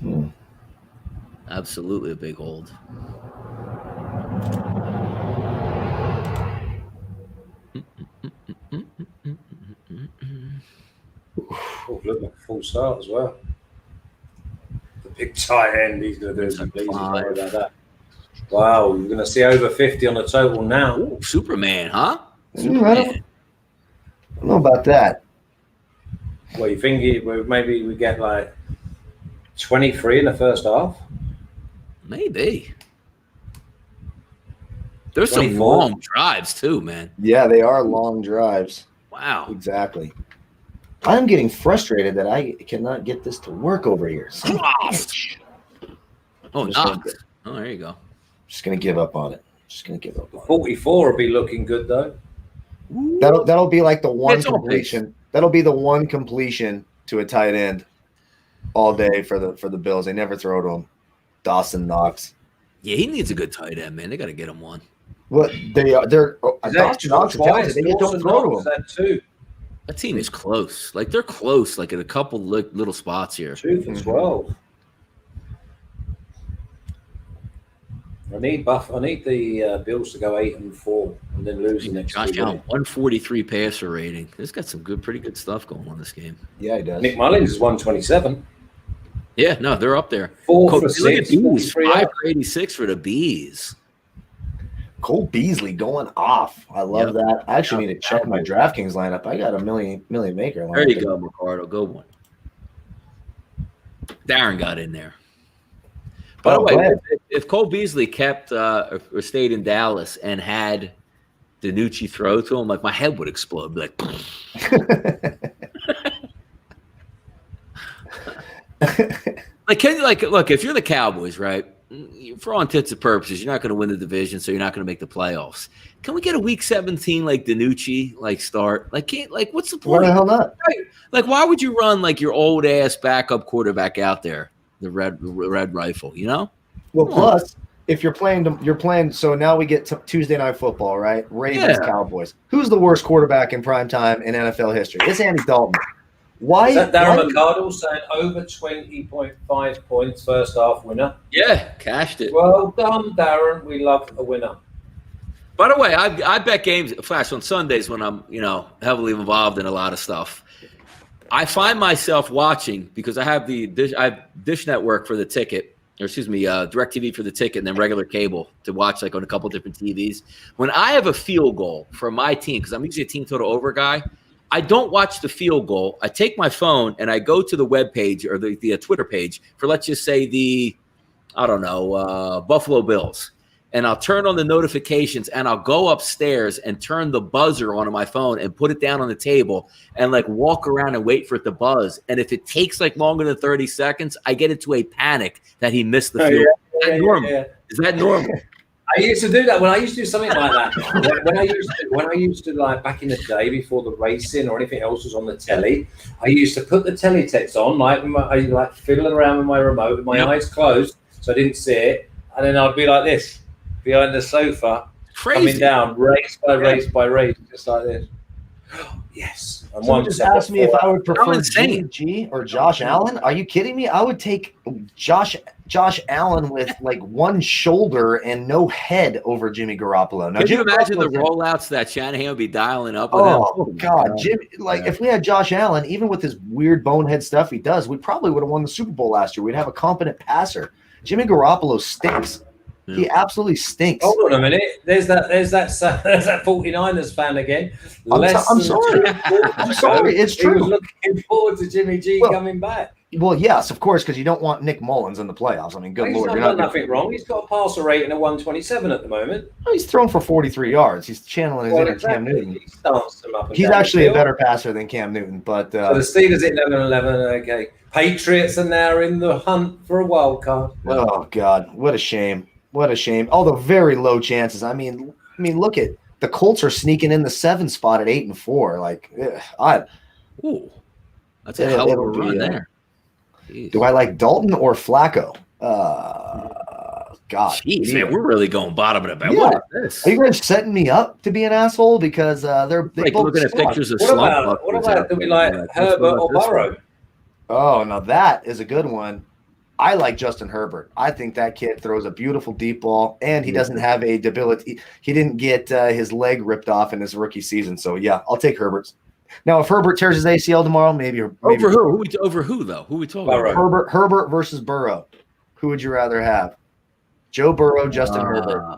A: Yep. Absolutely a big hold.
C: Oh, look like a full start as well. The big tight end, he's going to do some please. Don't worry about that. Wow, you're going to see over 50 on the total now.
A: Ooh, Superman, huh?
B: Superman. I don't know about that.
C: Well, you think maybe we get like 23 in the first half?
A: Maybe. There's
C: 24.
A: some long drives too, man.
B: Yeah, they are long drives.
A: Wow.
B: Exactly. I'm getting frustrated that I cannot get this to work over here.
A: Oh, Knox. Oh, there you go.
B: Just going to give up on it.
C: 44 will be looking good, though.
B: That'll be like the one completion. That'll be the one completion to a tight end all day for the Bills. They never throw to him. Dawson Knox.
A: Yeah, he needs a good tight end, man. They got to get him one.
B: Well, they're Dawson Knox. They just don't throw to him.
C: Too.
A: That team is close. Like, they're close, like, at a couple little spots here.
C: 2 for 12. I need the Bills to go 8-4 and then lose the next.
A: Josh Allen, 143 passer rating. He's got some pretty good stuff going on this game.
B: Yeah, he does.
C: Nick Mullins is 127.
A: Yeah, no, they're up there.
C: 4
A: Cole,
C: for
A: look at
C: 6,
A: Bees,
C: 43
A: 5
C: yards.
A: for 86 for the Bees.
B: Cole Beasley going off. I love
A: Yep.
B: that. I actually need to check my DraftKings lineup. I got a million maker lineup.
A: There you go, Ricardo. Good one. Darren got in there. By the way, if Cole Beasley kept or stayed in Dallas and had DiNucci throw to him, like my head would explode. Like, can you look, if you're the Cowboys, right? For all intents and purposes, you're not going to win the division, so you're not going to make the playoffs. Can we get a week 17 like DiNucci start? What's the point?
B: Why the hell not?
A: Right. Why would you run your old ass backup quarterback out there, the red rifle?
B: Well, plus if you're playing. So now we get to Tuesday Night Football, right? Ravens, Cowboys. Who's the worst quarterback in prime time in NFL history? It's Andy Dalton. Why?
C: Is that Darren McCardle saying over 20.5 points first half winner?
A: Yeah, cashed it.
C: Well done, Darren. We love a winner.
A: By the way, I bet games, Flash, on Sundays when I'm, heavily involved in a lot of stuff. I find myself watching because I have Dish Network for the ticket, or excuse me, DirecTV for the ticket, and then regular cable to watch on a couple different TVs. When I have a field goal for my team, because I'm usually a team total over guy, I don't watch the field goal. I take my phone and I go to the web page or the Twitter page for, let's just say, Buffalo Bills. And I'll turn on the notifications and I'll go upstairs and turn the buzzer on my phone and put it down on the table and walk around and wait for it to buzz. And if it takes longer than 30 seconds, I get into a panic that he missed the field. Is that normal? Is that normal?
C: I used to do that when I used to do something like that. when I used to back in the day before the racing or anything else was on the telly, I used to put the teletext on, fiddling around with my remote with my eyes closed so I didn't see it, and then I'd be like this behind the sofa, coming down race by race by race, just like this. Yes. And
B: someone just asked me if I would prefer Jimmy G or Josh Allen. Are you kidding me? I would take Josh Allen with one shoulder and no head over Jimmy Garoppolo. Now,
A: can you imagine the rollouts that Shanahan would be dialing up with him?
B: Oh God, Jimmy! If we had Josh Allen, even with his weird bonehead stuff he does, we probably would have won the Super Bowl last year. We'd have a competent passer. Jimmy Garoppolo stinks. Yeah. He absolutely stinks.
C: Hold on a minute. There's that 49ers fan again.
B: I'm sorry. I'm sorry. It's true.
C: He was looking forward to Jimmy G coming back.
B: Well, yes, of course, because you don't want Nick Mullins in the playoffs. I mean, good Lord.
C: He's not done nothing wrong. He's got a passer rating of 127 at the moment.
B: Well, he's thrown for 43 yards. He's channeling his inner Cam Newton. He's actually a better passer than Cam Newton. But
C: so the Steelers at 11-11. Okay. Patriots are now in the hunt for a wild card.
B: Oh, God. What a shame. What a shame. Although very low chances. I mean, look at the Colts are sneaking in the 7th spot at 8-4.
A: That's a hell of a run there.
B: Jeez. Do I like Dalton or Flacco? God.
A: Jeez, man, we're really going bottom of the barrel.
B: Yeah.
A: What is this?
B: Are you guys setting me up to be an asshole? Because they both
A: looking at pictures of
C: what about do we like Herbert or Burrow?
B: Oh, now that is a good one. I like Justin Herbert. I think that kid throws a beautiful deep ball, and he doesn't have a debility. He didn't get his leg ripped off in his rookie season. So, yeah, I'll take Herbert's. Now, if Herbert tears his ACL tomorrow, maybe
A: over who? Over who, though? Who are we talking about?
B: Herbert versus Burrow. Who would you rather have? Joe Burrow, Justin Herbert.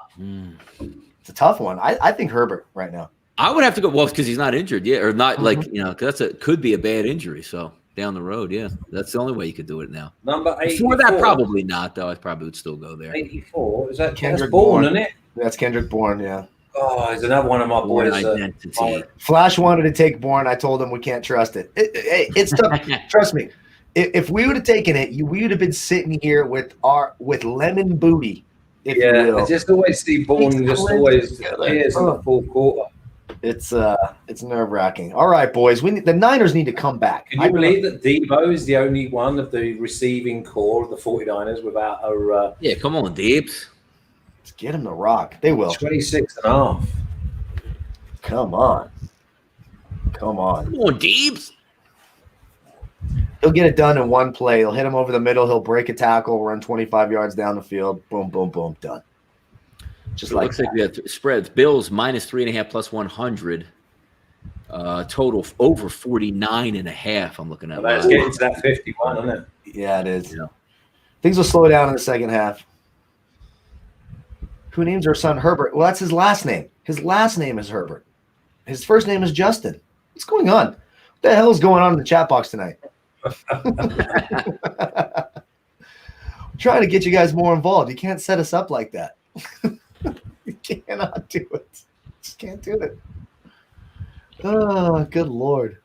B: It's a tough one. I think Herbert right now.
A: I would have to go, because he's not injured yet, or not because could be a bad injury. So down the road, yeah, that's the only way you could do it now.
C: Number 84.
A: Before that, probably not, though. I probably would still go there.
C: 84 is that
B: Kendrick
C: Bourne, isn't it?
B: That's Kendrick Bourne, yeah.
C: Oh, he's another one of my boys.
A: Identity.
B: Flash wanted to take Bourne. I told him we can't trust it. It's tough. Trust me. If we would have taken it, we would have been sitting here with lemon booty. If you will.
C: I just always see Bourne just always appears in the full quarter.
B: It's nerve-wracking. All right, boys. The Niners need to come back.
C: Can you believe that Debo is the only one of the receiving core of the 49ers without a
A: yeah, come on, Deebs.
B: Let's get him to rock. They will.
C: 26.5.
B: Come on.
A: Come on, Deebs.
B: He'll get it done in one play. He'll hit him over the middle. He'll break a tackle, run 25 yards down the field. Boom, boom, boom. Done. Just
A: Looks like we have spreads. Bills -3.5 +100. Total over 49.5. I'm looking at.
C: Well, that's getting to that 51, isn't it?
B: Yeah, it is.
A: Yeah.
B: Things will slow down in the second half. Who names their son Herbert? Well, that's his last name. His last name is Herbert. His first name is Justin. What's going on? What the hell is going on in the chat box tonight? Trying to get you guys more involved. You can't set us up like that. You cannot do it. Just can't do it. Oh, good Lord.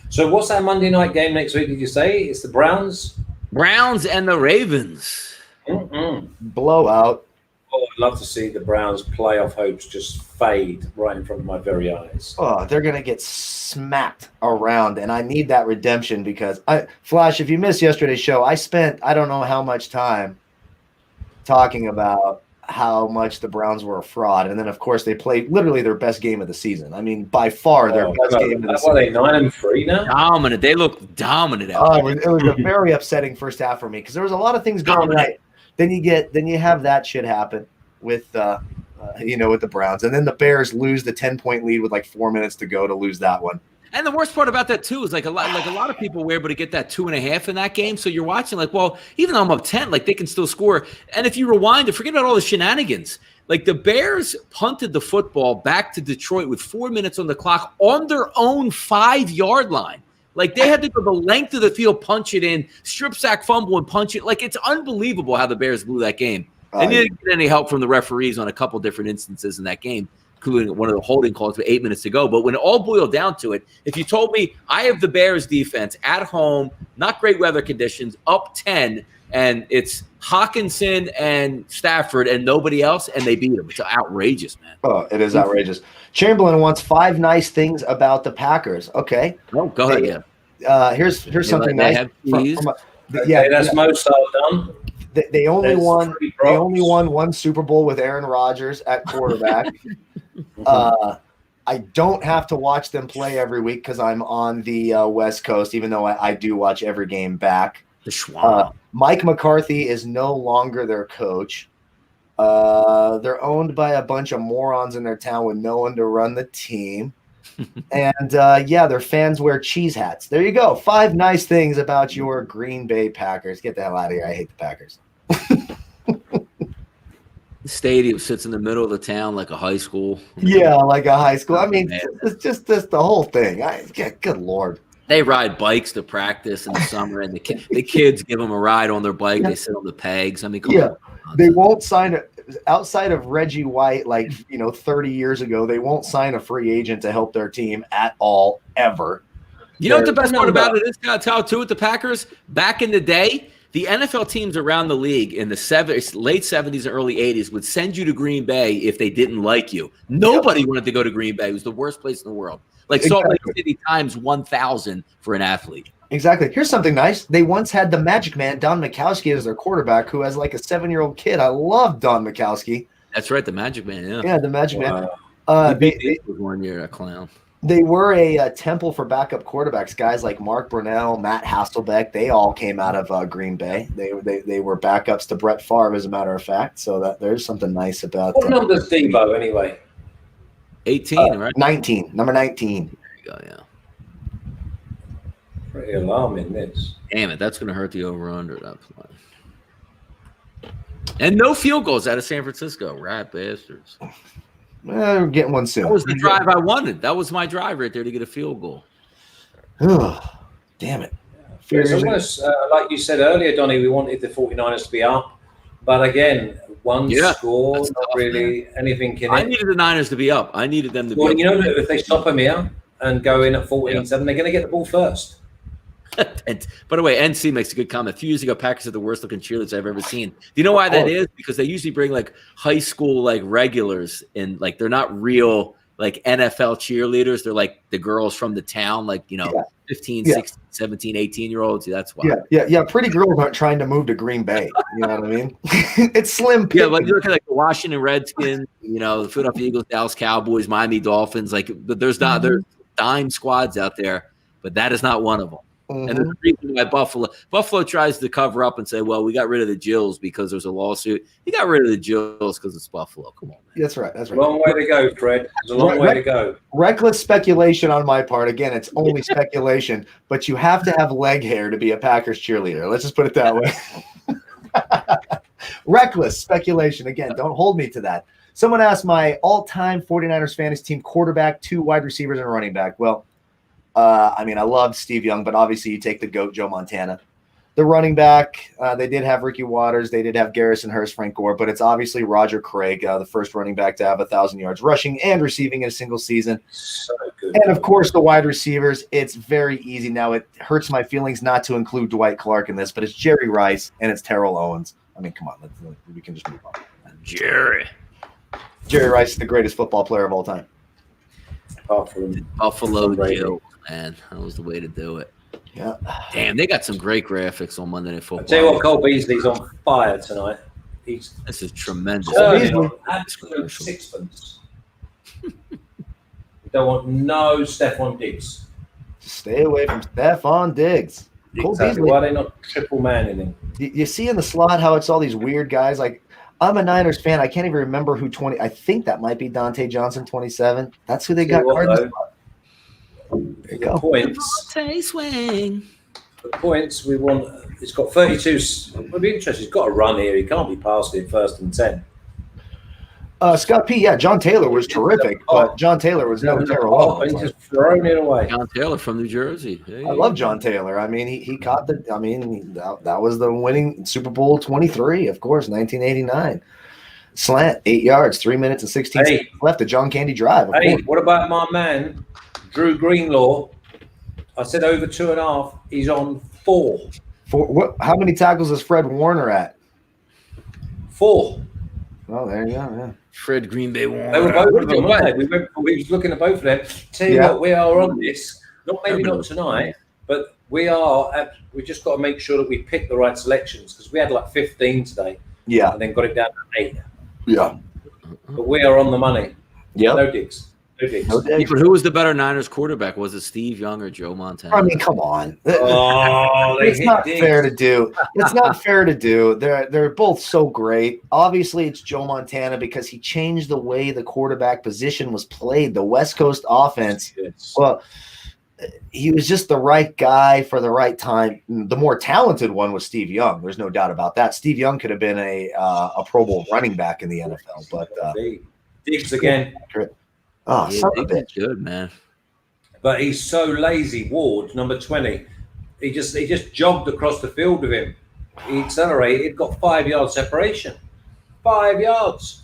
C: So what's that Monday night game next week, did you say? It's the Browns?
A: Browns and the Ravens.
B: Blowout.
C: Oh, I'd love to see the Browns' playoff hopes just fade right in front of my very eyes.
B: Oh, they're going to get smacked around, and I need that redemption because Flash, if you missed yesterday's show, I spent I don't know how much time talking about how much the Browns were a fraud, and then, of course, they played literally their best game of the season. I mean, by far their best game of the season.
C: Are they 9-3 now?
A: Dominant. They look dominant out there.
B: It was a very upsetting first half for me because there was a lot of things going right. Then you have that shit happen with with the Browns, and then the Bears lose the 10-point lead with like 4 minutes to go to lose that one.
A: And the worst part about that too is like a lot of people were able to get that 2.5 in that game. So you're watching like, well, even though I'm up 10, like they can still score. And if you rewind it, forget about all the shenanigans. Like the Bears punted the football back to Detroit with 4 minutes on the clock on their own 5-yard line. Like they had to go the length of the field, punch it in, strip sack, fumble, and punch it. Like it's unbelievable how the Bears blew that game. And they didn't get any help from the referees on a couple different instances in that game, including one of the holding calls with 8 minutes to go. But when it all boiled down to it, if you told me I have the Bears defense at home, not great weather conditions, up 10, and it's Hawkinson and Stafford and nobody else, and they beat them. It's outrageous, man.
B: Oh, it is outrageous. Chamberlain wants 5 nice things about the Packers. Okay.
A: Oh, go ahead. Yeah.
B: Here's something nice.
C: That's most done.
B: They only won one Super Bowl with Aaron Rodgers at quarterback. I don't have to watch them play every week because I'm on the West Coast, even though I do watch every game back. Mike McCarthy is no longer their coach. They're owned by a bunch of morons in their town with no one to run the team. And their fans wear cheese hats. There you go. 5 nice things about your Green Bay Packers. Get the hell out of here. I hate the Packers.
A: The stadium sits in the middle of the town like a high school.
B: Yeah, like a high school. I mean, it's just the whole thing. Good Lord.
A: They ride bikes to practice in the summer, and the kids give them a ride on their bike. Yeah. They sit on the pegs. I mean, come on.
B: They won't sign it. Outside of Reggie White, 30 years ago, they won't sign a free agent to help their team at all, ever.
A: You know what the best part about it is, too, with the Packers? Back in the day, the NFL teams around the league in the late 70s and early 80s would send you to Green Bay if they didn't like you. Nobody wanted to go to Green Bay. It was the worst place in the world. Salt Lake City times 1,000 for an athlete.
B: Exactly. Here's something nice. They once had the Magic Man, Don Mikowski, as their quarterback, who has like a 7-year-old kid. I love Don Mikowski.
A: That's right, the Magic Man. Yeah.
B: Yeah, the Magic Man.
A: He was 1 year a clown.
B: They were a temple for backup quarterbacks. Guys like Mark Brunell, Matt Hasselbeck, they all came out of Green Bay. They were backups to Brett Favre, as a matter of fact. So there's something nice about.
C: What number is Debo anyway?
A: 18, right?
B: 19, number 19.
A: There you go. Yeah.
C: Pretty alarming, this.
A: Damn it, that's going to hurt the over-under. That play. And no field goals out of San Francisco. Rat bastards.
B: We're getting one soon.
A: That was the drive I wanted. That was my drive right there to get a field goal.
B: Damn it.
C: It's almost, like you said earlier, Donnie, we wanted the 49ers to be up. But again, one score, not tough, really anything in it.
A: I needed the Niners to be up. I needed them to be up.
C: Well, you know, if they stop them here and go in at 14-7, they're going to get the ball first.
A: And by the way, NC makes a good comment. A few years ago, Packers are the worst looking cheerleaders I've ever seen. Do you know why that is? Because they usually bring high school regulars, and they're not real NFL cheerleaders. They're the girls from the town, 15, 16, 17, 18-year-olds. That's why.
B: Yeah. Pretty girls aren't trying to move to Green Bay. You know what I mean? It's slim pickings.
A: Yeah, you look at the Washington Redskins, the Philadelphia Eagles, Dallas Cowboys, Miami Dolphins. There's dime squads out there, but that is not one of them. And the reason why Buffalo tries to cover up and say, well, we got rid of the Jills because there's a lawsuit. You got rid of the Jills because it's Buffalo. Come on, man.
B: That's right. That's right.
C: Long way to go, Fred. There's a long way to go.
B: Reckless speculation on my part. Again, it's only speculation, but you have to have leg hair to be a Packers cheerleader. Let's just put it that way. Reckless speculation. Again, don't hold me to that. Someone asked my all-time 49ers fantasy team quarterback, 2 wide receivers, and a running back. Well, I mean, I love Steve Young, but obviously you take the GOAT, Joe Montana. The running back, they did have Ricky Waters. They did have Garrison Hurst, Frank Gore, but it's obviously Roger Craig, the first running back to have 1,000 yards rushing and receiving in a single season.
C: So good.
B: And, of course, the wide receivers, it's very easy. Now, it hurts my feelings not to include Dwight Clark in this, but it's Jerry Rice and it's Terrell Owens. I mean, come on. We can just move on.
A: Jerry
B: Rice is the greatest football player of all time.
A: Buffalo Joe, man. That was the way to do it.
B: Yeah.
A: Damn, they got some great graphics on Monday Night Football.
C: I'll tell you what, Cole Beasley's on fire tonight.
A: This is tremendous.
C: Absolute sixpence. We don't want no Stephon Diggs.
B: Stay away from Stephon Diggs.
C: Exactly. Why are they not triple manning him?
B: You see in the slot how it's all these weird guys. Like, I'm a Niners fan. I can't even remember who 20. I think that might be Dante Johnson, 27. That's who they got. There you go.
C: Points.
A: Swing.
C: The points we want. It's got 32. It'll be interesting. He's got a run here. He can't be past it first and 10.
B: Scott P. Yeah, John Taylor was terrific, but John Taylor was no Terrell.
C: He's just thrown it away.
A: John Taylor from New Jersey. Hey.
B: I love John Taylor. I mean, he caught the. I mean, that was the winning Super Bowl 23, of course, 1989. Slant, 8 yards, 3 minutes and 16 seconds left. The John Candy drive.
C: Hey, what about my man, Drew Greenlaw? I said over 2.5. He's on 4.
B: What? How many tackles is Fred Warner at?
C: 4.
B: Oh, there you go. Yeah.
A: Fred Green Bay Warner.
C: They were both of them, weren't they? We was looking at both of them. Tell you what, we are on this. Maybe not tonight, but we are. We just got to make sure that we pick the right selections because we had like 15 today.
B: Yeah.
C: And then got it down to 8.
B: Yeah.
C: But we are on the money.
B: Yeah.
C: No Diggs.
A: But who was the better Niners quarterback? Was it Steve Young or Joe Montana?
B: I mean, come on.
C: It's
B: not fair to do. It's not fair to do. They're both so great. Obviously, it's Joe Montana because he changed the way the quarterback position was played. The West Coast offense. Well, he was just the right guy for the right time. The more talented one was Steve Young. There's no doubt about that. Steve Young could have been a Pro Bowl running back in the NFL, but
C: Diggs again.
B: Oh, son of a bitch.
A: Good, man.
C: But he's so lazy. Ward, number 20. He just jogged across the field with him. He accelerated, got 5 yard separation. 5 yards.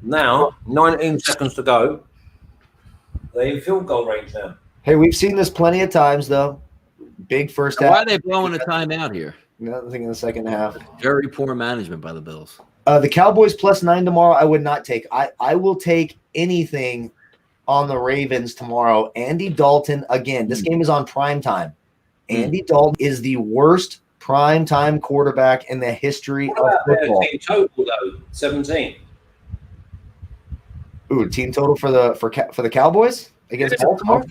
C: Now, 19 seconds to go. They're in field goal range now.
B: Hey, we've seen this plenty of times, though. Big first half.
A: Why are they blowing a timeout here?
B: Nothing in the second half.
A: Very poor management by the Bills.
B: The Cowboys +9 tomorrow, I would not take. I will take anything on the Ravens tomorrow. Andy Dalton, again, this game is on prime time. Andy Dalton is the worst prime time quarterback in the history of football.
C: Team total, though, 17.
B: Ooh, team total for the Cowboys against Baltimore?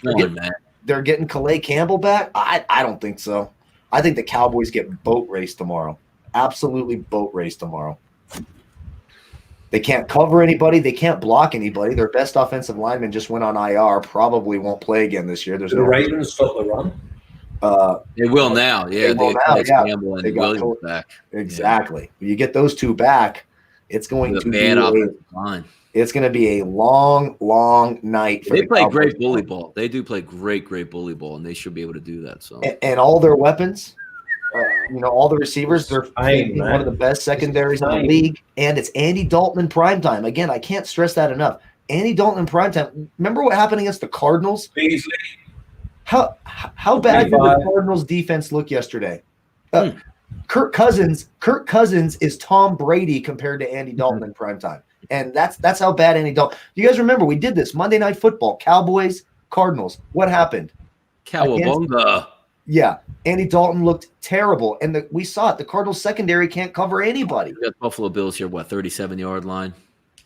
B: They're getting Calais Campbell back? I don't think so. I think the Cowboys get boat raced tomorrow. Absolutely boat raced tomorrow. They can't cover anybody. They can't block anybody. Their best offensive lineman just went on IR. Probably won't play again this year. There's
C: the Ravens stop the run.
A: They will now. Yeah, they Campbell and Williams back.
B: Exactly. When you get those two back, it's going to be
A: line.
B: It's going to be a long, long night.
A: They play great bully ball. They do play great bully ball, and they should be able to do that. So
B: and all their weapons. All the receivers, they're one of the best secondaries in the league, and it's Andy Dalton in primetime. Again, I can't stress that enough. Andy Dalton in primetime. Remember what happened against the Cardinals?
C: Beasley.
B: How bad did the Cardinals defense look yesterday? Kirk Cousins is Tom Brady compared to Andy Dalton in primetime, and that's how bad Andy Dalton. You guys remember we did this Monday Night Football, Cowboys, Cardinals. What happened?
A: Cowabunga.
B: Yeah, Andy Dalton looked terrible, and we saw it. The Cardinals secondary can't cover anybody.
A: We got Buffalo Bills here, 37-yard line.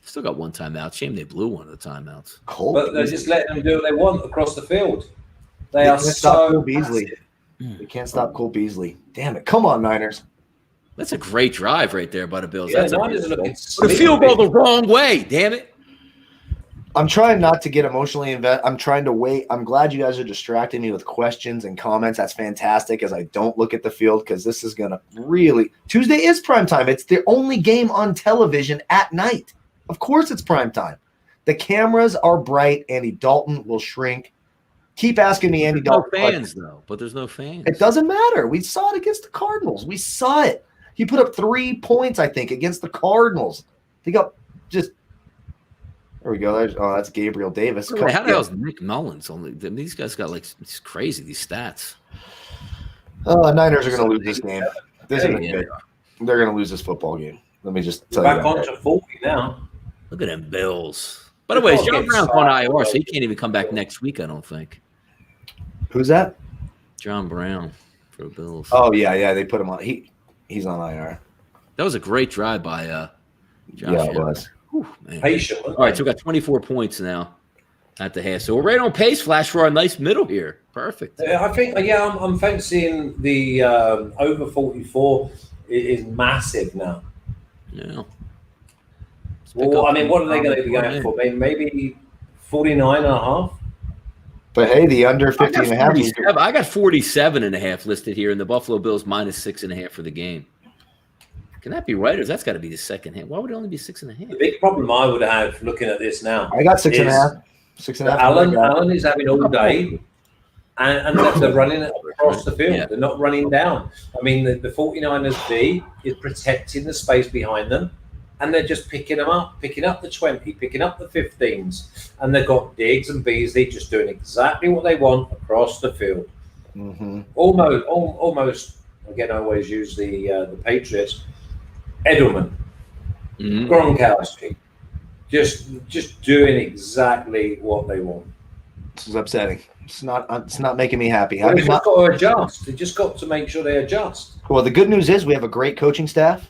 A: Still got one timeout. Shame they blew one of the timeouts.
C: But they're just letting them do what they want across the field. They
B: They
C: are
B: can't stop
C: so
B: Cole Beasley.
C: massive.
B: They can't stop Cole Beasley. Damn it. Come on, Niners.
A: That's a great drive right there by the Bills.
C: Yeah,
A: That's
C: Niners are looking
A: but a field goal the wrong way. Damn it.
B: I'm trying not to get emotionally invested. I'm trying to wait. I'm glad you guys are distracting me with questions and comments. That's fantastic as I don't look at the field because this is going to really – Tuesday is prime time. It's the only game on television at night. Of course it's prime time. The cameras are bright. Andy Dalton will shrink. Keep asking me Andy Dalton.
A: No fans, though. But there's no fans.
B: It doesn't matter. We saw it against the Cardinals. We saw it. He put up 3 points, I think, against the Cardinals. He got just – there we go. That's Gabriel Davis.
A: Wait, how the hell is Nick Mullins only? I mean, these guys got it's crazy, these stats.
B: Niners are going to lose this game. This isn't good. They're going to lose this football game. Let me just tell you.
C: Back on to 40 now.
A: Look at them Bills. By the way, John Brown's on IR, so he can't even come back next week, I don't think.
B: Who's that?
A: John Brown for the Bills.
B: Oh, yeah. They put him on. He's on IR.
A: That was a great drive by Josh.
B: Yeah, it was.
A: Whew, man.
C: Patient.
A: All right, so we got 24 points now at the half. So we're right on pace, Flash, for our nice middle here. Perfect.
C: I think, I'm fancying the over 44 is massive now.
A: Yeah.
C: Well, I mean, what are they going to be going for? Maybe 49 and a half?
B: But hey, the under 50 and a half.
A: I got 47 and a half listed here, and the Buffalo Bills minus 6.5 for the game. Can that be right, or that's got to be the second half? Why would it only be 6.5?
C: The big problem I would have looking at this now.
B: I got 6.5. 6.5.
C: Allen is having all day, and they're running across the field.
A: Yeah.
C: They're not running down. I mean, the 49ers D is protecting the space behind them, and they're just picking up the 20, picking up the 15s, and they've got Diggs and Beasley just doing exactly what they want across the field.
B: Mm-hmm.
C: Almost. Again, I always use the Patriots. Edelman, Gronkowski, just doing exactly what they want.
B: This is upsetting. It's not making me happy.
C: Well, they've just got to adjust. They just got to make sure they adjust.
B: Well, the good news is we have a great coaching staff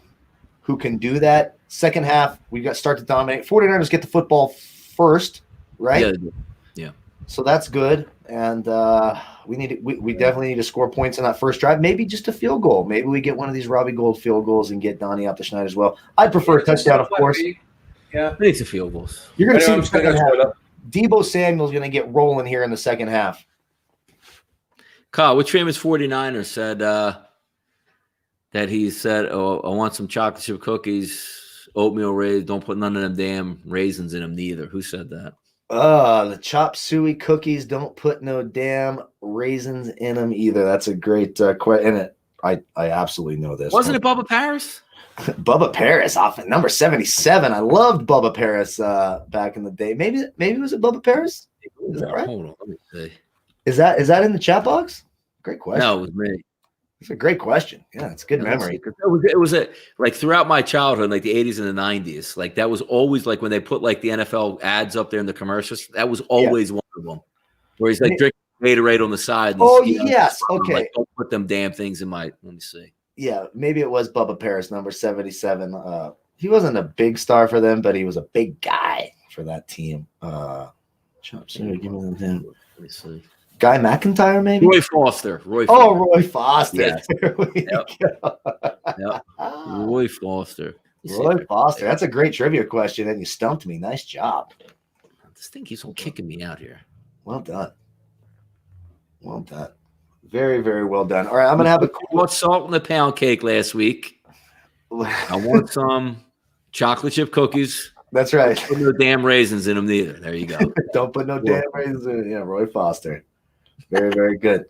B: who can do that. Second half, we got start to dominate. 49ers get the football first, right?
A: Yeah.
B: So that's good. And we definitely need to score points in that first drive. Maybe just a field goal. Maybe we get one of these Robbie Gould field goals and get Donnie out the schneid as well. I'd prefer a touchdown, of course.
C: Yeah,
A: It's a field goals.
B: You're going to see the second half. Deebo Samuel's going to get rolling here in the second half.
A: Kyle, which famous 49er said that he said, "Oh, I want some chocolate chip cookies, oatmeal raisins. Don't put none of them damn raisins in them neither." Who said that?
B: The chop suey cookies, don't put no damn raisins in them either. That's a great question. I absolutely know this.
A: Wasn't it Bubba Paris?
B: Bubba Paris off at number 77. I loved Bubba Paris back in the day. Maybe was it Bubba Paris? Is that right?
A: Hold on, let me see.
B: Is that in the chat box? Great question.
A: No, it was me.
B: It's a great question. Yeah, it's good memory.
A: It was like throughout my childhood, like the 80s and the 90s, like that was always like when they put like the NFL ads up there in the commercials, that was always one of them. Where he's like drinking Gatorade on the side.
B: Oh, yes. Okay.
A: Like, don't put them damn things in my, let me see.
B: Yeah, maybe it was Bubba Paris, number 77. He wasn't a big star for them, but he was a big guy for that team. Give me
A: Let me see.
B: Guy McIntyre, maybe?
A: Roy Foster.
B: Roy Foster.
A: Yes.
B: Yep.
A: Roy Foster.
B: Roy Foster. That's a great trivia question, and you stumped me. Nice job.
A: This thing keeps on kicking me out here.
B: Well done. Well done. Very, very well done. All right, I'm going to have a
A: What salt in the pound cake last week? I want some chocolate chip cookies.
B: That's right.
A: Don't put no damn raisins in them neither. There you go.
B: Don't put no damn raisins in it. Yeah, Roy Foster. Very, very good.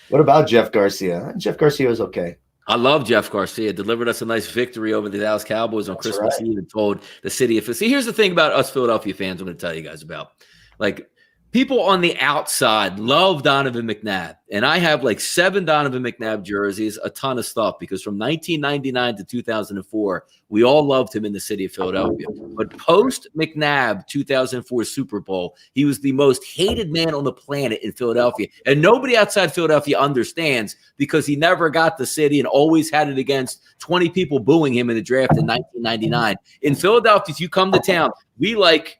B: What about Jeff Garcia? Jeff Garcia was okay.
A: I love Jeff Garcia. Delivered us a nice victory over the Dallas Cowboys on Christmas Eve and told the city of – see, here's the thing about us Philadelphia fans I'm going to tell you guys about. Like, people on the outside love Donovan McNabb. And I have like 7 Donovan McNabb jerseys, a ton of stuff, because from 1999 to 2004, we all loved him in the city of Philadelphia. But post McNabb 2004 Super Bowl, he was the most hated man on the planet in Philadelphia. And nobody outside Philadelphia understands, because he never got the city and always had it against 20 people booing him in the draft in 1999. In Philadelphia, if you come to town, we like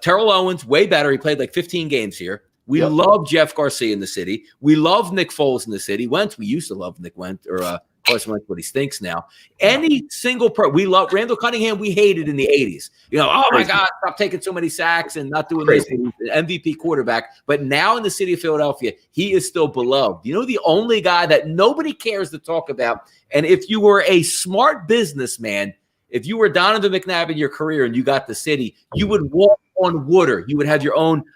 A: Terrell Owens, way better. He played like 15 games here. We love Jeff Garcia in the city. We love Nick Foles in the city. Wentz, we used to love Nick Wentz, or Carson Wentz, what he stinks now. Any single we love Randall Cunningham. We hated in the 80s. Oh my God, stop taking so many sacks and not doing this. MVP quarterback. But now in the city of Philadelphia, he is still beloved. The only guy that nobody cares to talk about. And if you were a smart businessman, if you were Donovan McNabb in your career and you got the city, you would walk on water. You would have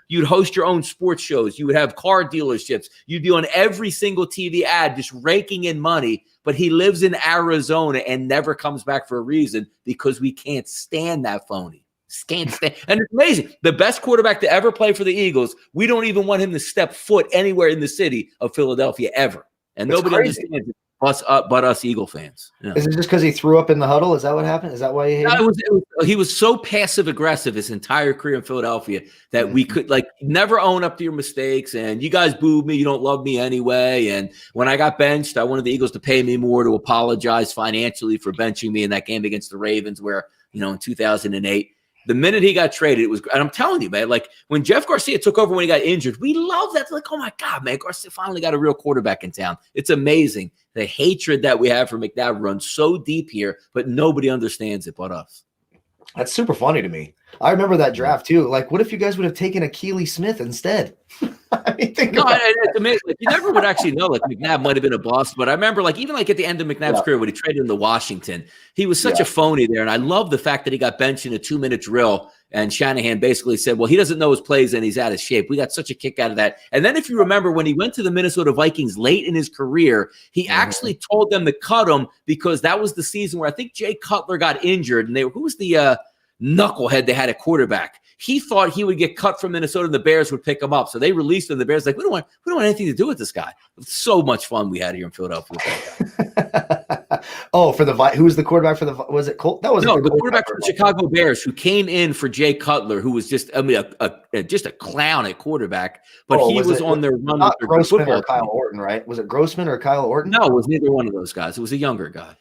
A: you'd host your own sports shows. You would have car dealerships. You'd be on every single TV ad just raking in money. But he lives in Arizona and never comes back for a reason because we can't stand that phony. Can't stand. And it's amazing. The best quarterback to ever play for the Eagles, we don't even want him to step foot anywhere in the city of Philadelphia ever. And nobody understands it. But us Eagle fans. Yeah.
B: Is it just because he threw up in the huddle? Is that what happened? Is that why he hated him?
A: He was so passive aggressive his entire career in Philadelphia that we could never own up to your mistakes. And you guys booed me. You don't love me anyway. And when I got benched, I wanted the Eagles to pay me more to apologize financially for benching me in that game against the Ravens where, in 2008. The minute he got traded, it was, and I'm telling you, man, when Jeff Garcia took over when he got injured, we love that. Oh my God, man, Garcia finally got a real quarterback in town. It's amazing. The hatred that we have for McNabb runs so deep here, but nobody understands it but us.
B: That's super funny to me. I remember that draft too. What if you guys would have taken Akili Smith instead?
A: It's amazing. You never would actually know. McNabb might have been a bust, but I remember even at the end of McNabb's career when he traded him to Washington, he was such a phony there. And I love the fact that he got benched in a 2-minute drill. And Shanahan basically said, well, he doesn't know his plays and he's out of shape. We got such a kick out of that. And then if you remember when he went to the Minnesota Vikings late in his career, he actually told them to cut him because that was the season where I think Jay Cutler got injured. And who was the knucklehead they had at quarterback? He thought he would get cut from Minnesota and the Bears would pick him up. So they released him. The Bears we don't want anything to do with this guy. So much fun we had here in Philadelphia with that guy.
B: Who was the quarterback for was it Colt? That was
A: the quarterback for the Chicago Bears who came in for Jay Cutler, who was just a clown at quarterback, but he was on their run.
B: Not Grossman or Kyle Orton, right? Was it Grossman or Kyle Orton?
A: No, it was neither one of those guys. It was a younger guy.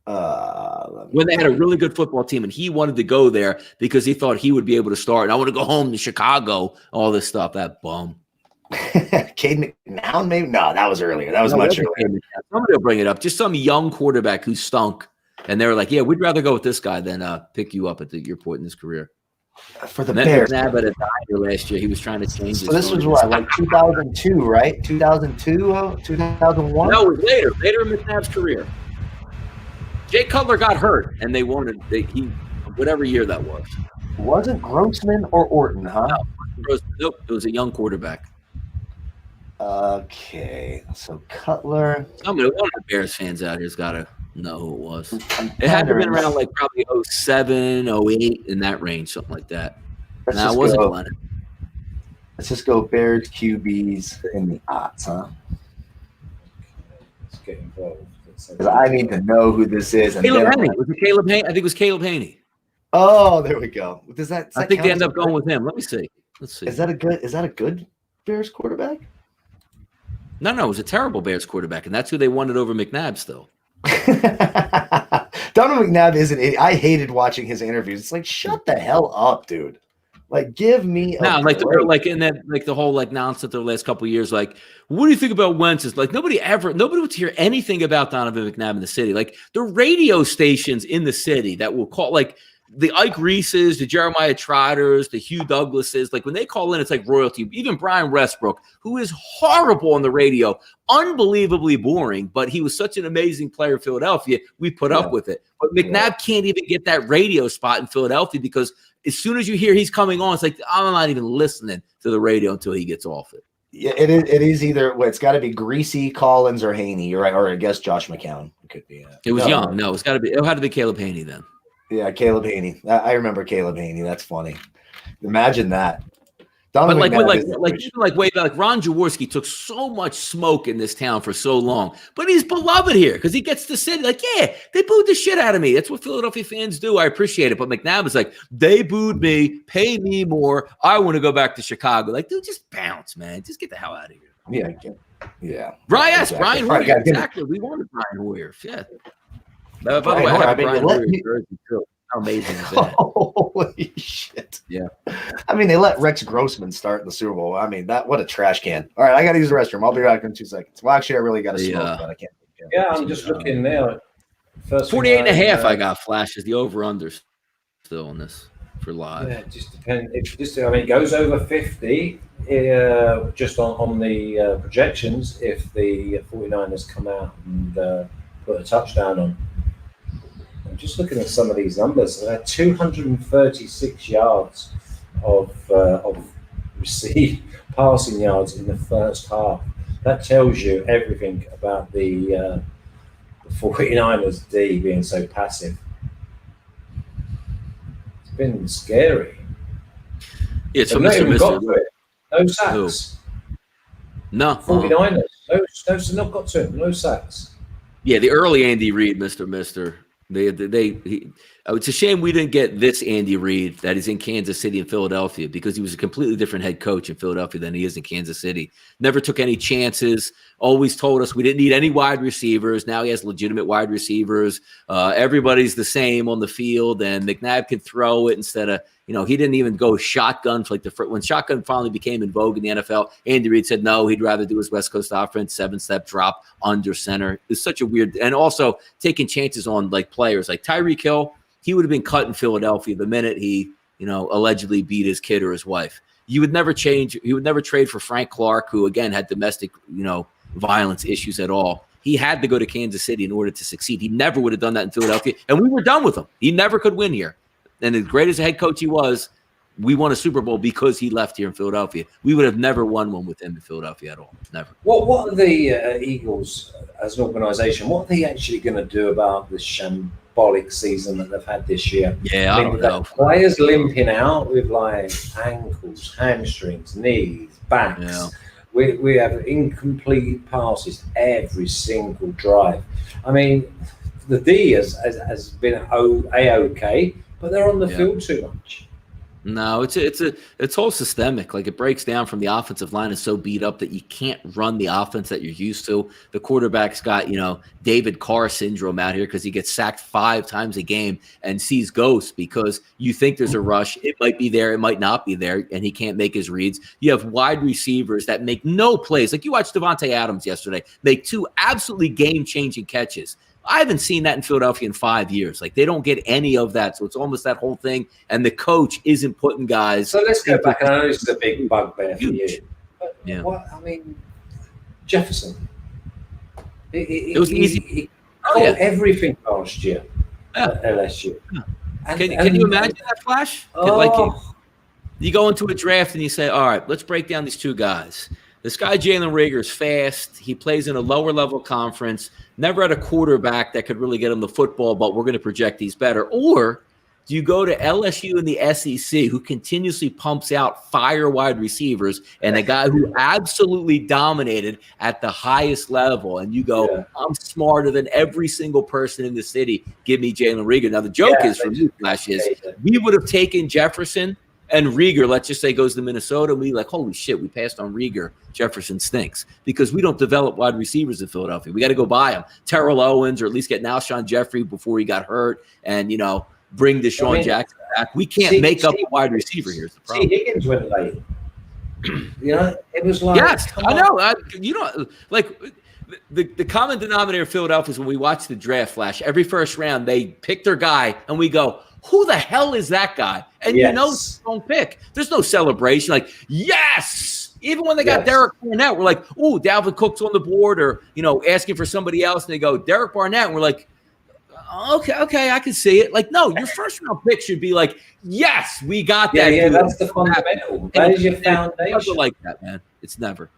A: When they had a really good football team and he wanted to go there because he thought he would be able to start. And I want to go home to Chicago, all this stuff. That bum.
B: Cade McNown, maybe? No, that was earlier. That was much earlier.
A: Somebody will bring it up. Just some young quarterback who stunk. And they were like, yeah, we'd rather go with this guy than pick you up at your point in his career.
B: For the Bears.
A: McNabb at a diner last year. He was trying to change
B: So this was what, 2002, right? 2002, 2001?
A: No, it was later in McNabb's career. Jay Cutler got hurt, and they wanted whatever year that was.
B: Wasn't Grossman or Orton, huh?
A: No, nope. It was a young quarterback.
B: Okay, so Cutler.
A: One of the Bears fans out here's got to know who it was. It had to have been around probably 07, 08, in that range, something like that. It wasn't Glennon.
B: Let's just go Bears QBs in the odds, huh?
C: Let's get involved.
B: Because I need to know who this is.
A: Caleb Haney. Was it Caleb Haney? I think it was Caleb Haney.
B: Oh, there we go.
A: I think they end up going with him. Let me see. Let's see.
B: Is that a good Bears quarterback?
A: No, it was a terrible Bears quarterback, and that's who they wanted over McNabb still.
B: Donald McNabb is an idiot. I hated watching his interviews. It's shut the hell up, dude. Give me a
A: the whole nonsense the last couple of years. What do you think about Wentz? It's nobody would hear anything about Donovan McNabb in the city. The radio stations in the city that will call the Ike Reeses, the Jeremiah Trotters, the Hugh Douglases, when they call in, it's like royalty. Even Brian Westbrook, who is horrible on the radio, unbelievably boring, but he was such an amazing player in Philadelphia, we put up with it. But McNabb can't even get that radio spot in Philadelphia because as soon as you hear he's coming on, it's I'm not even listening to the radio until he gets off it.
B: Yeah, it is either it's got to be Greasy, Collins, or Haney. You're right, or I guess Josh McCown could be.
A: It was young. No, it had to be Caleb Haney then.
B: Yeah, Caleb Haney. I remember Caleb Haney. That's funny. Imagine that. But
A: way back, Ron Jaworski took so much smoke in this town for so long, but he's beloved here because he gets to sit they booed the shit out of me. That's what Philadelphia fans do. I appreciate it. But McNabb is they booed me, pay me more. I want to go back to Chicago. Dude, just bounce, man. Just get the hell out of here.
B: Yeah.
A: Brian Hoyer. Exactly. We wanted Brian Hoyer. Yeah. By the way, I have Brian Hoyer's jersey too. How amazing is that?
B: Holy shit.
A: Yeah.
B: I mean, they let Rex Grossman start in the Super Bowl. I mean, what a trash can. All right, I got to use the restroom. I'll be back in 2 seconds. Well, actually, I really got to smoke, but I can't.
C: Yeah, I'm just looking now. First
A: 48.5 I got flashes. The over-under still on this for live.
C: Yeah, it just depends. It goes over 50 just on the projections if the 49ers come out and put a touchdown on. I'm just looking at some of these numbers. They had 236 yards of received passing yards in the first half. That tells you everything about the 49ers D being so passive. It's been scary.
A: Yeah, it's
C: from Mr. No sacks.
A: No.
C: 49ers. No, not got to him. No sacks.
A: Yeah, the early Andy Reid, Mr. It's a shame we didn't get this Andy Reid that is in Kansas City and Philadelphia, because he was a completely different head coach in Philadelphia than he is in Kansas City. Never took any chances. Always told us we didn't need any wide receivers. Now he has legitimate wide receivers. Everybody's the same on the field, and McNabb could throw it instead of, he didn't even go shotgun for when shotgun finally became in vogue in the NFL. Andy Reid said no, he'd rather do his West Coast offense, 7-step drop under center. It's such a weird, and also taking chances on players like Tyreek Hill. He would have been cut in Philadelphia the minute he, allegedly beat his kid or his wife. You would never change. He would never trade for Frank Clark, who again had domestic, violence issues at all. He had to go to Kansas City in order to succeed. He never would have done that in Philadelphia, and we were done with him. He never could win here. And as great as a head coach he was, we won a Super Bowl because he left here in Philadelphia. We would have never won one with him in Philadelphia at all. Never.
C: What are the Eagles as an organization? What are they actually going to do about this shambolic season that they've had this year?
A: Yeah, I don't know.
C: Players limping out with ankles, hamstrings, knees, backs. Yeah. We have incomplete passes every single drive. I mean, the D has been A-OK, but they're on the field too much.
A: No, it's all systemic. It breaks down from the offensive line is so beat up that you can't run the offense that you're used to. The quarterback's got, David Carr syndrome out here because he gets sacked 5 times a game and sees ghosts because you think there's a rush. It might be there, it might not be there, and he can't make his reads. You have wide receivers that make no plays. Like you watched Devontae Adams yesterday make 2 absolutely game-changing catches. I haven't seen that in Philadelphia in 5 years. They don't get any of that. So it's almost that whole thing. And the coach isn't putting guys.
C: So let's go back. I know this is a big bugbear for you. But Jefferson.
A: It was easy.
C: He caught everything last year at LSU.
A: Yeah. Can you imagine that, Flash? You go into a draft and you say, all right, let's break down these 2 guys. This guy, Jalen Reagor, is fast. He plays in a lower-level conference. Never had a quarterback that could really get him the football, but we're going to project he's better. Or do you go to LSU in the SEC, who continuously pumps out fire wide receivers, and a guy who absolutely dominated at the highest level, and you go, I'm smarter than every single person in the city. Give me Jalen Reagor. Now, the joke is for me, Flash, is we would have taken Jefferson and Reagor, let's just say, goes to Minnesota, and we holy shit, we passed on Reagor. Jefferson stinks because we don't develop wide receivers in Philadelphia. We got to go buy them. Terrell Owens, or at least get Alshon Jeffrey before he got hurt, and bring Deshaun Jackson back. We can't make up a wide receiver here. Is the problem.
C: Higgins went late. It was
A: yes, I know. The common denominator of Philadelphia is when we watch the draft, Flash, every first round they pick their guy, and we go, who the hell is that guy? And don't pick. There's no celebration. Yes. Even when they got Derek Barnett, we're like, ooh, Dalvin Cook's on the board, or, asking for somebody else. And they go, Derek Barnett. And we're like, okay, I can see it. No, your first round pick should be yes, we got that.
C: Yeah, that's the fundamental. That is your foundation.
A: It's never like that, man. It's never.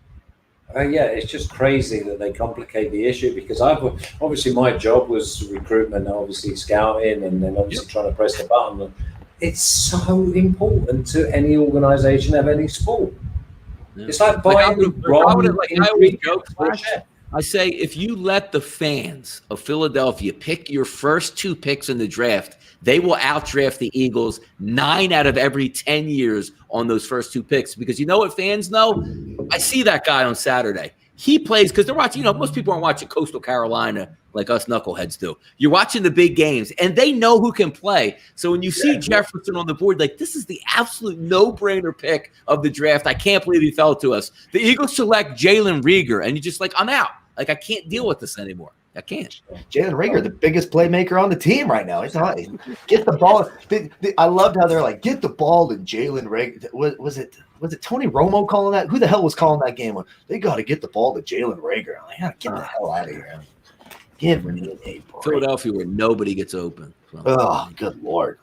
C: It's just crazy that they complicate the issue, because obviously my job was recruitment, obviously scouting, and then obviously trying to press the button. It's so important to any organization of any sport. Yeah. It's like buying
A: I say, if you let the fans of Philadelphia pick your first 2 picks in the draft, they will outdraft the Eagles 9 out of every 10 years on those first 2 picks. Because you know what fans know? I see that guy on Saturday. he plays because they're watching. Most people aren't watching Coastal Carolina like us knuckleheads do. You're watching the big games, and they know who can play. So when you see Jefferson on the board, like this is the absolute no-brainer pick of the draft. I can't believe he fell to us. The Eagles select Jalen Reagor, and you're just like, I'm out. Like I can't deal with this anymore. I can't.
B: Jalen Reagor, the biggest playmaker on the team right now. Get the ball. I loved how they're like, get the ball to Jalen Reagor. Was it Tony Romo calling that? Who the hell was calling that game? They got to get the ball to Jalen Reagor. I'm like, get the hell out of here. Give me a break.
A: Philadelphia where nobody gets open. So.
B: Oh, good Lord.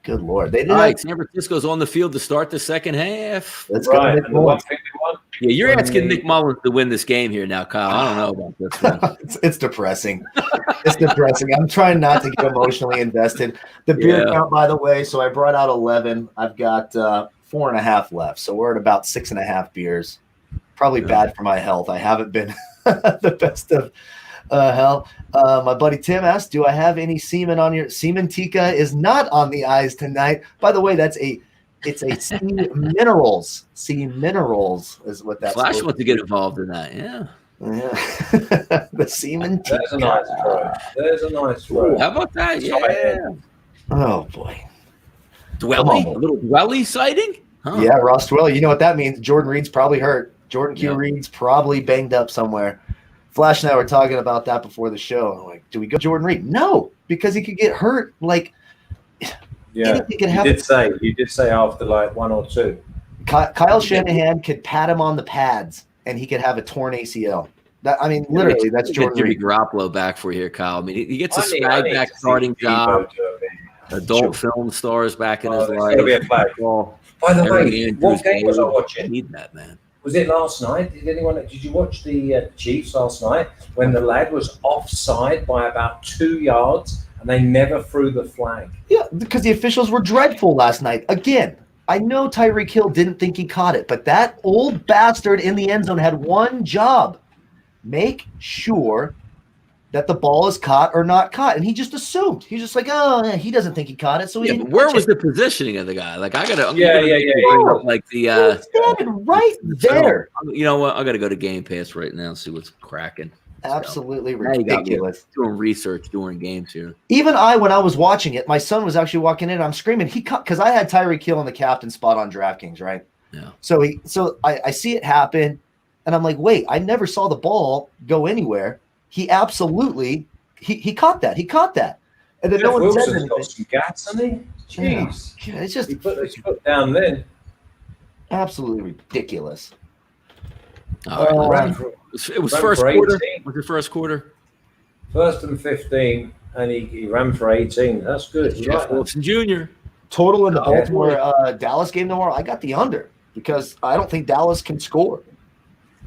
B: Good Lord. They did.
A: All right, San Francisco's on the field to start the second half.
B: Let's go.
A: Yeah, you're asking Nick Mullins to win this game here now, Kyle. I don't know about this one.
B: It's depressing. It's depressing. I'm trying not to get emotionally invested. The beer count, by the way, so I brought out 11. I've got 4.5 left. So we're at about 6.5 beers. Probably bad for my health. I haven't been the best of health. My buddy Tim asked, do I have any semen on your – Semen Tika is not on the eyes tonight. By the way, it's a sea minerals. Sea minerals is what that's.
A: Flash wants to get involved in that. Yeah.
B: The semen.
C: There's a nice throw.
A: How about that? Yeah.
B: Oh boy.
A: Dwelly? A little Dwelly sighting? Huh.
B: Yeah, Ross Dwelly. You know what that means? Jordan Reed's probably hurt. Jordan Q. Reed's probably banged up somewhere. Flash and I were talking about that before the show. I'm like, do we go Jordan Reed? No, because he could get hurt. Like.
C: Yeah, you did say after like 1 or 2.
B: Kyle Shanahan could pat him on the pads, and he could have a torn ACL. Literally, that's Jordan
A: Jimmy
B: Reed.
A: Garoppolo back for here, Kyle. I mean, he gets a swag back starting job. Adult film stars back in his life.
C: It'll be a flag. By the way, what game was I watching?
A: Need that, man.
C: Was it last night? Did you watch the Chiefs last night when the lad was offside by about 2 yards? And they never threw the flag.
B: Yeah, because the officials were dreadful last night. Again, I know Tyreek Hill didn't think he caught it, but that old bastard in the end zone had one job. Make sure that the ball is caught or not caught. And he just assumed. He's just like, oh, he doesn't think he caught it. So he didn't
A: where was the positioning of the guy? Like, I got to. Like
B: the. Standing right there.
A: You know what? I got to go to Game Pass right now and see what's cracking.
B: Absolutely ridiculous.
A: Doing research during games here.
B: Even when I was watching it, my son was actually walking in. I'm screaming. He caught because I had Tyreek Hill in the captain spot on DraftKings, right?
A: Yeah.
B: So I see it happen, and I'm like, wait, I never saw the ball go anywhere. He absolutely he caught that. He caught that, and then no one said anything.
C: Got some gats, hasn't he? Jeez,
B: yeah, it's just
C: he put his foot down then.
B: Absolutely ridiculous.
A: All right. It was first quarter. Was your first quarter?
C: 1st and 15, and he ran for 18. That's good.
A: Jeff Wilson Jr.
B: Total in the Baltimore Dallas game tomorrow. I got the under because I don't think Dallas can score.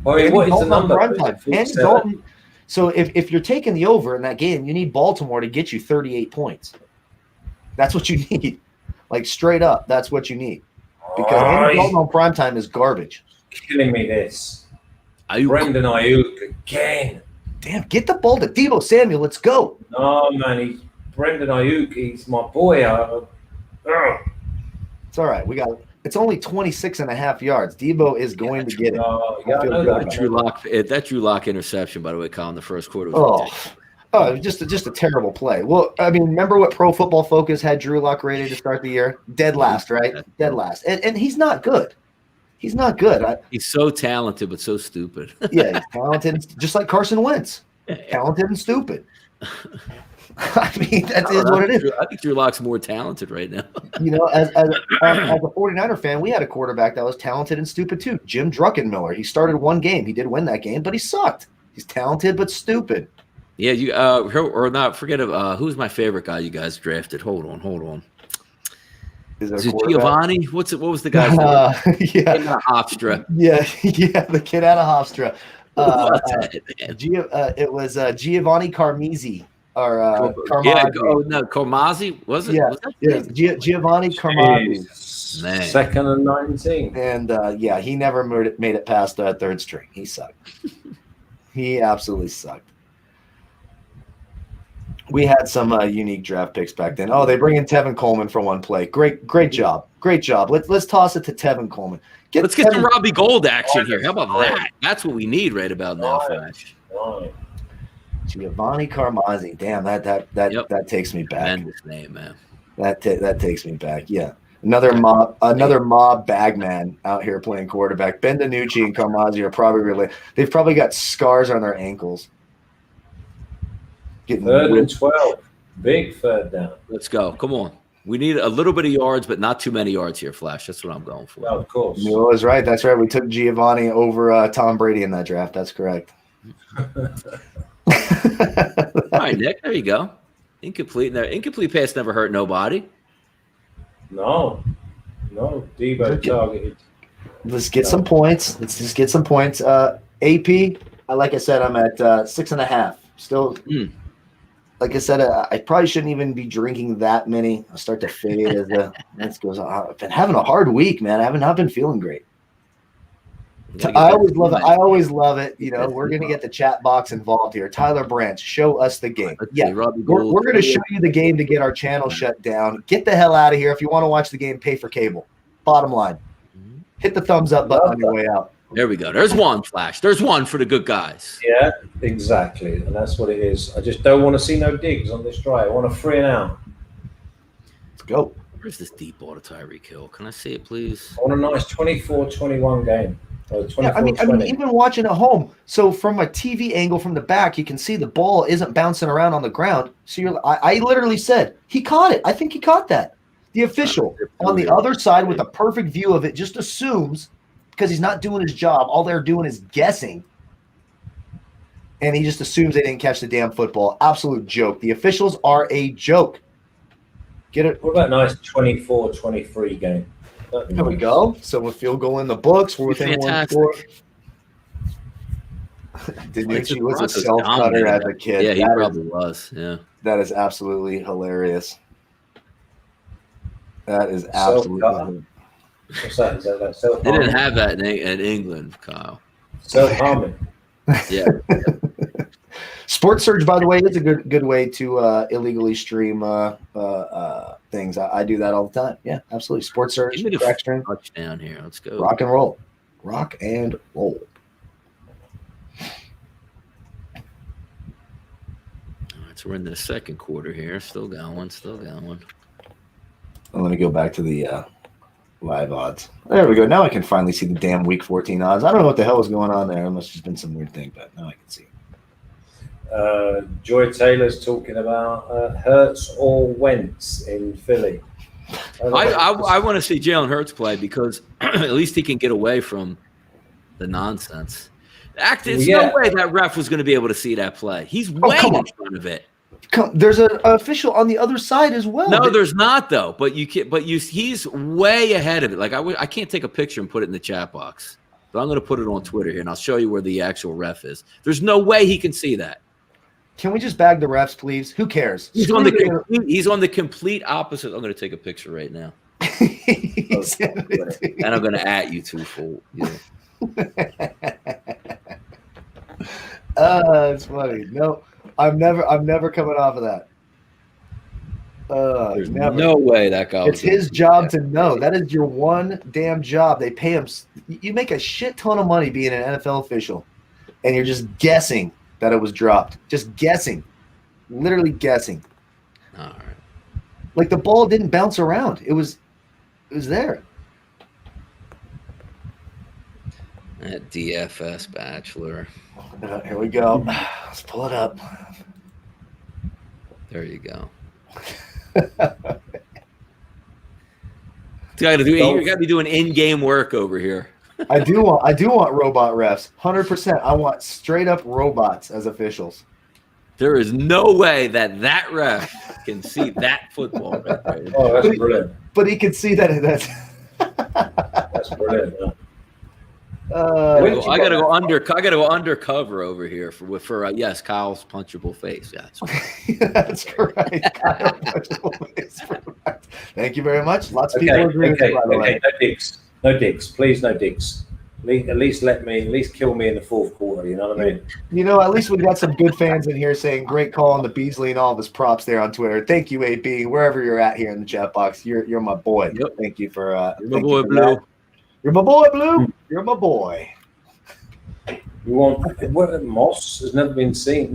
C: What is the number?
B: Andy Dalton. So if you're taking the over in that game, you need Baltimore to get you 38 points. That's what you need. Like straight up, that's what you need. Because Andy Dalton on primetime is garbage.
C: Killing me this. Brendan Ayuk again.
B: Damn, get the ball to Deebo Samuel. Let's go.
C: No, man. Brendan Ayuk. He's my boy.
B: It's all right. It's only 26.5 yards. Deebo is going to get it.
A: That Drew Lock interception, by the way, Colin, the first quarter was
B: just a terrible play. Well, I mean, remember what Pro Football Focus had Drew Lock rated to start the year? Dead last, right? Dead last. And he's not good. He's not good.
A: He's so talented, but so stupid.
B: Yeah, he's talented, just like Carson Wentz. Talented and stupid. I mean, that is what it is.
A: I think Drew Lock's more talented right now.
B: You know, as a 49er fan, we had a quarterback that was talented and stupid too. Jim Druckenmiller. He started one game. He did win that game, but he sucked. He's talented but stupid.
A: Yeah, forget who's my favorite guy you guys drafted. Hold on. Is it Giovanni? What was the guy's name?
B: Yeah.
A: Kid out of Hofstra.
B: Yeah, the kid out of Hofstra. It was Giovanni Carmisi or Carmazzi.
A: Carmazzi, was it?
B: Yeah, Giovanni Carmazzi.
C: 2nd and 19.
B: And he never made it past third string. He sucked. He absolutely sucked. We had some unique draft picks back then. Oh, they bring in Tevin Coleman for one play. Great job. Let's toss it to Tevin Coleman.
A: Let's get some Robbie Gold action here. How about that? That's what we need right about now, Flash.
B: Giovanni Carmazzi. Damn, that takes me back.
A: Tremendous name, man.
B: That takes me back. Yeah. Another mob bagman out here playing quarterback. Ben DiNucci and Carmazzi are probably related. They've probably got scars on their ankles.
C: Third and 12. Big third down.
A: Let's go. Come on. We need a little bit of yards, but not too many yards here, Flash. That's what I'm going for.
C: Oh, of course.
B: Mule is right. That's right. We took Giovanni over Tom Brady in that draft. That's correct.
A: All right, Nick. There you go. Incomplete pass never hurt nobody.
C: No. Debo targeted.
B: Let's get some points. Let's just get some points. AP, like I said, I'm at 6.5. Still, like I said, I probably shouldn't even be drinking that many. I'll start to fade as the this goes on. I've been having a hard week, man. I have not been feeling great. I always love it. You know, we're going to get the chat box involved here. Tyler Branch, show us the game. Yeah, we're going to show you the game to get our channel shut down. Get the hell out of here. If you want to watch the game, pay for cable. Bottom line. Hit the thumbs up button on your way out.
A: There we go. There's one, Flash. There's one for the good guys.
C: Yeah, exactly. And that's what it is. I just don't want to see no digs on this drive. I want a 3 and out.
B: Let's go.
A: Where's this deep ball to Tyreek Hill? Can I see it, please?
C: I want a nice 24-21 game.
B: Yeah, I mean, even watching at home. So from a TV angle from the back, you can see the ball isn't bouncing around on the ground. So I literally said, he caught it. I think he caught that. The official on the other side with a perfect view of it just assumes, because he's not doing his job, all they're doing is guessing. And he just assumes they didn't catch the damn football. Absolute joke. The officials are a joke. Get it?
C: What about nice 24-23 game?
B: There we go. So a field goal in the books. We're within one score. DiNucci was a self-cutter as a kid.
A: Yeah, he probably was. Yeah.
B: That is absolutely hilarious. That is absolutely hilarious.
C: What's that? Is that
A: self-harming? They didn't have that in England, Kyle.
C: Self-harming.
A: Yeah.
B: Sports Surge, by the way, is a good way to illegally stream things. I do that all the time. Yeah, absolutely. Sports Surge.
A: Give me the touchdown here. Let's go.
B: Rock and roll. Rock and roll.
A: All right, so we're in the second quarter here. Still going.
B: Let me go back to the live odds. There we go. Now I can finally see the damn Week 14 odds. I don't know what the hell was going on there. It must have just been some weird thing, but now I can see it.
C: Joy Taylor's talking about Hurts or Wentz in Philly.
A: I want to see Jalen Hurts play because at least he can get away from the nonsense. There's no way that ref was going to be able to see that play. He's way in front of it.
B: There's an official on the other side as well.
A: No, there's not though. But he's way ahead of it. Like I can't take a picture and put it in the chat box, but I'm going to put it on Twitter here and I'll show you where the actual ref is. There's no way he can see that.
B: Can we just bag the refs, please? Who cares?
A: He's on the complete opposite. I'm going to take a picture right now. And I'm going to at you two fool. Yeah.
B: It's funny. No, I'm never coming off of that.
A: There's no way that guy.
B: It's his job to know. That is your one damn job. They pay him. You make a shit ton of money being an NFL official, and you're just guessing that it was dropped. Just guessing. Literally guessing.
A: All right.
B: Like the ball didn't bounce around. It was there.
A: At DFS Bachelor.
B: Here we go. Let's pull it up.
A: There you go. You got to be doing in-game work over here.
B: I do want robot refs. 100%. I want straight up robots as officials.
A: There is no way that ref can see that football right there.
C: Oh, that's brilliant.
B: But he can see that.
C: That's brilliant.
A: I gotta go undercover over here for yes, Kyle's punchable face. Yeah,
B: that's correct. Kyle, punchable face. Thank you very much. Lots of people agree with you, by the way.
C: No digs. Please, no digs. At least kill me in the fourth quarter. You know what I mean?
B: You know, at least we got some good fans in here saying great call on the Beasley and all of his props there on Twitter. Thank you, AB, wherever you're at here in the chat box. You're my boy.
A: Yep.
B: Thank you for
A: You're my boy, Blue.
B: You're my boy, Blue. You're my boy.
C: You want Moss has not been seen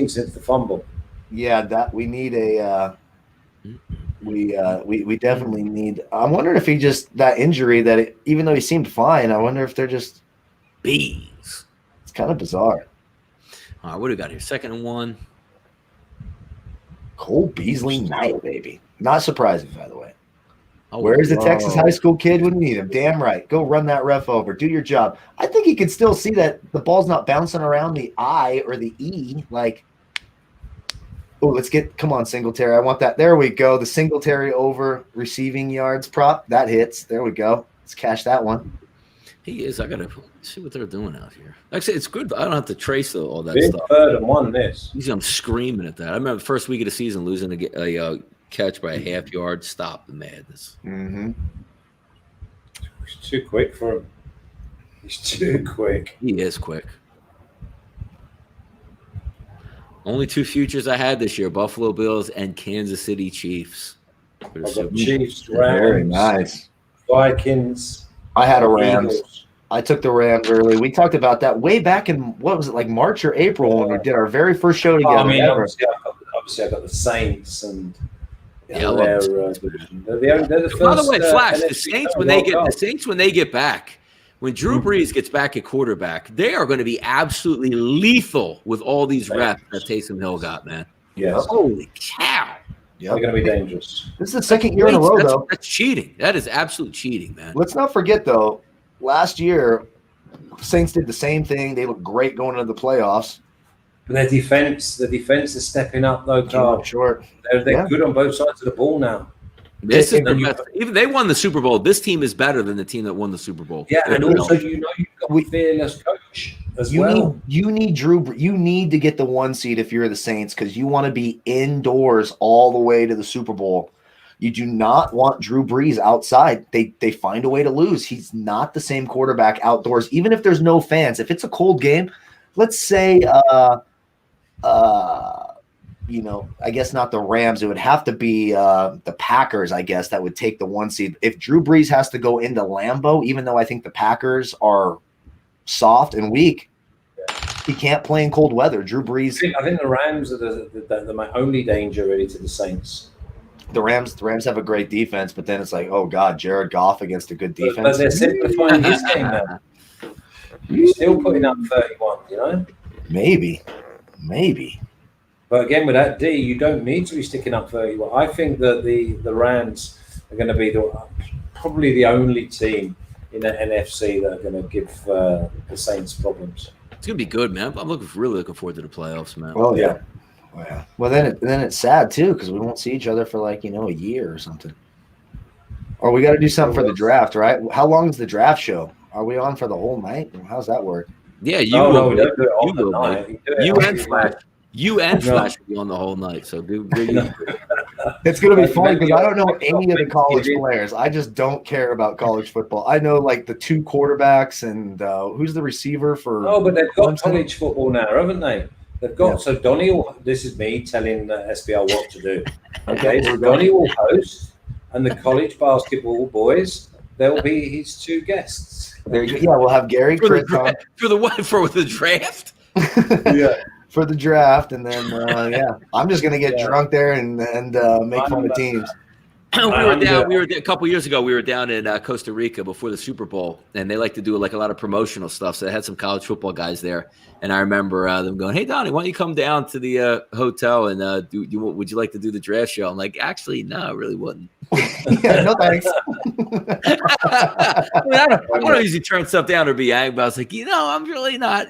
C: since the fumble.
B: Yeah, that we need a we definitely need. I'm wondering if he just that injury even though he seemed fine, I wonder if they're just
A: bees.
B: It's kind of bizarre.
A: All right, what do we got here? 2nd and 1.
B: Cole Beasley night, baby. Not surprising, by the way.
A: Oh,
B: Where's the Texas high school kid when you need him? Damn right. Go run that ref over. Do your job. I think he can still see that the ball's not bouncing around the I or the E. Like, oh, come on, Singletary. I want that. There we go. The Singletary over receiving yards prop. That hits. There we go. Let's cash that one.
A: He is. I got to see what they're doing out here. Actually, it's good. I don't have to trace all that
C: Big
A: stuff.
C: 3rd and 1 this.
A: Usually I'm screaming at that. I remember the first week of the season losing a catch by a half yard. Stop the madness.
B: Mm-hmm.
C: He's too quick for him. He's too quick.
A: He is quick. Only 2 futures I had this year: Buffalo Bills and Kansas City Chiefs.
C: I've got Chiefs, Rams,
B: Very nice.
C: Vikings.
B: I had a Rams.
C: Eagles.
B: I took the Rams early. We talked about that way back in, what was it, like March or April when we did our very first show together.
C: Obviously I got the Saints and
A: Yeah,
C: they're the first.
A: By the way, Flash, the
C: NFC
A: Saints when they get back, when Drew Brees gets back at quarterback, they are going to be absolutely lethal with all these reps that Taysom Hill got, man.
C: Yes.
A: Holy cow.
B: Yep.
C: They're going to be dangerous.
B: This is the 2nd year in a row, though.
A: That's cheating. That is absolute cheating, man.
B: Let's not forget, though, last year, Saints did the same thing. They looked great going into the playoffs.
C: But their defense is stepping up, though, Carl.
B: Short.
C: They're good on both sides of the ball now.
A: This is the best. Even they won the Super Bowl. This team is better than the team that won the Super Bowl.
C: Yeah, and also you've got a fearless coach as well.
B: You need You need to get the 1 seed if you're the Saints because you want to be indoors all the way to the Super Bowl. You do not want Drew Brees outside. They find a way to lose. He's not the same quarterback outdoors, even if there's no fans. If it's a cold game, let's say I guess not the Rams. It would have to be the Packers, I guess, that would take the 1 seed. If Drew Brees has to go into Lambeau, even though I think the Packers are soft and weak, he can't play in cold weather. Drew Brees.
C: I think the Rams are the only danger really to the Saints.
B: The Rams have a great defense, but then it's like, oh God, Jared Goff against a good defense.
C: But they're simplifying his game now. He's still putting up 31, you know?
B: Maybe.
C: But again, with that D, you don't need to be sticking up 31. I think that the Rams are going to be probably the only team in the NFC that are going to give the Saints problems.
A: It's gonna be good, man. I'm really looking forward to the playoffs, man.
B: Well, yeah. Well, then it's sad too because we won't see each other for a year or something. Or we got to do something for the draft, right? How long is the draft show? Are we on for the whole night? How's that work?
A: Yeah,
C: we don't do it all the night.
A: You and Flash will be on the whole night. So
B: it's going to be fun because I don't know any of the college players. I just don't care about college football. I know the 2 quarterbacks and who's the receiver for.
C: Oh, but they've got college football now, haven't they? They've got so Donnie. This is me telling SBL what to do. Okay, so Donnie will host, and the college basketball boys they'll be his 2 guests.
B: There you go. Yeah, we'll have Gary
A: for the draft.
B: Yeah. For the draft, and then I'm just gonna get drunk there and make fun of teams.
A: We were a couple years ago. We were down in Costa Rica before the Super Bowl, and they like to do a lot of promotional stuff. So they had some college football guys there, and I remember them going, "Hey, Donnie, why don't you come down to the hotel and would you like to do the draft show?" I'm like, "Actually, no, I really wouldn't."
B: Yeah, no thanks.
A: I don't usually turn stuff down or be angry, but I was like, I'm really not,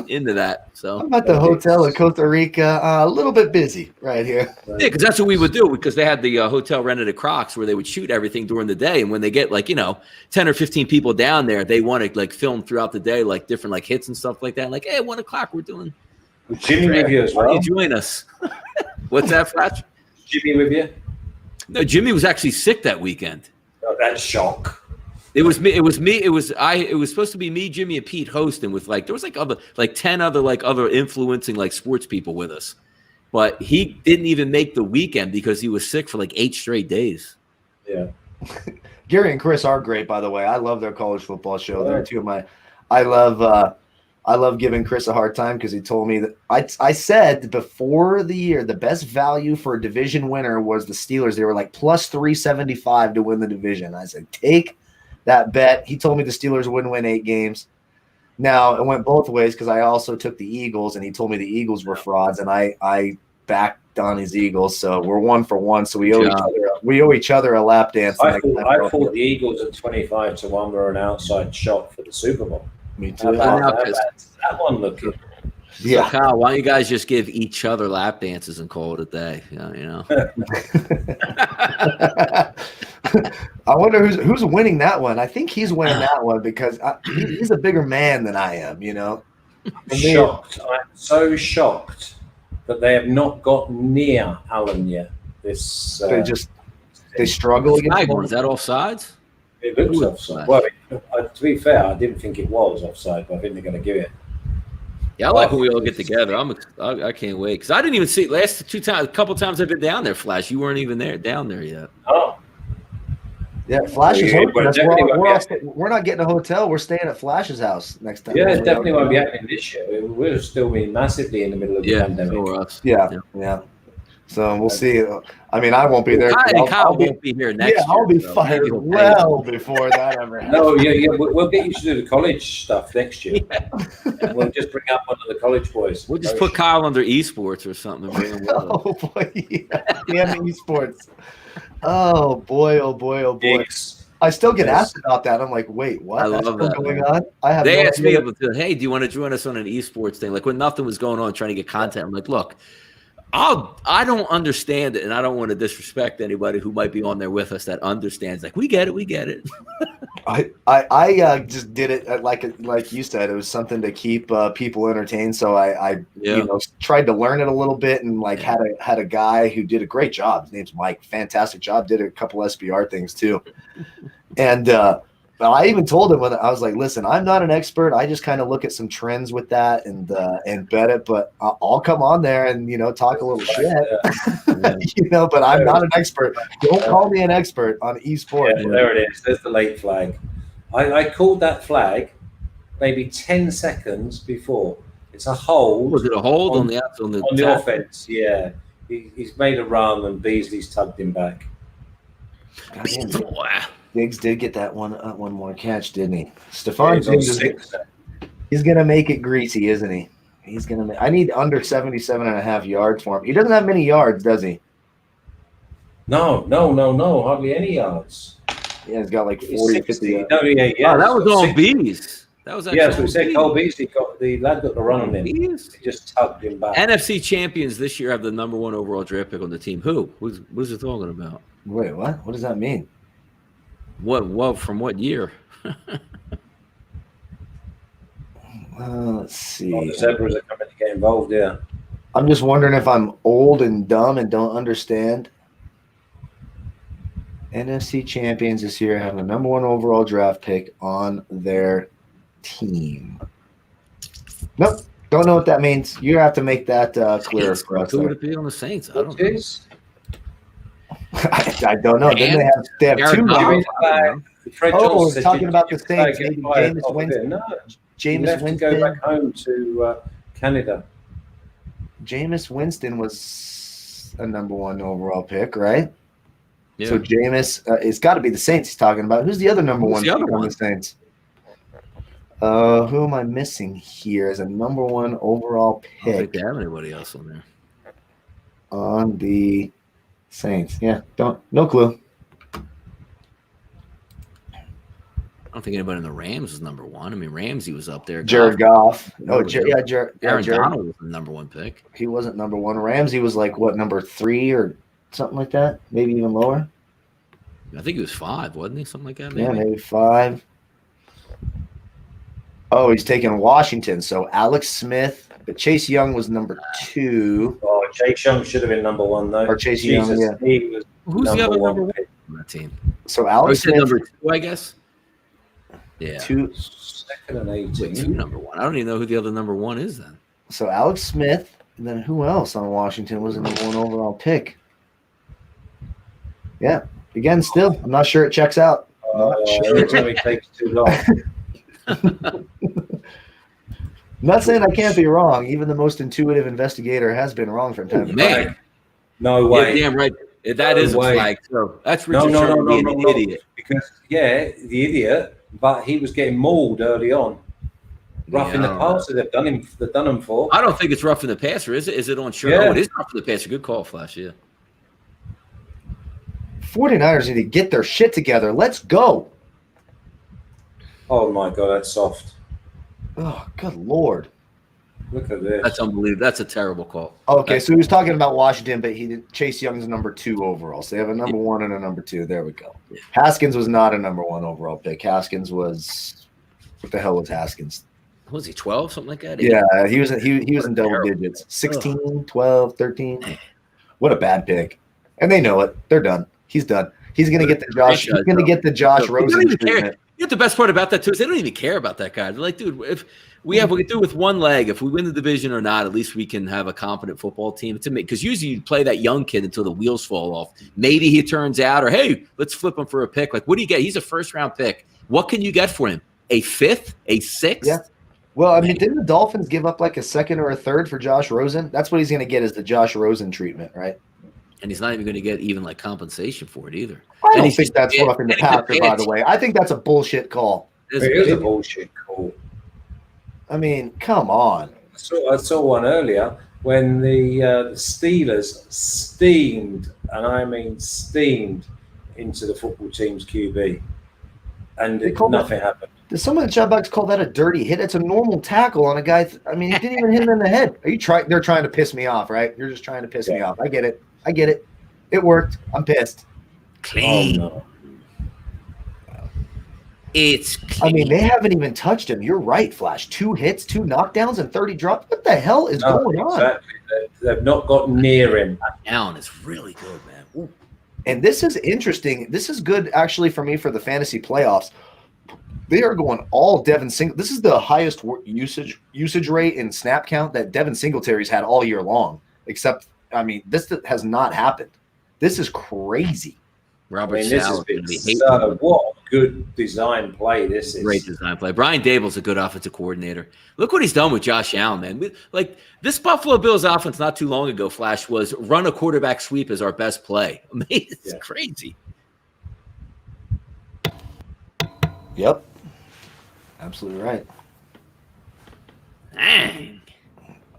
A: into that. So
B: I'm at the hotel in Costa Rica, a little bit busy right here.
A: Yeah, because that's what we would do because they had the hotel rented at Crocs where they would shoot everything during the day. And when they get 10 or 15 people down there, they want to film throughout the day, different hits and stuff like that. Hey, 1 o'clock, we're doing
C: Jimmy with you as well.
A: Why don't you join us? What's that, Flash?
C: Jimmy with you?
A: No, Jimmy was actually sick that weekend.
C: Oh, that's shock.
A: It was me. It was supposed to be me, Jimmy, and Pete hosting with there was 10 other influencing sports people with us. But he didn't even make the weekend because he was sick for 8 straight days.
C: Yeah.
B: Gary and Chris are great, by the way. I love their college football show. They're two of my. I love giving Chris a hard time because he told me that I said before the year the best value for a division winner was the Steelers. They were plus 375 to win the division. I said take that bet. He told me the Steelers wouldn't win 8 games. Now it went both ways because I also took the Eagles, and he told me the Eagles were frauds, and I backed Donnie's Eagles, so we're 1 for 1. So we owe each other a lap dance.
C: I thought the Eagles at 25-1 were an outside shot for the Super Bowl.
B: Me too.
C: How about that one looking?
A: Yeah, so Kyle, why don't you guys just give each other lap dances and call it a day?
B: I wonder who's winning that one. I think he's winning that one because he's a bigger man than I am.
C: I'm shocked. I'm so shocked that they have not got near Allen yet. They
B: struggle against
A: him. Is that offsides?
C: It looks offside. Well, to be fair, I didn't think it was offside, but I think they're going to give it.
A: Yeah, I like when we all get together. I can't wait because I didn't even see it last a couple times I've been down there. Flash, you weren't even down there yet.
C: Oh,
B: yeah, Flash is open. We're not getting a hotel. We're staying at Flash's house next time.
C: Yeah, it definitely won't be happening this year. We'll still be massively in the middle of the pandemic.
A: For us.
B: Yeah. So we'll see. I mean, I won't be there.
A: Kyle won't be here next year.
B: I'll be fired well before that ever happens.
C: No, we'll get you to do the college stuff next year. Yeah. We'll just bring up one of the college boys.
A: We'll just put Kyle under esports or something.
B: Oh boy, damn esports. Oh boy.
C: Gigs.
B: I still get asked about that. I'm like, wait, what?
A: I love that
B: going on.
A: They asked me, hey, do you want to join us on an esports thing? When nothing was going on, trying to get content. I'm like, look. I don't understand it, and I don't want to disrespect anybody who might be on there with us that understands. We get it.
B: I just did it like you said. It was something to keep people entertained. So I tried to learn it a little bit, and had a guy who did a great job. His name's Mike. Fantastic job. Did a couple SBR things too, and. I even told him when I was like, listen, I'm not an expert. I just kind of look at some trends with that and bet it, but I'll come on there and, talk a little shit, but I'm not an expert. Don't call me an expert on esports.
C: Yeah, there it is. There's the late flag. I called that flag maybe 10 seconds before. It's a hold.
A: Was it a hold on the
C: offense? Yeah. He's made a run and Beasley's tugged him back.
B: Diggs did get that one more catch, didn't he? Stephon Diggs he's gonna make it greasy, isn't he? He's gonna. I need under 77.5 yards for him. He doesn't have many yards, does he?
C: No, hardly any yards.
B: Yeah, he's got 40, 50 yards.
C: No, yeah.
A: Oh, that was on Bees. That was actually.
C: Yeah, so we said Cole Beasley the lad got the run on him. He just tugged him back.
A: NFC champions this year have the number 1 overall draft pick on the team. Who? What's it talking about?
B: Wait, what? What does that mean?
A: What from what year?
B: Let's see.
C: The Zebras are coming to get involved, yeah.
B: I'm just wondering if I'm old and dumb and don't understand. NFC champions this year have the number 1 overall draft pick on their team. Nope. Don't know what that means. You have to make that clear for us.
A: Who would it be on the Saints? I don't know.
B: I don't know. Then they have 2 more. We're talking about the Saints. Maybe Jameis Winston.
C: No,
B: Jameis Winston.
C: Go back home to Canada.
B: Jameis Winston was a number 1 overall pick, right?
A: Yeah.
B: So Jameis, it's got to be the Saints he's talking about. Who's the other number 1 pick on the Saints? Who am I missing here as a number 1 overall pick?
A: I don't think they have anybody else on there.
B: On the Saints. Yeah, no clue.
A: I don't think anybody in the Rams was number 1. I mean, Ramsey was up there.
B: Jared Goff.
A: Aaron Donald was the number 1 pick.
B: He wasn't number 1. Ramsey was number 3 or something like that? Maybe even lower?
A: I think he was 5, wasn't he? Something like that?
B: Maybe. Yeah, maybe 5. Oh, he's taking Washington. So Alex Smith, but Chase Young was number 2.
C: Oh, Chase Young should have been number 1 though.
B: Or Chase Young, yeah.
A: Who's the other number 1 on that team?
B: So Alex Smith,
A: number 2, I guess. Yeah.
C: Second and 18.
A: Two number one. I don't even know who the other number one is then.
B: So Alex Smith, and then who else on Washington was the number one overall pick? Yeah. Again, still, I'm not sure it checks out.
C: Every time it takes too long.
B: I'm not saying I can't be wrong. Even the most intuitive investigator has been wrong from time to time.
A: Man.
C: No way.
A: Yeah, damn right. That is a flag. So that's Richard Sherman being an idiot.
C: Because, the idiot, but he was getting mauled early on. Roughing the passer, they've done him for.
A: I don't think it's roughing the passer, is it? Is it on Sherman?
C: Yeah.
A: Oh, it is roughing the passer. Good call, Flash, yeah.
B: 49ers need to get their shit together. Let's go.
C: Oh, my God, that's soft.
B: Oh, good Lord.
C: Look at this.
A: That's unbelievable. That's a terrible call.
B: Okay, so he was talking about Washington, but Chase Young's number 2 overall. So they have a number 1 and a number 2. There we go.
A: Yeah.
B: Haskins was not a number 1 overall pick. Haskins was – what the hell was Haskins?
A: What was he, 12, something like that?
B: Yeah, he was in double digits. 16, 12, 13. What a bad pick. And they know it. They're done. He's done. He's going to get the Josh. He's going to get the Josh Rosen treatment.
A: You know, the best part about that too is they don't even care about that guy. They're like, dude, if we can do with one leg, if we win the division or not, at least we can have a competent football team. It's amazing because usually you play that young kid until the wheels fall off. Maybe he turns out, or hey, let's flip him for a pick. Like, what do you get? He's a first-round pick. What can you get for him? A 5th? A 6th?
B: Yeah. Well, I mean, didn't the Dolphins give up like a 2nd or a 3rd for Josh Rosen? That's what he's going to get is the Josh Rosen treatment, right?
A: And he's not even going to get even like compensation for it either.
B: I don't think that's roughing the passer, by the way. I think that's a bullshit call.
C: It is a bullshit call.
B: I mean, come on.
C: I saw one earlier when the Steelers steamed, and I mean steamed, into the football team's QB, and nothing happened.
B: Does some of the jobbacks call that a dirty hit? It's a normal tackle on a guy. I mean, he didn't even hit him in the head. Are you trying? They're trying to piss me off, right? You're just trying to piss me off. I get it. It worked. I'm pissed.
A: Clean.
C: Oh, no.
A: It's clean.
B: I mean, they haven't even touched him. You're right, Flash. 2 hits, 2 knockdowns, and 30 drops. What the hell is going on?
C: They've not got near him.
A: Down is really good, man. Ooh.
B: And this is interesting. This is good, actually, for me for the fantasy playoffs. They are going all Devin Singletary. This is the highest usage rate in snap count that Devin Singletary's had all year long. Except, I mean, this has not happened. This is crazy.
A: Robert
C: This
A: Saleh
C: is what a good design play this is.
A: Great design play. Brian Dable's a good offensive coordinator. Look what he's done with Josh Allen, man. This Buffalo Bills offense not too long ago, Flash, was run a quarterback sweep as our best play. I mean, it's crazy.
B: Yep. Absolutely right.
A: Dang.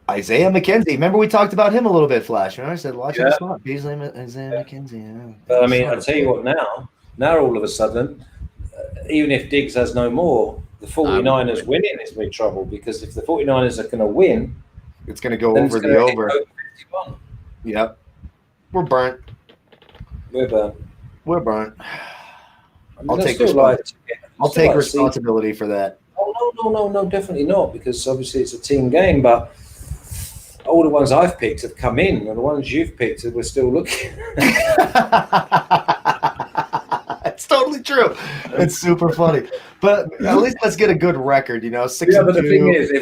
B: Isaiah McKenzie. Remember we talked about him a little bit, Flash. Remember I said watch him spot. Beasley, Isaiah McKenzie. Yeah.
C: But I mean, I'll tell you what now all of a sudden, even if Diggs has no more, the 49ers winning is big trouble because if the 49ers are going to win,
B: it's going to go over the over. Yep. We're burnt. We're burnt.
C: I mean,
B: I'll take responsibility for that.
C: Oh, no, definitely not, because obviously it's a team game, but all the ones I've picked have come in, and the ones you've picked, we're still looking.
B: It's totally true. It's super funny. But at least let's get a good record, 6
C: but the thing is,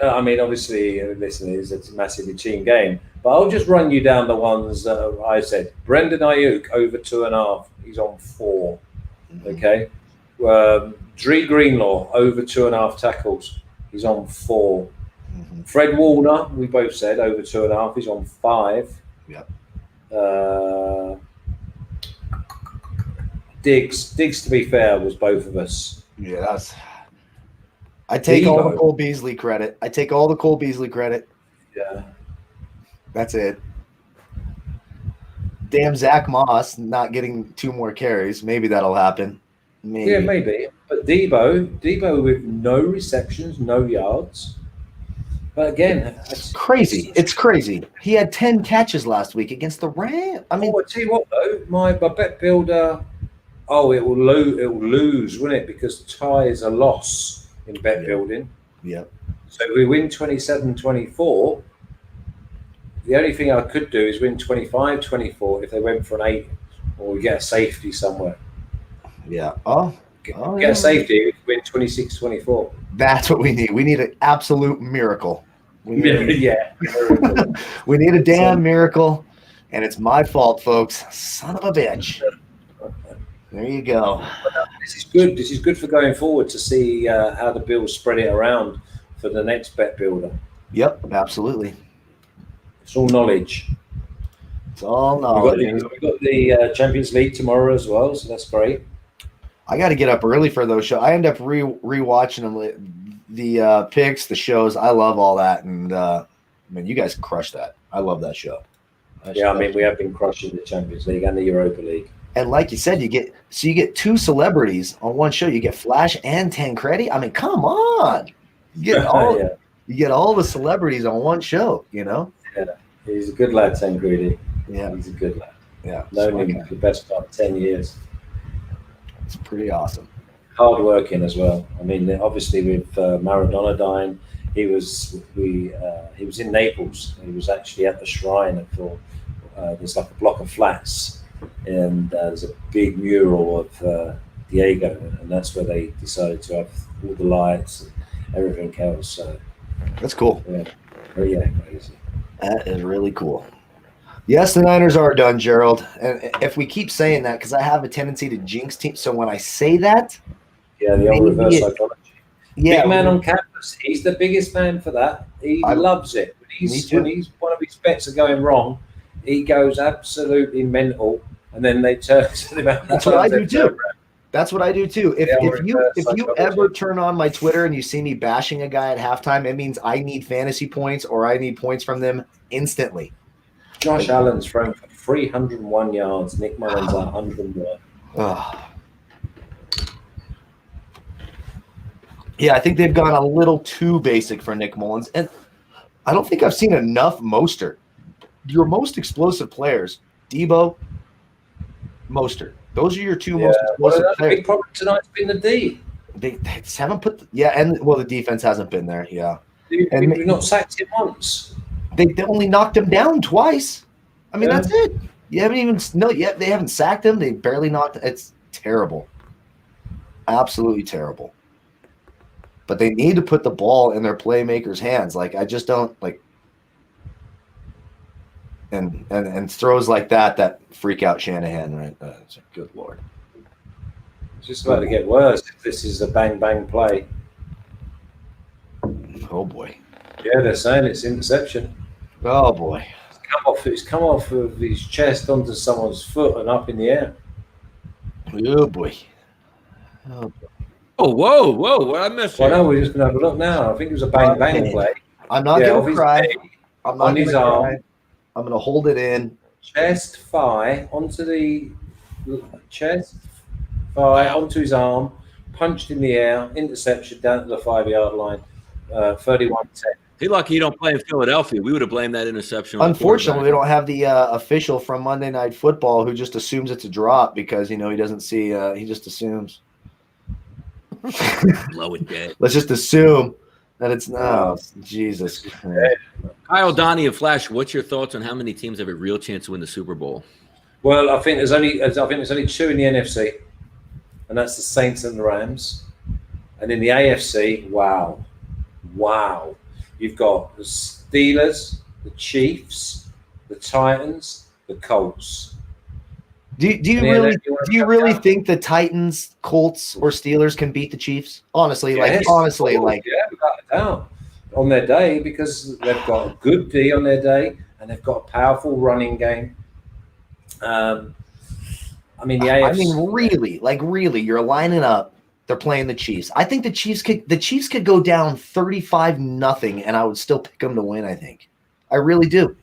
C: I mean, obviously, listen, it's a massively team game, but I'll just run you down the ones that I said. Brendan Ayuk, over 2.5. He's on 4. Okay. Dree Greenlaw, over 2.5 tackles. He's on 4. Mm-hmm. Fred Warner, we both said, over 2.5. He's on 5.
B: Yep.
C: Diggs, to be fair, was both of us.
B: Yeah, I take all the Cole Beasley credit.
C: Yeah.
B: That's it. Damn Zach Moss not getting 2 more carries. Maybe that'll happen. Maybe.
C: Yeah, maybe. But Debo with no receptions, no yards. But again,
B: it's crazy. It's crazy. He had 10 catches last week against the Rams. I mean,
C: I'll tell you what though, my bet builder. Oh, it will lose, won't it? Because tie is a loss in bet building.
B: Yeah.
C: So if we win 27-24, the only thing I could do is win 25-24 if they went for an 8, or we get a safety somewhere.
B: Yeah.
C: Get a safety. win 26-24.
B: That's what we need. We need an absolute miracle. We need,
C: Yeah.
B: we need a damn miracle, and it's my fault, folks. Son of a bitch. There you go.
C: This is good. This is good for going forward to see how the Bills spread it around for the next bet builder.
B: Yep, absolutely.
C: It's all knowledge.
B: It's all knowledge.
C: We've got the Champions League tomorrow as well, so that's great.
B: I got to get up early for those shows. I end up rewatching them, the picks, the shows. I love all that, and man, you guys crush that. I love that show.
C: We have been crushing the Champions League and the Europa League.
B: And like you said, you get two celebrities on one show. You get Flash and Tancredi. I mean, come on, you get all the celebrities on one show. You know.
C: Yeah, he's a good lad, Tancredi.
B: Yeah,
C: he's a good lad.
B: Yeah,
C: known him for the best part of 10 years.
B: It's pretty awesome.
C: Hard working as well. I mean, obviously with Maradona dying, he was in Naples. He was actually at the shrine for there's like a block of flats, and there's a big mural of Diego, and that's where they decided to have all the lights and everything else. So
B: that's cool.
C: Yeah, crazy.
B: That is really cool. Yes, the Niners are done, Gerald. And if we keep saying that, because I have a tendency to jinx teams, so when I say that,
C: the old reverse psychology.
B: Yeah,
C: big man on campus. He's the biggest man for that. He loves it. When one of his bets are going wrong, he goes absolutely mental, and then they turn to him.
B: That's what I do too. That's what I do too. If you ever turn on my Twitter and you see me bashing a guy at halftime, it means I need fantasy points or I need points from them instantly.
C: Josh Allen's thrown for 301 yards. Nick Mullins 101.
B: Yeah, I think they've gone a little too basic for Nick Mullins, and I don't think I've seen enough Mostert. Your most explosive players, Debo, Mostert. Those are your two most explosive players.
C: The big problem tonight's been the D.
B: They just haven't put the defense hasn't been there. Yeah,
C: and we've not sacked him once.
B: They only knocked him down twice. I mean, that's it. You haven't even they haven't sacked him. They barely knocked. It's terrible, absolutely terrible. But they need to put the ball in their playmakers' hands. Like I just don't like. And throws like that freak out Shanahan, right? Good Lord.
C: It's just about to get worse if this is a bang play.
B: Oh boy.
C: Yeah, they're saying it's interception.
B: Oh boy.
C: It's come off of his chest onto someone's foot and up in the air.
B: Oh boy. Oh boy.
A: Oh, whoa. What I missed?
C: Well, no, we're just going to have a look now. I think it was a bang play.
B: I'm not going to cry. I'm not
C: on his arm.
B: I'm going to hold it in.
C: Chest, thigh, onto the chest, thigh, onto his arm, punched in the air, interception down to the 5-yard line, 31-10.
A: He's lucky you don't play in Philadelphia. We would have blamed that interception.
B: Unfortunately, we don't have the official from Monday Night Football who just assumes it's a drop because, he doesn't see he just assumes.
A: Blow it dead.
B: Let's just assume that it's Jesus.
A: Kyle, Donnie, and Flash, what's your thoughts on how many teams have a real chance to win the Super Bowl?
C: Well, I think there's only two in the NFC, and that's the Saints and the Rams. And in the AFC, wow, you've got the Steelers, the Chiefs, the Titans, the Colts.
B: Do you really think the Titans, Colts, or Steelers can beat the Chiefs? Honestly,
C: without a doubt, on their day, because they've got a good D on their day and they've got a powerful running game. The AFC. Really, you're lining up. They're playing the Chiefs. I think the Chiefs could go down 35-0, and I would still pick them to win. I think, I really do.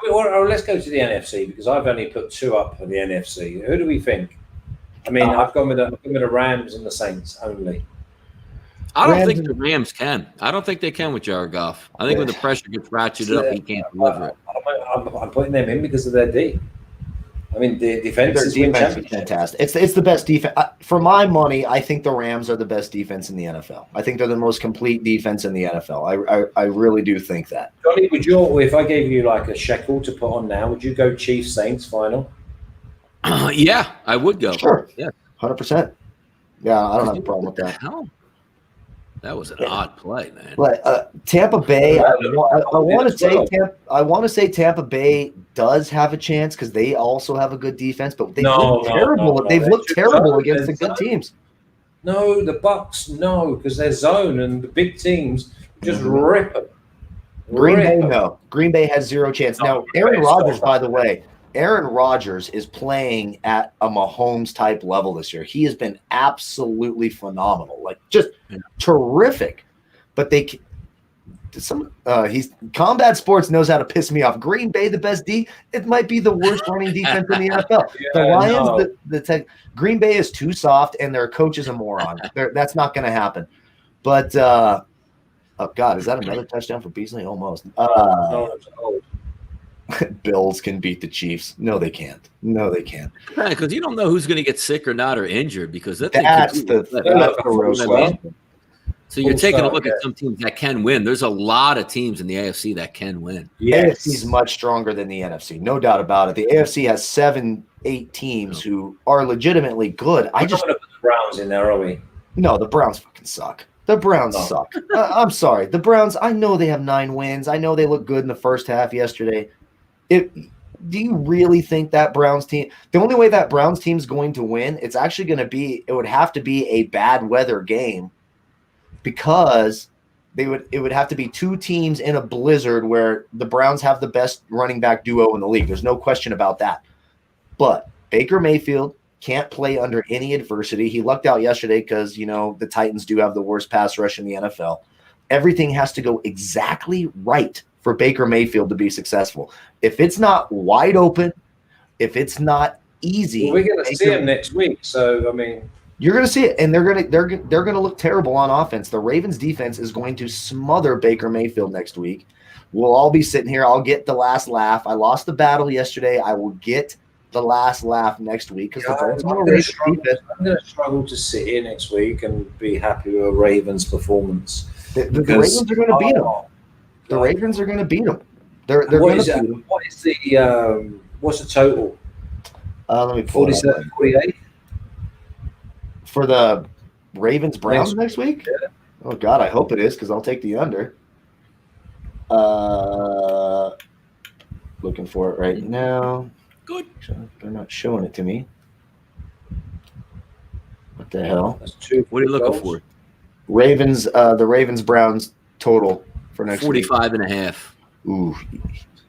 C: Or let's go to the NFC because I've only put 2 up for the NFC. Who do we think? I've gone with the Rams and the Saints only.
A: I don't think the Rams can. I don't think they can with Jared Goff. I think when the pressure gets ratcheted up, he can't deliver it.
C: I'm putting them in because of their D. The defense is
B: fantastic. It's the best defense. For my money, I think the Rams are the best defense in the NFL. I think they're the most complete defense in the NFL. I really do think that.
C: Johnny, if I gave you like a shekel to put on now, would you go Chiefs Saints final?
A: Yeah, I would go.
B: Sure.
A: Yeah,
B: 100%. Yeah, I don't have a problem with that.
A: That was an odd play, man.
B: But Tampa Bay, I want to say Tampa Bay does have a chance because they also have a good defense, but they've looked terrible. They've looked terrible against the good teams.
C: No, the Bucks, no, because they're zone and the big teams just rip them.
B: Green Bay, no. Green Bay has zero chance. Now, Aaron Rodgers, by the way, Aaron Rodgers is playing at a Mahomes-type level this year. He has been absolutely phenomenal, like just terrific. But Combat Sports knows how to piss me off. Green Bay, the best D, it might be the worst running defense in the NFL. The Lions, Green Bay is too soft, and their coach is a moron. That's not going to happen. But oh God, is that another touchdown for Beasley? Almost. Bills can beat the Chiefs. No, they can't.
A: Because you don't know who's going to get sick or not or injured because
B: that's the road.
A: So you're taking a look at some teams that can win. There's a lot of teams in the AFC that can win.
B: The AFC is much stronger than the NFC, no doubt about it. The AFC has 7-8 teams who are legitimately good.
C: I just put the Browns in there, are we? No,
B: the Browns fucking suck. The Browns suck. I'm sorry. The Browns, I know they have 9 wins. I know they look good in the first half yesterday. Do you really think that Browns team – the only way that Browns team is going to win, it's actually going to be – it would have to be a bad weather game because it would have to be 2 teams in a blizzard where the Browns have the best running back duo in the league. There's no question about that. But Baker Mayfield can't play under any adversity. He lucked out yesterday because, the Titans do have the worst pass rush in the NFL. Everything has to go exactly right for Baker Mayfield to be successful. If it's not wide open, if it's not easy,
C: we're going to see him next week. So
B: you're going to see it, and they're going to look terrible on offense. The Ravens defense is going to smother Baker Mayfield next week. We'll all be sitting here. I'll get the last laugh. I lost the battle yesterday. I will get the last laugh next week because
C: I'm going to struggle to sit here next week and be happy with a Ravens performance.
B: The Ravens are going to beat them. The Ravens are going to beat them. They're going to beat them.
C: What's the total?
B: Let me pull
C: 47, 48
B: for the Ravens Browns next week. Yeah. Oh God, I hope it is because I'll take the under. Looking for it right now.
A: Good.
B: They're not showing it to me. What the hell?
C: That's 2.
A: What are you looking for?
B: Ravens. The Ravens Browns total for next
A: 45 and a half.
B: Ooh.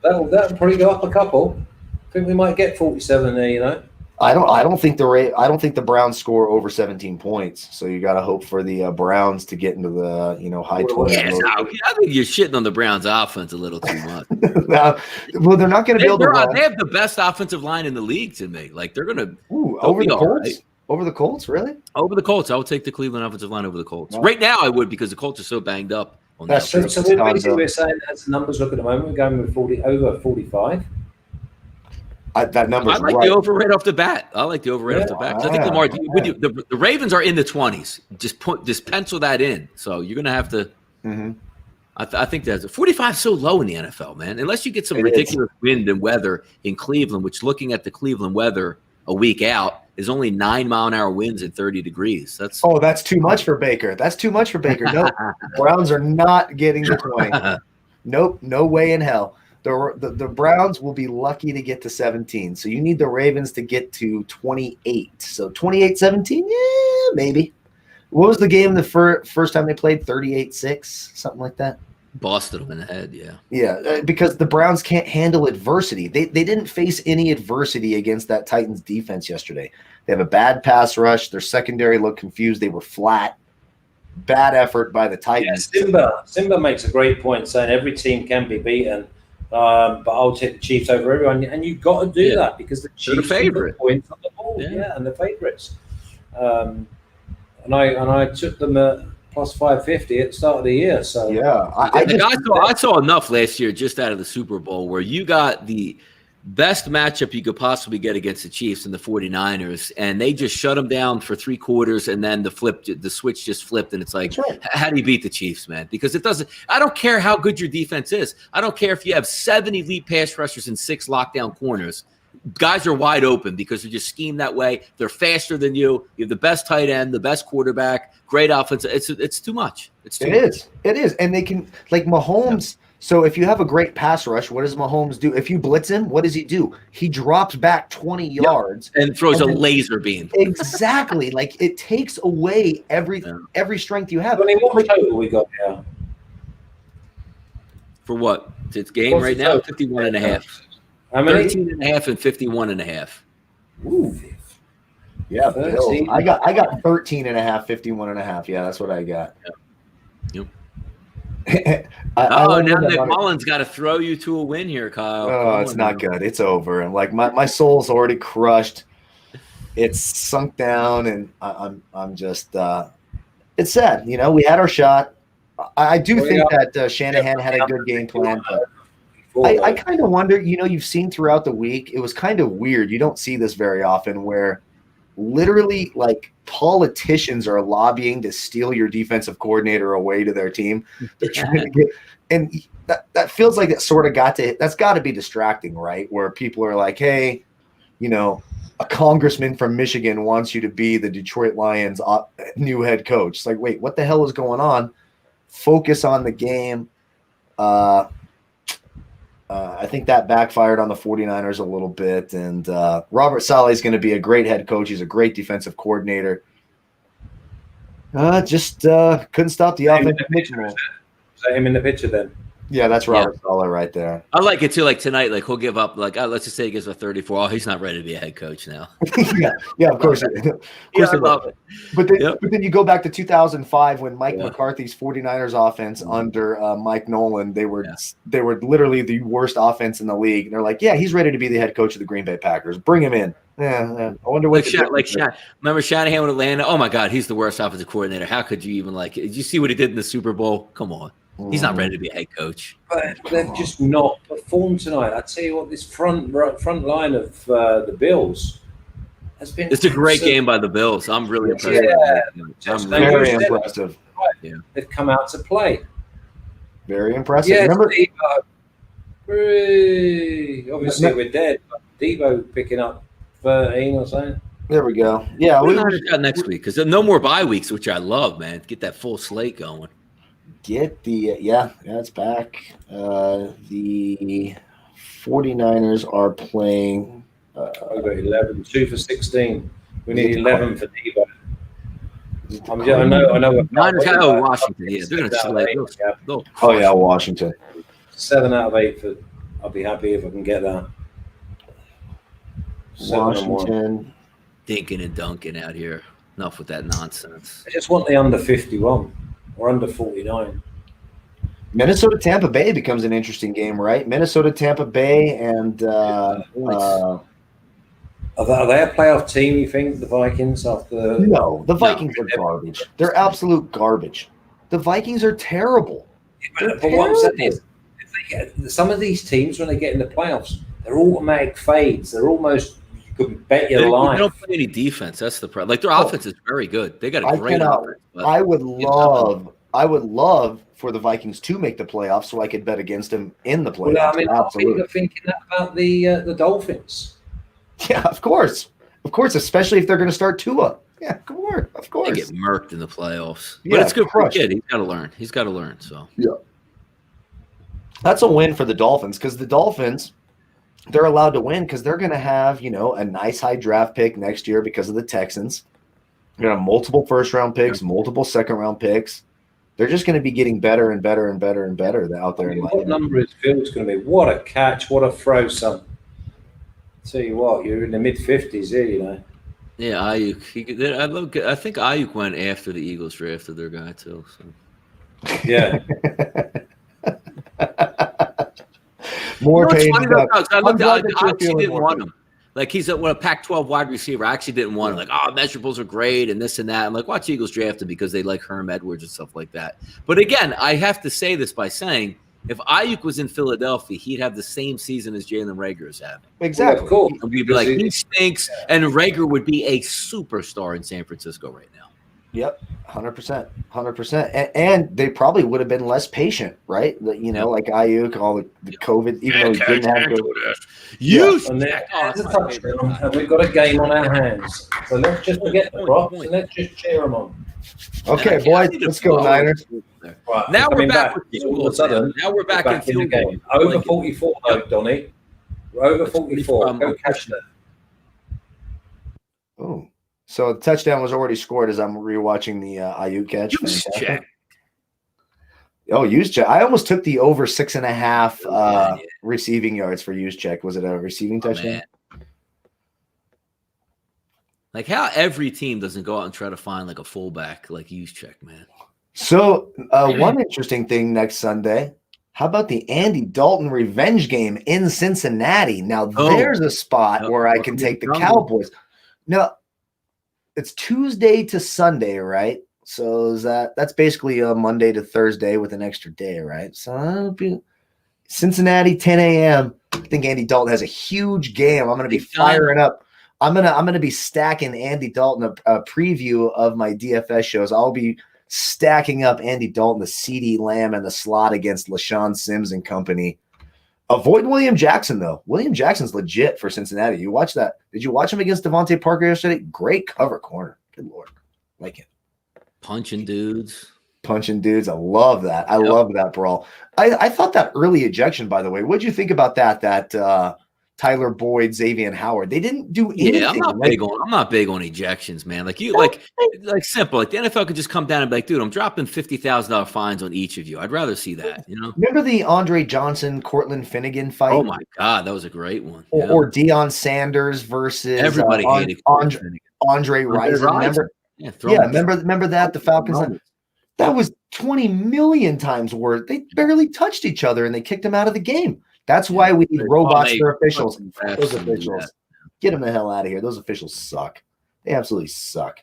C: That'll probably go up a couple. I think we might get 47 there,
B: I don't think the Browns score over 17 points. So you got to hope for the Browns to get into the high 20s.
A: Yes, I think you're shitting on the Browns offense a little too much.
B: Well, they're not going to be able to run.
A: They have the best offensive line in the league to me. Like they're going to
B: over the Colts. Right. Over the Colts, really?
A: Over the Colts, I would take the Cleveland offensive line over the Colts. Right now, I would because the Colts are so banged up.
C: So basically, we're saying as the numbers look at the moment, we're going with over 45.
B: That number's
A: I like
B: right.
A: the over right off the bat. I like the over right off the bat. I think the Ravens are in the 20s. Just pencil that in. So you're going to have to.
B: Mm-hmm.
A: I think that's 45 so low in the NFL, man. Unless you get some ridiculous wind and weather in Cleveland, which looking at the Cleveland weather a week out is only 9-mile-an-hour winds at 30 degrees. That's
B: too much for Baker. No, Browns are not getting to 20. Nope, no way in hell. The Browns will be lucky to get to 17. So you need the Ravens to get to 28. So 28-17, yeah, maybe. What was the game the first time they played? 38-6, something like that?
A: Busted them in the head, yeah.
B: Yeah, because the Browns can't handle adversity. They didn't face any adversity against that Titans defense yesterday. They have a bad pass rush. Their secondary looked confused. They were flat. Bad effort by the Titans.
C: Yeah, Simba makes a great point saying every team can be beaten. But I'll take the Chiefs over everyone, and you've got to do that because the Chiefs are the favorite points on the ball, and the favorites. And I took them at plus 550 at the start of the year. So
A: I saw enough last year just out of the Super Bowl where you got the best matchup you could possibly get against the Chiefs and the 49ers, and they just shut them down for 3 quarters, and then the switch just flipped, and it's like, how do you beat the Chiefs, man? Because I don't care how good your defense is. I don't care if you have 7 elite pass rushers and 6 lockdown corners. guys are wide open because they're just schemed that way. They're faster than you. You have the best tight end, the best quarterback, great offense. It's too much.
B: It is. And they can, like Mahomes. So if you have a great pass rush, what does Mahomes do? If you blitz him, what does he do? He drops back 20 yards
A: and throws a laser beam.
B: Exactly. Like it takes away every strength you have.
C: I mean, what total we got now?
A: For what? It's game right now, 51 and a half.
C: How many?
A: 13 and a half and 51 and a half.
B: Ooh. Yeah, Bills. I got 13 and a half, 51 and a half. Yeah, that's what I got.
A: Yep.
B: Now
A: Nick Mullins got to throw you to a win here, Kyle.
B: Oh, it's not good. It's over. And like my soul's already crushed. It's sunk down, and I'm just. It's sad. You know, we had our shot. I do think that Shanahan had a good game plan, but I kind of wonder. You know, you've seen throughout the week. It was kind of weird. You don't see this very often, where literally like politicians are lobbying to steal your defensive coordinator away to their team. They're trying to get, and that feels like it sort of that's got to be distracting, right? Where people are like, hey, you know, a congressman from Michigan wants you to be the Detroit Lions new head coach. It's like, wait, what the hell is going on? Focus on the game. I think that backfired on the 49ers a little bit. And Robert Saleh is going to be a great head coach. He's a great defensive coordinator. Just couldn't stop the offense.
C: Is that him in the picture then?
B: Yeah, that's Robert Saleh right there.
A: I like it too. Like tonight, like he'll give up. Like let's just say he gives a 34. Oh, he's not ready to be a head coach now.
B: yeah, of course.
A: I love it.
B: But then you go back to 2005 when Mike McCarthy's 49ers offense under Mike Nolan, they were literally the worst offense in the league. And they're like, yeah, he's ready to be the head coach of the Green Bay Packers. Bring him in. Yeah. I wonder what.
A: Remember Shanahan with Atlanta? Oh my God, he's the worst offensive coordinator. How could you even like it? Did you see what he did in the Super Bowl? Come on. He's not ready to be a head coach.
C: But they've just not performed tonight. I tell you what, this front line of the Bills has been.
A: It's a great game by the Bills. I'm really impressed.
C: Yeah,
B: I'm very impressive.
C: Yeah, they've come out to play.
B: Very impressive.
C: Yeah,
B: remember,
C: obviously we're dead. But Debo picking up 13 or something.
B: There we go. Yeah,
A: we're got next week because no more bye weeks, which I love, man. Get that full slate going.
B: Get the it's back. The 49ers are playing.
C: I got 11, 2 for 16. We need 11 for Debo. I know.
A: Washington. Yeah, they're going to slay.
B: Oh yeah, Washington.
C: 7 out of 8 I'll be happy if I can get that.
B: Washington.
A: Dinking and dunking out here. Enough with that nonsense.
C: I just want the under 51. Or under 49.
B: Minnesota Tampa Bay becomes an interesting game, right? Minnesota Tampa Bay and
C: are they a playoff team? You think the Vikings after?
B: No, the Vikings are garbage. They're absolute garbage. The Vikings are terrible.
C: But what I'm saying is, some of these teams when they get in the playoffs, they're automatic fades. They're almost you can bet your life.
A: They don't play any defense. That's the problem. Like their offense is very good. They got a great offense.
B: I would love for the Vikings to make the playoffs so I could bet against them in the playoffs.
C: Well, I mean, absolutely. Thinking that about the Dolphins.
B: Yeah, of course, especially if they're going to start Tua. Yeah, of course.
A: They get murked in the playoffs, but it's good for the kid. He's got to learn. So
B: yeah, that's a win for the Dolphins because the Dolphins. They're allowed to win because they're going to have, a nice high draft pick next year because of the Texans. They're going to have multiple first-round picks, multiple second-round picks. They're just going to be getting better and better and better and better out there.
C: What number is Fields going to be? What a catch. What a throw, son. Tell you what, you're in the mid-50s here,
A: Yeah, Ayuk. I think Ayuk went after the Eagles drafted their guy, too. So.
C: Yeah.
B: More pain.
A: I actually didn't want him. Like he's a Pac-12 wide receiver. I actually didn't want him. Like, measurables are great and this and that. I'm like, watch Eagles draft him because they like Herm Edwards and stuff like that. But again, I have to say this by saying, if Ayuk was in Philadelphia, he'd have the same season as Jalen Reagor is having.
B: Exactly.
C: Cool.
A: And we'd be like, he stinks, and Reagor would be a superstar in San Francisco right now.
B: Yep, 100%. And they probably would have been less patient, right? You know, like Ayuk, all the COVID, even though he didn't have COVID.
C: And there's a touchdown, and we've got a game on our hands. So let's just forget the props and let's just cheer them on.
B: Okay, boys, let's go Niners.
C: Right,
A: now we're back.
C: All of a sudden,
A: now we're back in
C: the game. Over 44, though, Donnie. We're over 44. Go catch that.
B: Oh, so the touchdown was already scored as I'm rewatching the Ayuk catch.
A: Check.
B: Oh, Juszczyk. I almost took the over 6.5 receiving yards for Juszczyk. Was it a receiving touchdown?
A: Man. Like how every team doesn't go out and try to find like a fullback like Juszczyk, man.
B: So one interesting thing next Sunday. How about the Andy Dalton revenge game in Cincinnati? Now there's a spot where I can take the Cowboys. Now it's Tuesday to Sunday, right? So that's basically a Monday to Thursday with an extra day, right? So that'll be Cincinnati, 10 a.m. I think Andy Dalton has a huge game. I'm going to be firing up. I'm gonna be stacking Andy Dalton a preview of my DFS shows. I'll be stacking up Andy Dalton, the CeeDee Lamb, and the slot against LaShawn Sims and company. Avoid William Jackson though. William Jackson's legit for Cincinnati. You watch that? Did you watch him against Devontae Parker yesterday? Great cover corner. Good Lord, like it.
A: Punching dudes.
B: I love that. I love that brawl. I thought that early ejection, by the way. What'd you think about that? That Tyler Boyd, Xavier Howard. They didn't do anything.
A: Yeah, I'm not big on ejections, man. Like simple. Like the NFL could just come down and be like, dude, I'm dropping $50,000 fines on each of you. I'd rather see that, you know.
B: Remember the Andre Johnson, Cortland Finnegan fight?
A: Oh my God, that was a great one.
B: Or Deion Sanders versus
A: everybody hated
B: Andre Rison. Remember that the Falcons. That was 20 million times worth. They barely touched each other and they kicked him out of the game. That's why we need robots for officials. Those officials, get them the hell out of here. Those officials suck. They absolutely suck.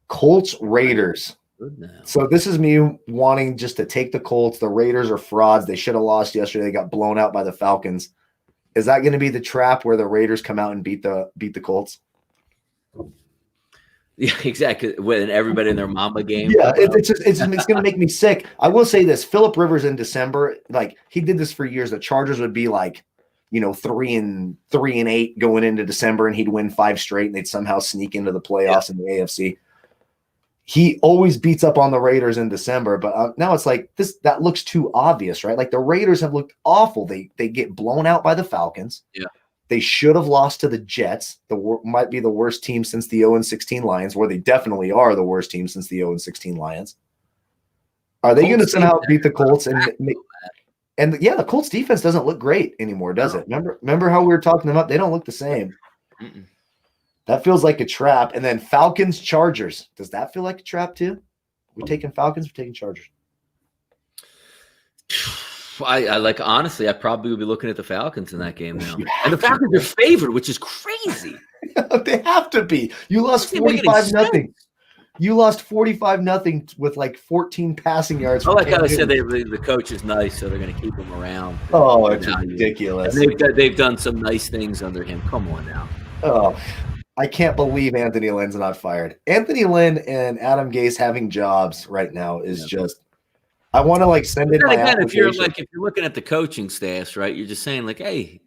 B: Colts Raiders. So this is me wanting just to take the Colts. The Raiders are frauds. They should have lost yesterday. They got blown out by the Falcons. Is that going to be the trap where the Raiders come out and beat the Colts?
A: Yeah, exactly. When everybody in their mama game.
B: Yeah, it's going to make me sick. I will say this: Phillip Rivers in December, like he did this for years. The Chargers would be like, 3-8 going into December, and he'd win 5 straight, and they'd somehow sneak into the playoffs in the AFC. He always beats up on the Raiders in December, but now it's like this. That looks too obvious, right? Like the Raiders have looked awful. They get blown out by the Falcons.
A: Yeah.
B: They should have lost to the Jets. Might be the worst team since the 0-16 Lions, where they definitely are the worst team since the 0-16 Lions. Are they going to somehow beat the Colts? The Colts defense doesn't look great anymore, does it? Remember how we were talking them up? They don't look the same.
A: Mm-mm.
B: That feels like a trap. And then Falcons Chargers. Does that feel like a trap too? We're taking Falcons. We're taking Chargers.
A: I like honestly, I probably would be looking at the Falcons in that game now. And the Falcons are favored, which is crazy.
B: They have to be. You lost 45-0. You lost 45-0 with like 14 passing yards.
A: Like I said, the coach is nice, so they're going to keep him around.
B: Oh, it's ridiculous.
A: They've done some nice things under him. Come on now.
B: Oh, I can't believe Anthony Lynn's not fired. Anthony Lynn and Adam Gase having jobs right now is just. I want to send in my application.
A: If you're looking at the coaching staffs, right, you're just saying hey,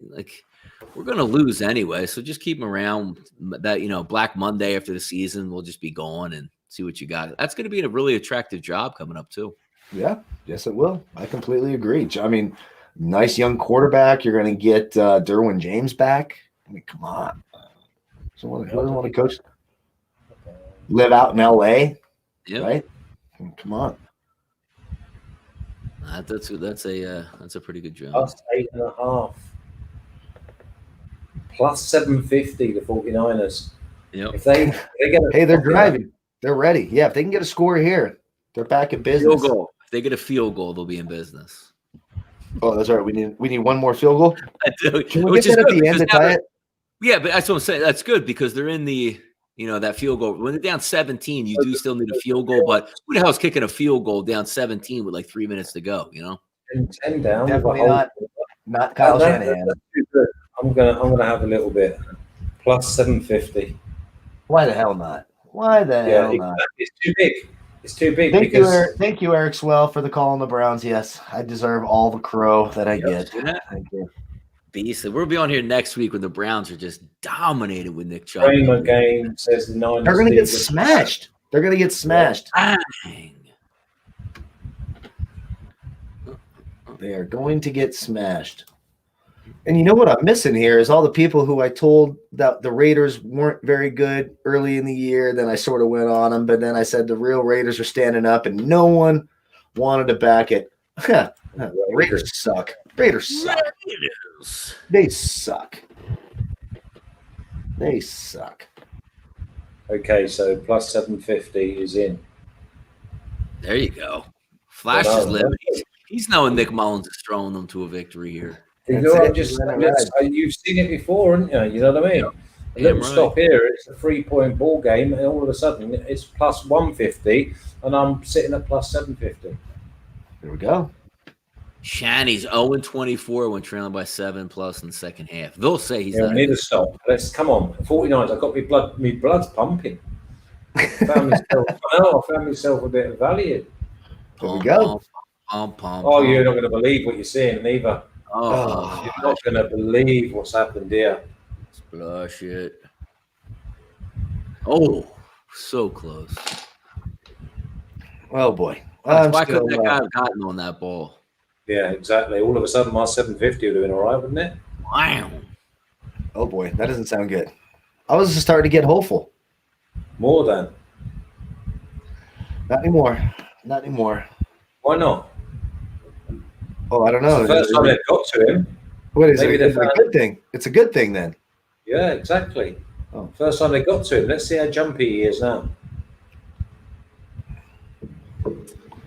A: we're going to lose anyway, so just keep them around. That Black Monday after the season, we'll just be gone and see what you got. That's going to be a really attractive job coming up too.
B: Yeah, yes, it will. I completely agree. I mean, nice young quarterback. You're going to get Derwin James back. I mean, come on. Who doesn't want to coach? Live out in LA, right? I mean, come on.
A: That's a pretty good job.
C: Plus 8.5. Plus 750, the 49ers.
A: Yep.
C: If they get
B: they're driving. They're ready. Yeah, if they can get a score here, they're back in business.
A: Field goal. If they get a field goal, they'll be in business.
B: Oh, that's right. We need one more field goal. Can we
A: Which
B: get that at the end to tie it?
A: Yeah, but that's what I'm saying. That's good because they're in the that field goal. When they're down 17, you do still need a field goal. But who the hell's kicking a field goal down 17 with like 3 minutes to go?
C: 10 down.
B: Definitely not Kyle Shanahan.
C: I'm gonna have a little bit. Plus 750.
B: Why the hell not? Why the hell
C: Yeah,
B: not?
C: it's too big. It's too big
B: Thank you, Eric Swell, for the call on the Browns. Yes, I deserve all the crow that I get. Thank you.
A: Beastly. We'll be on here next week when the Browns are just dominated with Nick Chubb.
C: Kramer game says the Niners.
B: They're going to get smashed. They're going to get smashed.
A: Dang.
B: They are going to get smashed. And you know what I'm missing here is all the people who I told that the Raiders weren't very good early in the year. Then I sort of went on them, but then I said the real Raiders are standing up, and no one wanted to back it. Raiders suck. Raiders suck. They suck. They suck.
C: Okay, so plus 750 is in.
A: There you go. Flash is living. He's knowing Nick Mullins is throwing them to a victory here.
C: You know, you've seen it before, haven't you? You know what I mean? A little stop here, it's a 3-point ball game, and all of a sudden it's plus 150, and I'm sitting at plus 750.
B: There we go.
A: Shanny's 0-24 when trailing by 7+ in the second half. They'll say he's not.
C: We need to stop. Let's come on. 49s. I've got my blood's pumping. I found myself a bit of value.
B: There we go.
C: You're not going to believe what you're seeing, neither. You're not going to believe what's happened here.
A: Splash it. Oh, so close.
B: Oh boy.
A: Why couldn't that guy have gotten on that ball?
C: Yeah, exactly. All of a sudden, my 750 would have been all right, wouldn't it?
A: Wow.
B: Oh boy, that doesn't sound good. I was just starting to get hopeful.
C: More than.
B: Not anymore. Not anymore.
C: Why not?
B: Oh, I don't know.
C: It's the first time they've got to him.
B: What is it? It's a good thing. It's a good thing then.
C: Yeah, exactly.
B: Oh.
C: First time they got to him. Let's see how jumpy he is now.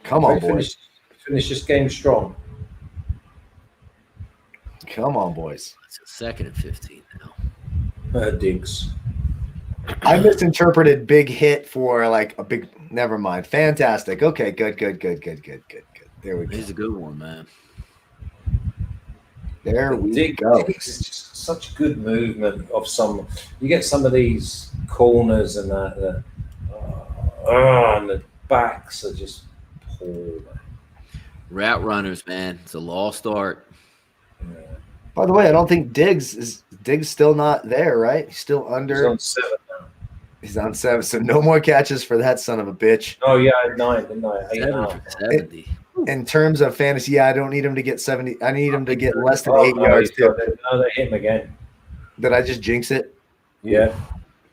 B: Come on, boys.
C: Finish this game strong.
B: Come on, boys.
A: It's a 2nd and 15 now.
C: Diggs.
B: I misinterpreted big hit for like a big. Never mind. Fantastic. Okay. Good. There we go.
A: He's a good one, man.
B: There we go.
C: Diggs is just such good movement of some. You get some of these corners and that, and the backs are just poor.
A: Route runners, man. It's a lost art.
C: Yeah.
B: By the way, I don't think Diggs still not there, right? He's still under.
C: He's on 7 now.
B: He's on 7, so no more catches for that son of a bitch.
C: Oh yeah, I had 9, didn't I?
A: 70.
B: In terms of fantasy, I don't need him to get 70. I need him to get less than 8 yards too.
C: No, they hit him again.
B: Did I just jinx it?
C: Yeah.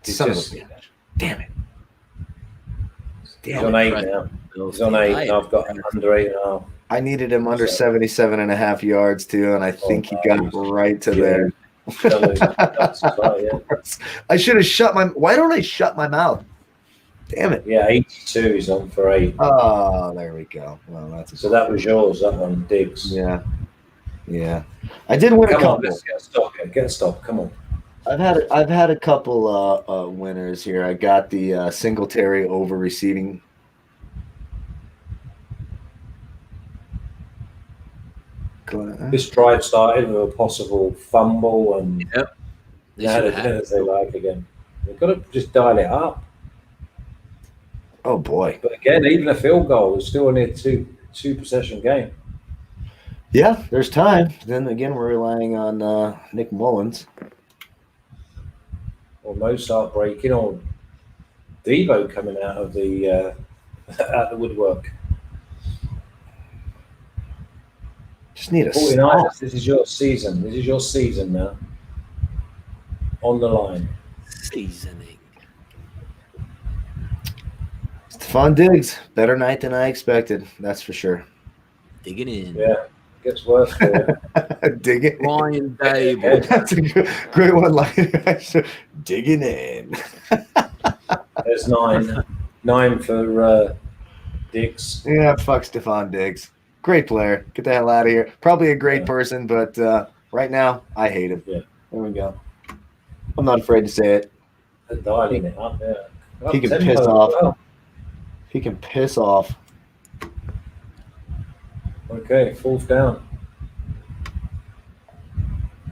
B: Son of a bitch. Damn it.
C: He's on 8 now. He's on 8. I've got under 8.5.
B: I needed him under 77.5 yards too, and I think he got right to there. I should have shut my. Why don't I shut my mouth? Damn it.
C: Yeah, 82 is on for 8.
B: Oh, there we go. Well, that's
C: so that was yours, that one, Diggs.
B: Yeah. I did win a couple.
C: Let's get a stop here. Get a stop. Come on.
B: I've had a couple winners here. I got the Singletary over receiving.
C: This drive started with a possible fumble and
A: Yep.
C: as they like again. They've got to just dial it up.
B: Oh boy!
C: But again, even a field goal is still only a two possession game.
B: Yeah, there's time. Then again, we're relying on Nick Mullins.
C: Or Mozart breaking, or Debo coming out of the woodwork.
B: Just need a
C: 49ers, this is your season. This is your season now. On the line.
A: Seasoning.
B: Stephon Diggs, better night than I expected. That's for sure.
A: Digging in.
C: Yeah, gets worse for you.
B: Digging
A: Ryan Dable.
B: That's a great one. Digging in.
C: There's 9. 9 for Diggs.
B: Yeah, fuck Stephon Diggs. Great player. Get the hell out of here. Probably a great person, but right now, I hate him.
C: Yeah.
B: There we go. I'm not afraid to say it.
C: They're dialing it up, yeah.
B: He can piss off. Well. He can piss off.
C: Okay, 4th down.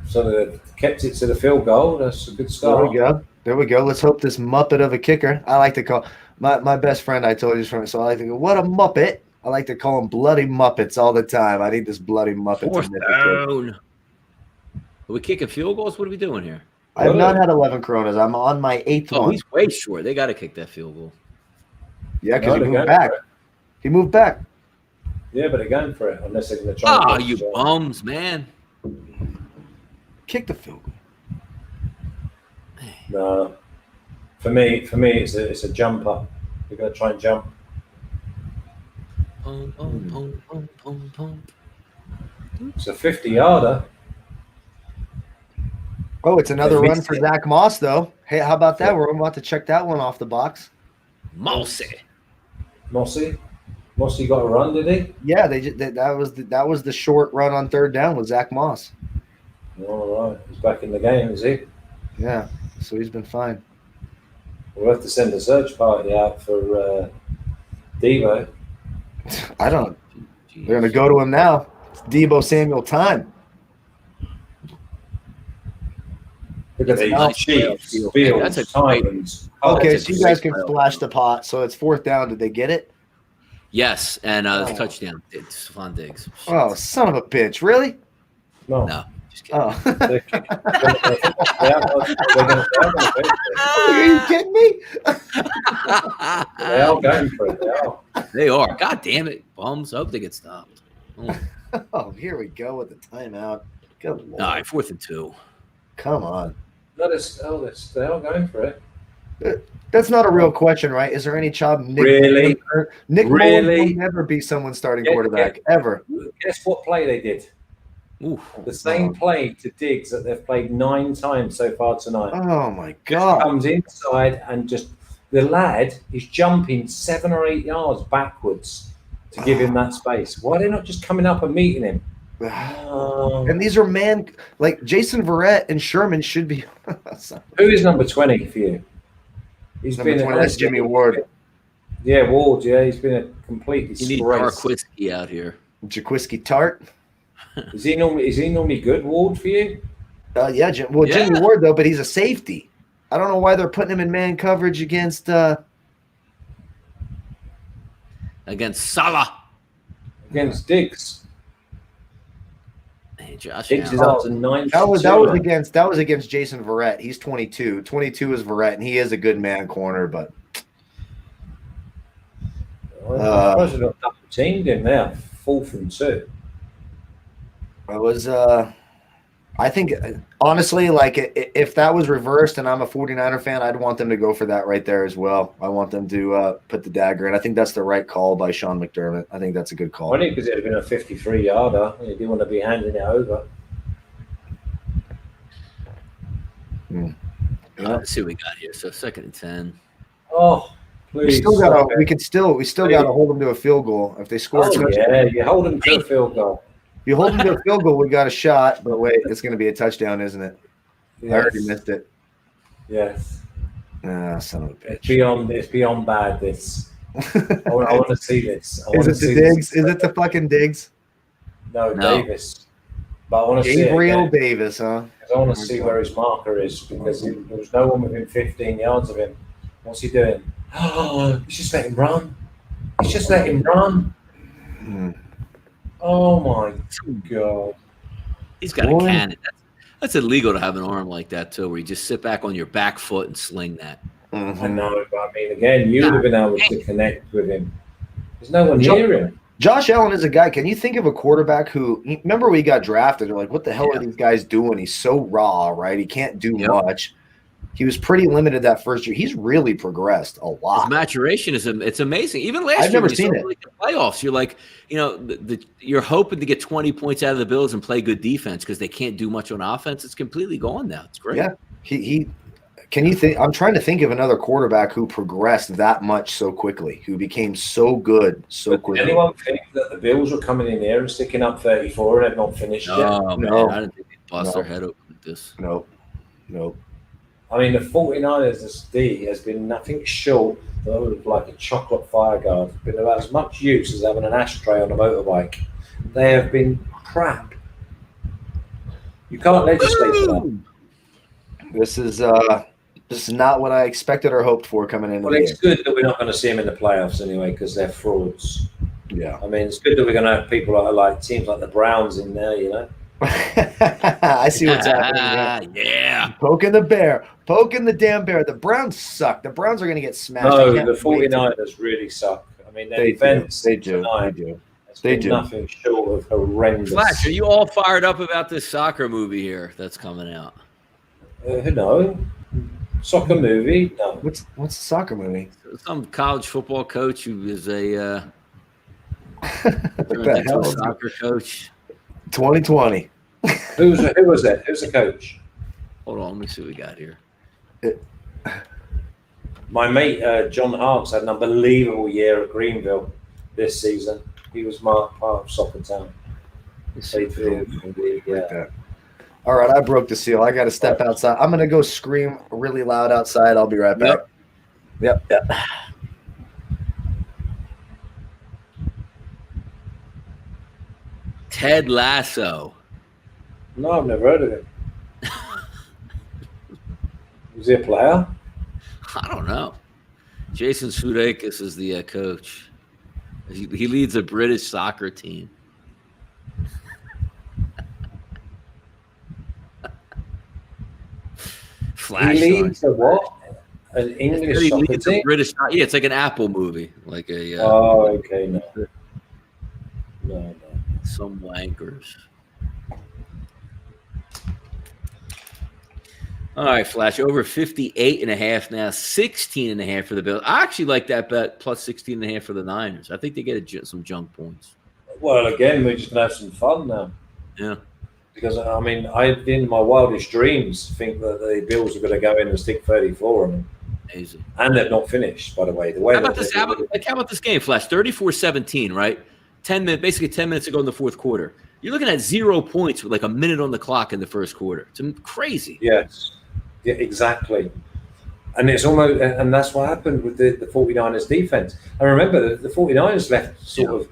C: So they've kept it to the field goal. That's a good start.
B: There we go. There we go. Let's hope this Muppet of a kicker. I like to call my best friend. I told you from, so I like to go. What a Muppet! I like to call him bloody Muppets all the time. I need this bloody Muppet.
A: Fourth down. Are we kicking field goals? What are we doing here?
B: I have not had 11 Coronas. I'm on my 8th one.
A: Oh, he's way short. They got to kick that field goal.
B: Yeah, because he moved back. He moved back.
C: Yeah, but they're going for it unless they're going to try.
A: Oh, you bums, man!
B: Kick the field goal.
C: No, for me, it's a jumper. They're going to try and jump. It's a 50-yarder.
B: Oh, it's another run for Zach Moss, though. Hey, how about that? We're about to check that one off the box.
A: Mossy
C: got a run, did he?
B: Yeah, that was the short run on 3rd down with Zach Moss.
C: All right, he's back in the game, is he?
B: Yeah, so he's been fine.
C: We'll have to send a search party out for Devo.
B: I don't. They're going to go to him now. It's Deebo Samuel time.
C: Look at these Chiefs, Bills, Titans.
B: Okay, so you guys can splash the pot. So it's 4th down. Did they get it?
A: Yes, and touchdown. It's Stephon Diggs.
B: Oh, son of a bitch! Really?
A: No. Just kidding.
B: Oh.
C: Are
B: you kidding me?
C: They are going for it.
A: They are. God damn it, bums! I hope they get stopped.
B: Oh, here we go with the timeout. Good Lord.
A: All right, 4th and 2.
B: Come on.
C: They are going for it.
B: That's not a real question, right? Is there any job Nick
C: Really?
B: Mullins will never be someone's starting quarterback, ever.
C: Guess what play they did?
A: Oof.
C: The same play to Diggs that they've played 9 times so far tonight.
B: Oh, my
C: Just
B: God.
C: comes inside and just the lad is jumping 7 or 8 yards backwards to give him that space. Why are they not just coming up and meeting him?
B: And these are like Jason Verrett and Sherman should be.
C: Who is number 20 for you? He's
B: number 20, that's Jimmy Ward.
C: Yeah, Ward. Yeah, he's been a complete disgrace.
A: You need Jarquiski out here.
B: Jaquiski Tart.
C: Is he normally good, Ward, for you?
B: Yeah, Jimmy Ward though, but he's a safety. I don't know why they're putting him in man coverage against
A: Salah.
C: Against Diggs.
A: Hey, Josh.
C: Diggs is up to 92.
B: That was against Jason Verrett. He's 22. 22 is Verrett, and he is a good man corner, but
C: I suppose they've got double teamed him there, 4th and 2.
B: I was I think honestly, like if that was reversed and I'm a 49er fan, I'd want them to go for that right there as well. I want them to put the dagger in. I think that's the right call by Sean McDermott. I think that's a good call.
C: Funny because it would have been a 53-yarder. You didn't want to be handing it over.
B: Yeah.
A: Let's see what we got here. So 2nd and 10.
C: Oh, please.
B: We still got to hold them to a field goal if they score.
C: You hold them to a field goal.
B: You hold them to a field goal, we got a shot, but wait, it's going to be a touchdown, isn't it? Yes. I already missed it.
C: Yes.
B: Son of a bitch.
C: It's beyond bad, this. I want to see this.
B: Is it the Diggs? Is it the fucking Diggs?
C: No, Davis. But I want to see
B: Gabriel Davis, huh?
C: I want to see where his marker is because there was no one within 15 yards of him. What's he doing? Oh, he's just letting him run. He's just letting him run. Oh my God!
A: He's got a cannon. That's illegal to have an arm like that too, where you just sit back on your back foot and sling that.
C: I know, but I mean, again, you would have been able to connect with him. There's no one near him.
B: Josh Allen is a guy. Can you think of a quarterback who? Remember, we got drafted. They're like, "What the hell are these guys doing?" He's so raw, right? He can't do much. He was pretty limited that first year. He's really progressed a lot.
A: His maturation it's amazing. Even last year,
B: I've never seen it.
A: Like the playoffs, you're like, you're hoping to get 20 points out of the Bills and play good defense because they can't do much on offense. It's completely gone now. It's great.
B: Yeah, he. Can you think? I'm trying to think of another quarterback who progressed that much so quickly, who became so good so quickly.
C: Did anyone think that the Bills were coming in there and sticking up 34 and had not finished yet?
A: No, I didn't think they'd bust their head open with this.
B: Nope.
C: I mean, the 49ers, this D, has been nothing short of like a chocolate fire guard. Been about as much use as having an ashtray on a motorbike. They have been crap. You can't legislate for that.
B: This is This is not what I expected or hoped for coming into
C: Well,
B: the
C: it's good that we're not going to see them in the playoffs anyway because they're frauds.
B: game. Yeah.
C: I mean, it's good that we're going to have people like teams like the Browns in there, you know.
B: I see what's happening.
A: Yeah.
B: Poking the bear. Poking the damn bear. The Browns suck. The Browns are going to get smashed.
C: No, the 49ers really suck. I mean, their defense
B: They do.
C: tonight
B: They do.
C: has
B: They
C: been
B: do.
C: nothing short of horrendous.
A: Flash, are you all fired up about this soccer movie here that's coming out?
C: No. Soccer movie? No.
B: What's the soccer movie?
A: Some college football coach who is a
B: What the hell is
A: soccer coach.
B: 2020.
C: Who was that? Who's the coach?
A: Hold on, let me see what we got here.
C: My mate John Harks had an unbelievable year at Greenville this season. He was part of Soccer Town. Yeah.
B: All right, I broke the seal. I got to step outside. I'm going to go scream really loud outside. I'll be right back. Yep.
A: Ted Lasso.
C: No, I've never heard of him. Was he a player?
A: I don't know. Jason Sudeikis is the coach. He leads a British soccer team. Flash.
C: He leads a what? An English soccer
A: leads a
C: team?
A: British. Yeah, it's like an Apple movie, like a.
C: Oh, okay, no.
A: Some wankers. All right, Flash, over 58.5 now, 16.5 for the Bills. I actually like that bet, plus 16.5 for the Niners. I think they get some junk points.
C: Well, again, we're just going to have some fun now.
A: Yeah.
C: Because, I mean, I in my wildest dreams think that the Bills are going to go in and stick 34 on them.
A: Amazing.
C: And they've not finished, by the way. The way
A: how about this game, Flash? 34-17, right? 10 minutes, basically 10 minutes ago in the fourth quarter. You're looking at 0 points with like a minute on the clock in the first quarter. It's crazy.
C: Yes. Yeah, exactly. And it's almost, and that's what happened with the 49ers defense. And remember, the 49ers left sort of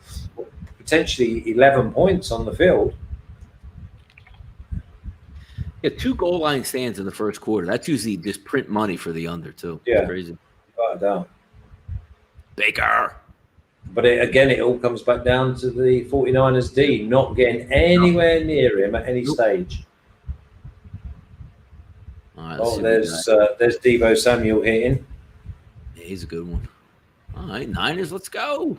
C: potentially 11 points on the field.
A: Yeah, 2 goal line stands in the first quarter. That's usually just print money for the under, too.
C: Yeah.
A: It's crazy.
C: Without a doubt.
A: Baker.
C: But again, it all comes back down to the 49ers D not getting anywhere near him at any stage.
A: All right,
C: there's Deebo Samuel hitting.
A: Yeah, he's a good one. All right, Niners, let's go.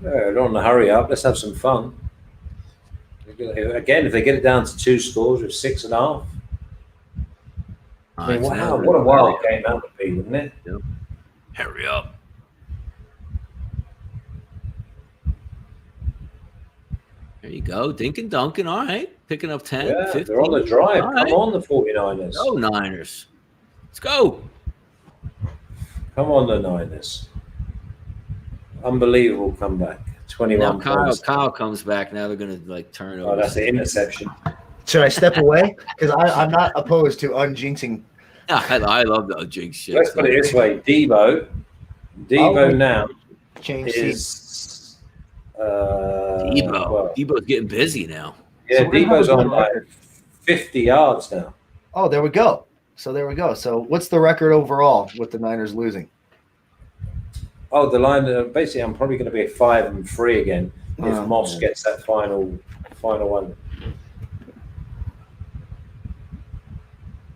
C: Yeah, don't want to hurry up. Let's have some fun. Again, if they get it down to 2 scores with 6.5. I mean, wow, what a wild game that would be, wouldn't it?
A: Yep. Hurry up. There you go. Dink and Duncan. All right. Picking up 10.
C: Yeah,
A: 15.
C: they're on the drive.
A: Right.
C: Come on, the 49ers.
A: Go, Niners. Let's go.
C: Come on, the Niners. Unbelievable comeback. 21
A: now Kyle comes back. Now they're going to turn over.
C: Oh, that's the interception.
B: Should I step away? Because I'm not opposed to unjinxing.
A: I love the jinx shit.
C: Let's put it this way. Debo now is
A: Debo's getting busy now.
C: Yeah,
B: So
C: Debo's on like 50 yards now.
B: Oh, there we go. So what's the record overall with the Niners losing?
C: Oh, the line. Basically, I'm probably going to be at 5-3 again if Moss gets that final one.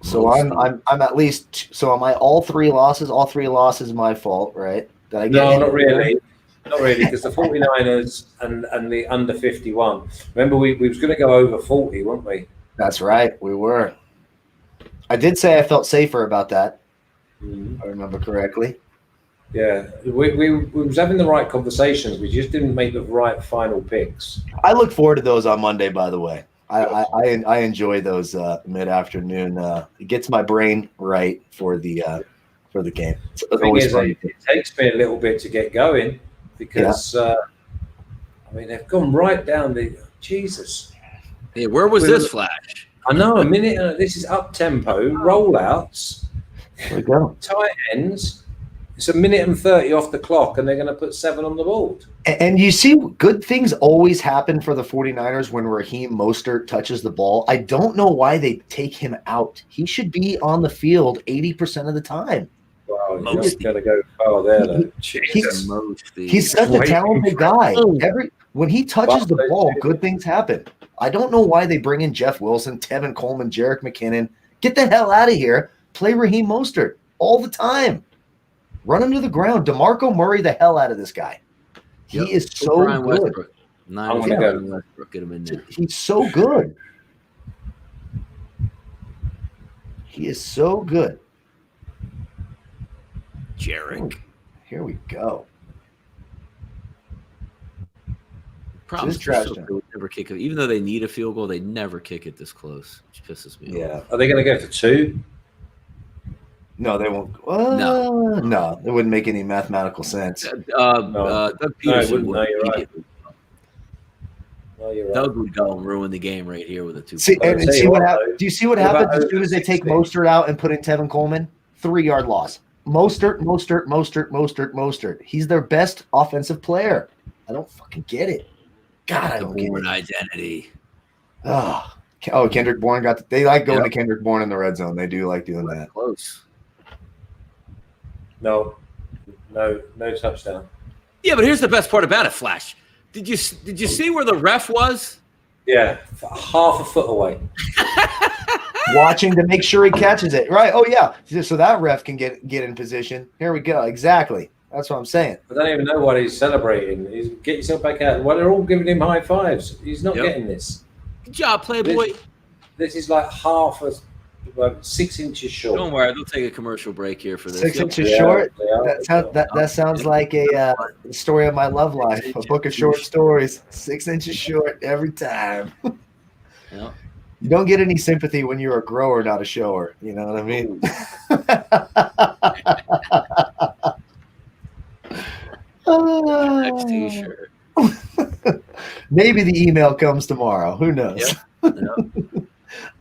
B: So I'm at least. So am I all 3 losses? All 3 losses my fault, right?
C: No, not really. Not really, because the 49ers and the under 51. Remember, we was going to go over 40, weren't we?
B: That's right, we were. I did say I felt safer about that. If I remember correctly.
C: Yeah, we was having the right conversations. We just didn't make the right final picks.
B: I look forward to those on Monday. By the way, I enjoy those mid-afternoon. It gets my brain right for the game.
C: The thing is, it takes me a little bit to get going because I mean they've gone right down the Jesus.
A: Yeah, where was this Flash?
C: I know, a minute. This is up tempo rollouts.
B: There we go.
C: Tight ends. It's a minute and 30 off the clock, and they're going to put 7 on the board.
B: And you see, good things always happen for the 49ers when Raheem Mostert touches the ball. I don't know why they take him out. He should be on the field 80% of the time.
C: Wow, you're not going to go far there, though.
B: He's such a talented guy. When he touches the ball, good things happen. I don't know why they bring in Jeff Wilson, Tevin Coleman, Jerick McKinnon. Get the hell out of here. Play Raheem Mostert all the time. Run him to the ground. DeMarco Murray the hell out of this guy. He is so good.
A: Westbrook.
C: I'm going to go
A: Westbrook. Get him in there.
B: He's so good. He is so good.
A: Jerick.
B: Here we go.
A: Problem is, they would never kick it. Even though they need a field goal, they never kick it this close, which pisses me off.
C: Yeah. Are they going to go for 2?
B: No, they won't. No, it wouldn't make any mathematical sense.
A: Doug Peterson would.
C: You're right. No, you're right.
A: Doug would go and ruin the game right here with a 2.
B: See, and see what happens. Do you see what happens as soon as they take Mostert out and put in Tevin Coleman? 3-yard loss. Mostert. He's their best offensive player. I don't fucking get it. God, I don't get it.
A: Identity.
B: Oh, Kendrick Bourne got. They like going to Kendrick Bourne in the red zone. They do like doing that.
A: Close.
C: No touchdown.
A: Yeah, but here's the best part about it, Flash. Did you see where the ref was?
C: Yeah, half a foot away.
B: Watching to make sure he catches it. Right. Oh, yeah. So that ref can get in position. Here we go. Exactly. That's what I'm saying.
C: I don't even know what he's celebrating. Get yourself back out. Well, they're all giving him high fives. He's not getting this.
A: Good job, Playboy.
C: This is like 6 inches short.
A: Don't worry. They'll take a commercial break here for this.
B: 6 inches short? That sounds like a story of my love life, a book of short stories. 6 inches short every time.
A: Yeah.
B: You don't get any sympathy when you're a grower, not a shower. You know what I mean?
A: Next t-shirt.
B: Maybe the email comes tomorrow. Who knows?
A: Yep.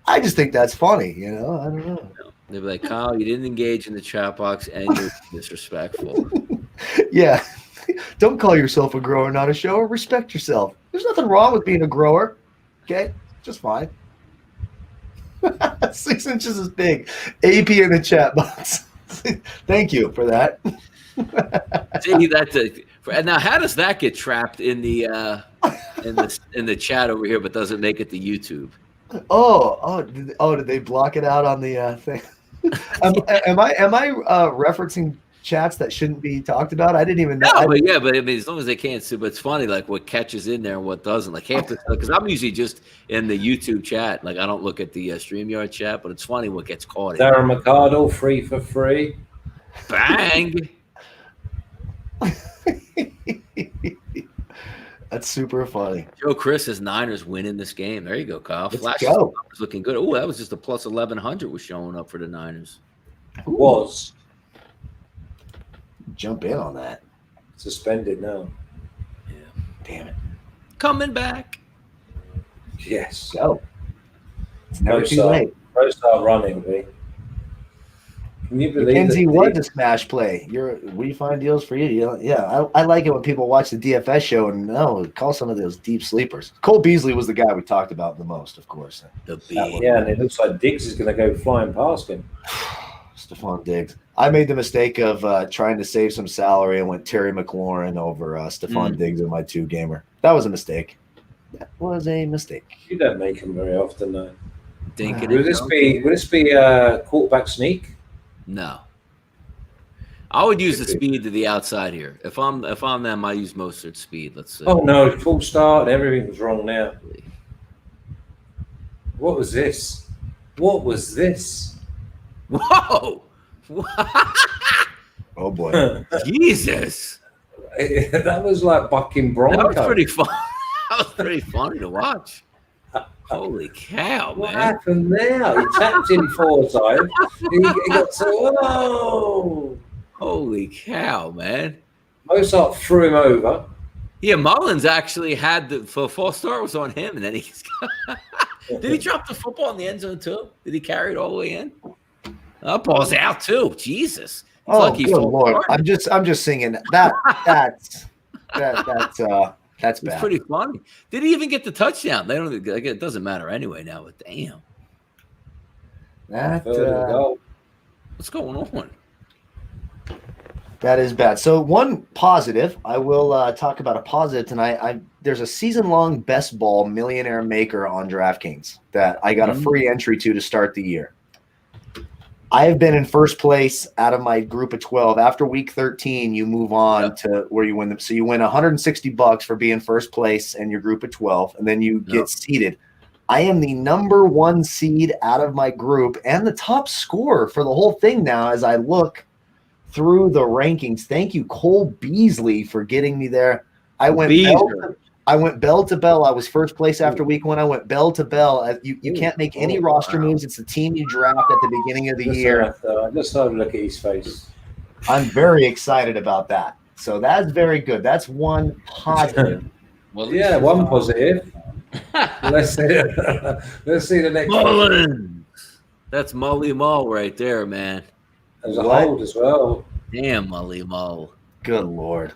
B: I just think that's funny. I don't know.
A: They'll be like, Kyle, you didn't engage in the chat box and you're disrespectful.
B: Yeah. Don't call yourself a grower, not a shower. Respect yourself. There's nothing wrong with being a grower. Okay? Just fine. 6 inches is big. AP in the chat box. Thank you for that.
A: See, now how does that get trapped in the chat over here, but doesn't make it to YouTube?
B: Did they block it out on the thing? Am I referencing chats that shouldn't be talked about? I didn't even know.
A: No, but I mean, as long as they can't see, but it's funny, like what catches in there and what doesn't. Like half the because I'm usually just in the YouTube chat. Like I don't look at the StreamYard chat, but it's funny what gets caught.
C: Darren McCardle, 3 for 3.
A: Bang.
B: That's super funny.
A: Joe Chris says Niners winning this game. There you go, Kyle.
B: Let's go.
A: Was looking good. Oh, that was just a plus 1,100 was showing up for the Niners.
C: Was.
B: Jump in on that.
C: Suspended now.
A: Yeah.
B: Damn it.
A: Coming back.
C: Yes.
B: Go. It's never too late.
C: Pro start running, B. Can you believe
B: Mackenzie was a smash play. We find deals for you. Yeah, I like it when people watch the DFS show and call some of those deep sleepers. Cole Beasley was the guy we talked about the most, of course.
C: Yeah, and it looks like Diggs is going to go flying past him.
B: Stephon Diggs. I made the mistake of trying to save some salary and went Terry McLaurin over Stephon Diggs in my 2-gamer. That was a mistake.
C: You don't make them very often, though.
A: Would
C: this be quarterback sneak?
A: No. I would use the speed to the outside here. If I'm them, I use Mostert's speed. Let's see.
C: Oh no, full start. Everything was wrong now. What was this?
A: Whoa!
B: Oh boy.
A: Jesus.
C: That was like bucking Bronco.
A: That was pretty fun. That was pretty funny to watch. Holy cow,
C: what
A: man.
C: What happened there? He tapped in 4 times. He got so,
A: Holy cow, man.
C: Mozart threw him over.
A: Yeah, Mullins actually had the false start was on him, and then did he drop the football in the end zone too? Did he carry it all the way in? Ball's out too. Jesus.
B: Oh,
A: like he
B: good
A: fought
B: Lord.
A: hard.
B: I'm just singing that's
A: It's
B: bad.
A: pretty funny. Did he even get the touchdown? They don't. Like, it doesn't matter anyway now. But damn,
B: That
C: Third and goal.
A: what's going on?
B: that is bad. So one positive, I will talk about a positive tonight. There's a season-long best ball millionaire maker on DraftKings that I got a free entry to start the year. I have been in first place out of my group of 12. After week 13, you move on to where you win them. So you win $160 for being first place in your group of 12, and then you get seeded. I am the number 1 seed out of my group and the top scorer for the whole thing now as I look through the rankings. Thank you, Cole Beasley, for getting me there. I went bell to bell. I was first place after week 1. I went bell to bell. You can't make any roster moves. It's the team you draft at the beginning of the year.
C: Let's have a look at his face.
B: I'm very excited about that. So that's very good. That's one positive.
C: Well, yeah, one positive. Let's see the next one.
A: That's Molly Mall right there, man.
C: There's a hold as well.
A: Damn, Molly Mall.
B: Good Lord.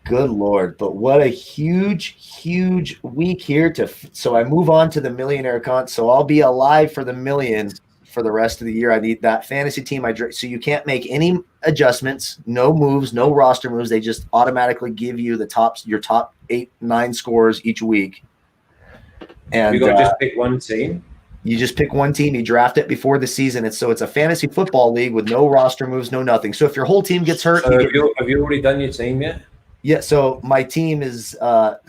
B: Good Lord. But what a huge, huge week here. So I move on to the millionaire con. So I'll be alive for the million for the rest of the year. I need that fantasy team. So you can't make any adjustments, no moves, no roster moves. They just automatically give you your top 8, 9 scores each week. And
C: you got to just pick one team.
B: You just pick one team. You draft it before the season. It's a fantasy football league with no roster moves, no nothing. So if your whole team gets hurt,
C: have you already done your team yet?
B: Yeah. So my team is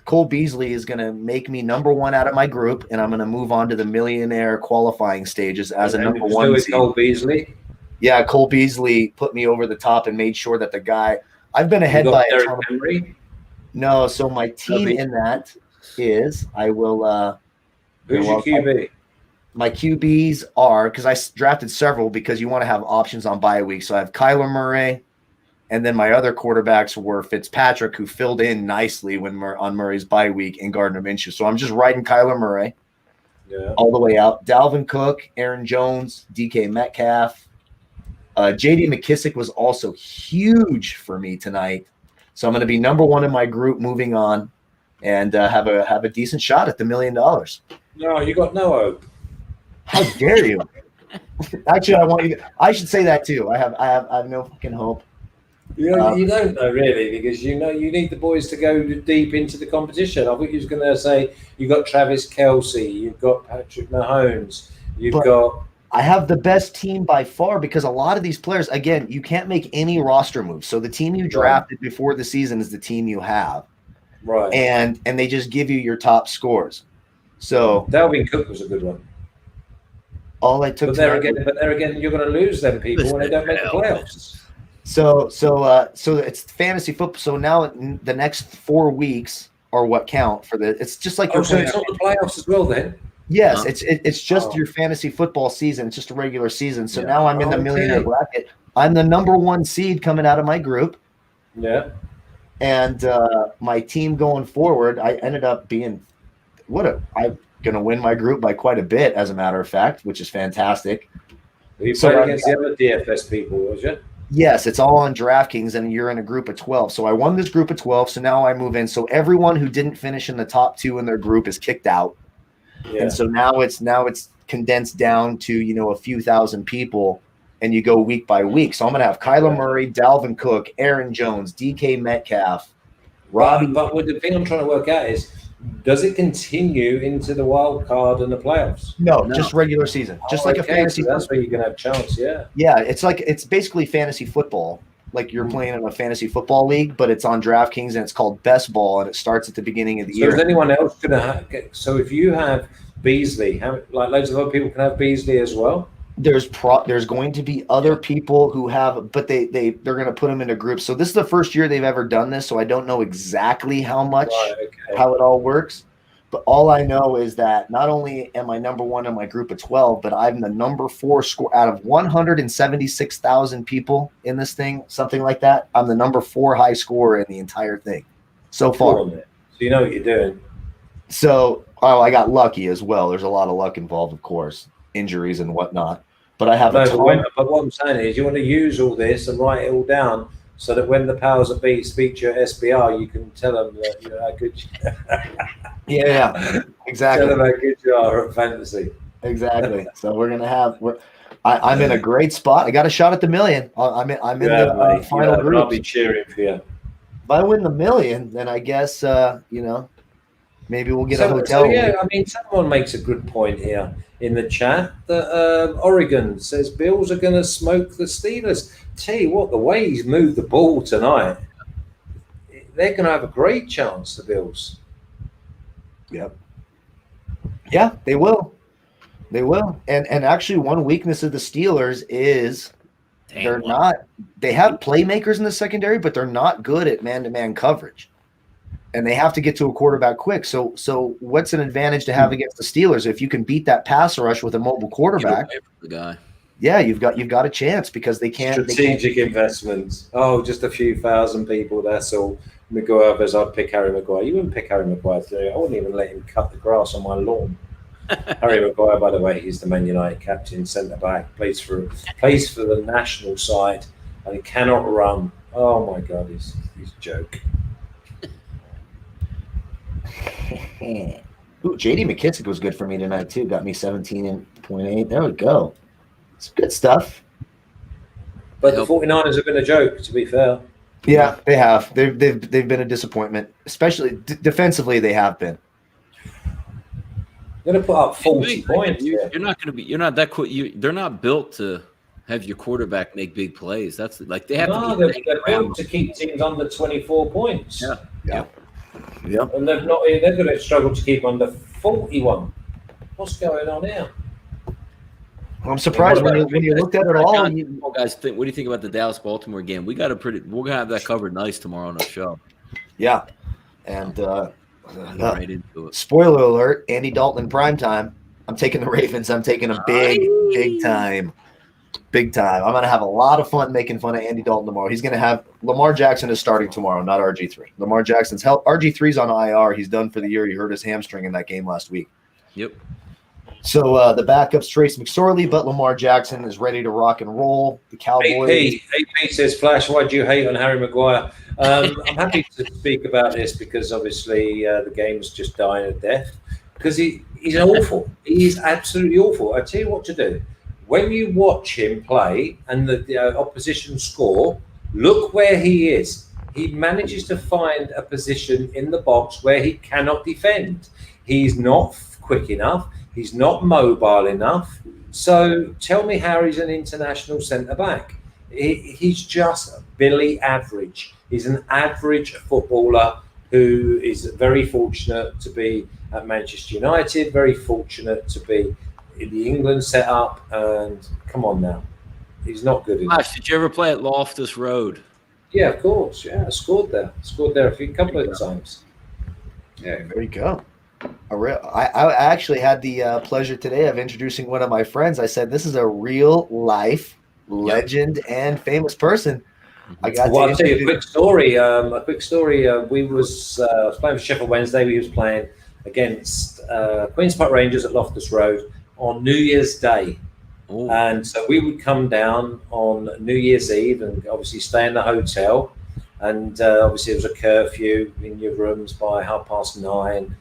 B: Cole Beasley is going to make me number 1 out of my group, and I'm going to move on to the millionaire qualifying stages as a number 1 seed.
C: Cole Beasley.
B: Yeah, Cole Beasley put me over the top and made sure that the guy I've been ahead by a ton. No. So my team in that is I will.
C: Who's your QB?
B: My QBs are, because I drafted several because you want to have options on bye week. So I have Kyler Murray, and then my other quarterbacks were Fitzpatrick, who filled in nicely on Murray's bye week, and Gardner Minshew. So I'm just riding Kyler Murray all the way out. Dalvin Cook, Aaron Jones, DK Metcalf. J.D. McKissick was also huge for me tonight. So I'm going to be number 1 in my group moving on and have a decent shot at the $1 million.
C: No, you got no hope.
B: How dare you? Actually, I should say that too. I have no fucking hope.
C: You don't know really, because you need the boys to go deep into the competition. I think you was going to say you got Travis Kelce, you've got Patrick Mahomes,
B: I have the best team by far because a lot of these players, again, you can't make any roster moves. So the team you drafted before the season is the team you have,
C: right?
B: And they just give you your top scores. So
C: Dalvin Cook was a good one.
B: All I took.
C: But there again, you're going to lose them people when they don't make the playoffs.
B: So it's fantasy football. So now the next 4 weeks are what count for the. It's just like
C: so it's not the playoffs as well then.
B: Yes, it's just your fantasy football season. It's just a regular season. So now I'm in the millionaire bracket. I'm the number 1 seed coming out of my group.
C: Yeah.
B: And my team going forward, I ended up being I'm going to win my group by quite a bit, as a matter of fact, which is fantastic.
C: You played against the other DFS people, was you?
B: Yes, it's all on DraftKings, and you're in a group of 12. So I won this group of 12, so now I move in. So everyone who didn't finish in the top 2 in their group is kicked out. Yeah. And so now it's condensed down to, a few thousand people, and you go week by week. So I'm going to have Kyler Murray, Dalvin Cook, Aaron Jones, DK Metcalf, Robbie.
C: But the thing I'm trying to work out is, does it continue into the wild card and the playoffs?
B: No, just regular season. Just like a fantasy.
C: So that's where you're going to have a chance, yeah.
B: Yeah, it's basically fantasy football. Like you're playing in a fantasy football league, but it's on DraftKings and it's called Best Ball, and it starts at the beginning of the year.
C: So is anyone else going to have? So if you have Beasley, loads of other people can have Beasley as well?
B: There's going to be other people who have, but they're going to put them into groups. So this is the first year they've ever done this, so I don't know exactly how it all works. But all I know is that not only am I number 1 in my group of 12, but I'm the number 4 score out of 176,000 people in this thing, something like that. I'm the number 4 high scorer in the entire thing so far.
C: Cool. So you know what you're doing.
B: So I got lucky as well. There's a lot of luck involved, of course, injuries and whatnot. but I have a ton.
C: But what I'm saying is, you want to use all this and write it all down so that when the powers that be speak to your SBR, you can tell them that how good.
B: Yeah, exactly.
C: Tell them how good you are at fantasy.
B: Exactly. So we're gonna have. I'm in a great spot. I got a shot at the million. I'm in the final group.
C: I'll be cheering for you.
B: If I win the million, then I guess maybe we'll get a hotel.
C: So yeah, I mean, someone makes a good point here in the chat that Oregon says Bills are going to smoke the Steelers. Tell you what, the way he's moved the ball tonight, they're going to have a great chance. The Bills.
B: Yep. Yeah, they will. They will. And actually, one weakness of the Steelers is they have playmakers in the secondary, but they're not good at man-to-man coverage. And they have to get to a quarterback quick. So what's an advantage to have against the Steelers? If you can beat that pass rush with a mobile quarterback,
A: the guy.
B: Yeah, you've got a chance because they can't.
C: Strategic investments. Oh, just a few thousand people. That's all. Maguire, as I'd pick Harry Maguire. You wouldn't pick Harry Maguire today. I wouldn't even let him cut the grass on my lawn. Harry Maguire, by the way, he's the Man United captain, centre back, plays for the national side, and he cannot run. Oh my God, he's a joke.
B: Ooh, J.D. McKissick was good for me tonight too. Got me 17.8. There we go. It's good stuff.
C: But the 49ers have been a joke, to be fair.
B: Yeah, they have. They've been a disappointment, especially defensively. They have been.
C: You're going to put up 40 points.
A: You're not going to be. You're not that quick. They're not built to have your quarterback make big plays. That's like they have to.
C: They're built to keep teams under 24 points.
B: Yeah.
C: And they're going to struggle to keep under 41. What's going on here?
B: I'm surprised when you looked at it all.
A: What do you think about the Dallas-Baltimore game? We're gonna have that covered nice tomorrow on the show.
B: Yeah, and
A: right into it.
B: Spoiler alert: Andy Dalton primetime. I'm taking the Ravens. I'm taking them big time. I'm gonna have a lot of fun making fun of Andy Dalton tomorrow. He's gonna have Lamar Jackson is starting tomorrow, not RG3. Lamar Jackson's help. RG3's on IR. He's done for the year. He hurt his hamstring in that game last week.
A: Yep.
B: So the backup's Trace McSorley, but Lamar Jackson is ready to rock and roll. The Cowboys.
C: AP says, Flash, why do you hate on Harry Maguire? I'm happy to speak about this because obviously the game's just dying a death. Because he's awful. He's absolutely awful. I tell you what to do. When you watch him play and the opposition score, look where he is. He manages to find a position in the box where he cannot defend. He's not quick enough. He's not mobile enough. So tell me how he's an international centre-back. He's just Billy average. He's an average footballer who is very fortunate to be at Manchester United, very fortunate to be in the England setup. And come on now, he's not good enough.
A: Gosh, did you ever play at Loftus Road?
C: Yeah, of course. Yeah, I scored there. A couple of times.
B: Yeah, there you go. I actually had the pleasure today of introducing one of my friends. I said, this is a real life legend and famous person. I got
C: I'll tell you a quick story. We was playing for Sheffield Wednesday. We was playing against Queen's Park Rangers at Loftus Road on New Year's Day.
A: Ooh.
C: And so we would come down on New Year's Eve and obviously stay in the hotel. And obviously there was a curfew in your rooms by 9:30.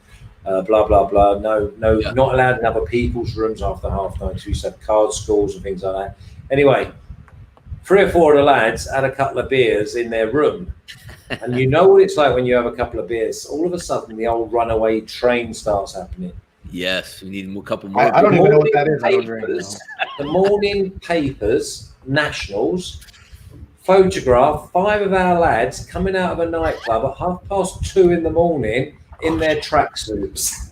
C: Blah blah blah. No, not allowed in other people's rooms after 9:30. So we used to have card schools and things like that. Anyway, 3 or 4 of the lads had a couple of beers in their room, and you know what it's like when you have a couple of beers. All of a sudden, the old runaway train starts happening.
A: Yes, we need a couple more.
B: I don't even know what that is.
C: The morning papers, nationals, photograph 5 of our lads coming out of a nightclub at 2:30 in the morning. In their tracksuits.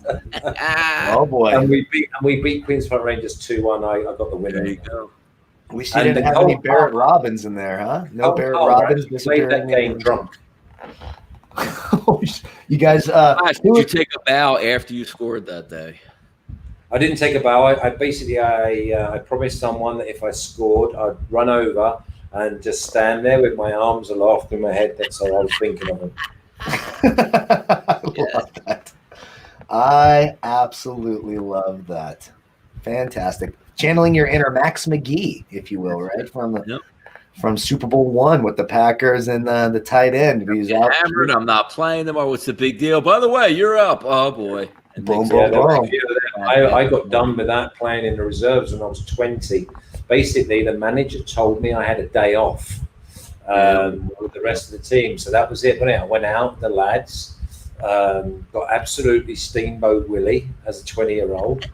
B: Oh boy!
C: And we beat Queen's Park Rangers 2-1. I got the winner.
A: There you go.
B: We still didn't have any Barrett Robbins in there, huh? No Barrett Robbins.
C: Played that game drunk.
B: You guys,
A: did you take a bow after you scored that day?
C: I didn't take a bow. I promised someone that if I scored, I'd run over and just stand there with my arms aloft in my head. That's all I was thinking of him.
B: I love that. I absolutely love that. Fantastic. Channeling your inner Max McGee, if you will, right? From Super Bowl I with the Packers and the tight end. He's out.
A: Hammered. I'm not playing tomorrow. What's the big deal? By the way, you're up. Oh boy.
B: Boom, boom, boom.
C: I got done with that playing in the reserves when I was 20. Basically, the manager told me I had a day off with the rest of the team. So that was it. I went out, the lads, got absolutely Steamboat Willie as a 20-year-old.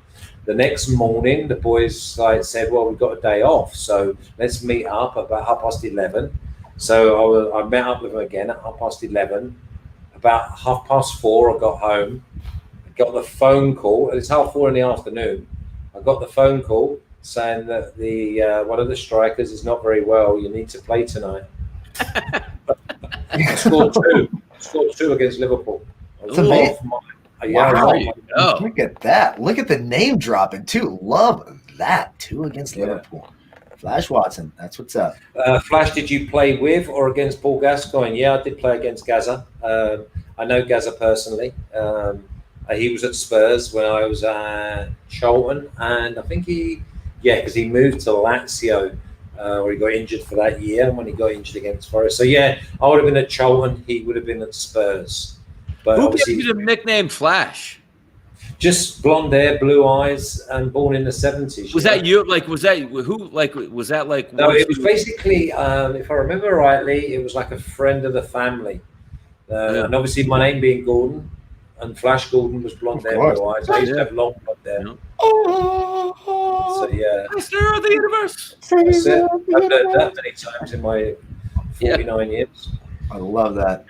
C: The next morning, the boys said, well, we've got a day off, so let's meet up about 11:30. So I met up with them again at 11:30. About 4:30, I got home. I got the phone call, and it's 4:30 in the afternoon. I got the phone call saying that one of the strikers is not very well. You need to play tonight. I scored two against Liverpool.
B: It's amazing.
C: Wow.
B: Look at that. Look at the name dropping, too. Love that, too, against Liverpool. Flash Watson, that's what's up.
C: Flash, did you play with or against Paul Gascoigne? Yeah, I did play against Gaza. I know Gaza personally. He was at Spurs when I was at Charlton, and I think because he moved to Lazio, where he got injured for that year, and when he got injured against Forest. So, I would have been at Charlton. He would have been at Spurs. But
A: who gave you the nickname Flash?
C: Just blonde hair, blue eyes, and born in the 70s.
A: Was that you? Like, was that who? Like, was that like?
C: No, it was basically, if I remember rightly, it was like a friend of the family. And obviously, my name being Gordon, and Flash Gordon was blonde hair, blue eyes. I used to have long blonde hair. So
A: Master of the universe.
C: That's it. I've learned that many times in my 49 years.
B: I love that.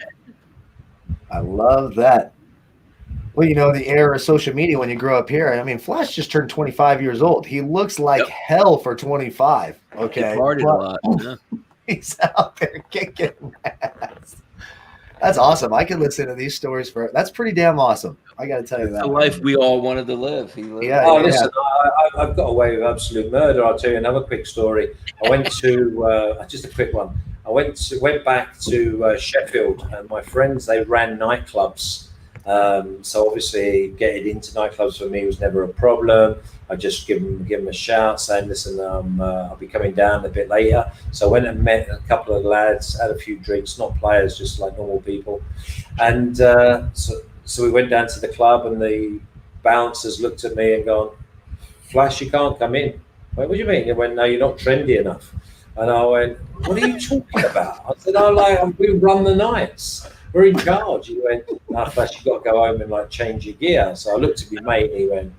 B: Well, the era of social media when you grow up here. I mean, Flash just turned 25 years old. He looks like hell for 25. Okay.
A: He partied a lot. Yeah.
B: He's out there kicking ass. That's awesome. I could listen to these stories that's pretty damn awesome. I got to tell you that.
A: The life we all wanted to live.
C: Listen, I've got away with absolute murder. I'll tell you another quick story. I went to, just a quick one. I went back to Sheffield, and my friends, they ran nightclubs. So obviously getting into nightclubs for me was never a problem. I just give them a shout saying, listen, I'll be coming down a bit later. So I went and met a couple of lads, had a few drinks, not players, just like normal people. And so we went down to the club, and the bouncers looked at me and gone, Flash, you can't come in. I went, what do you mean? They went, no, you're not trendy enough. And I went, what are you talking about? I said, we run the nights. We're in charge. He went, no, Flash, you've got to go home and change your gear. So I looked at my mate, and he went,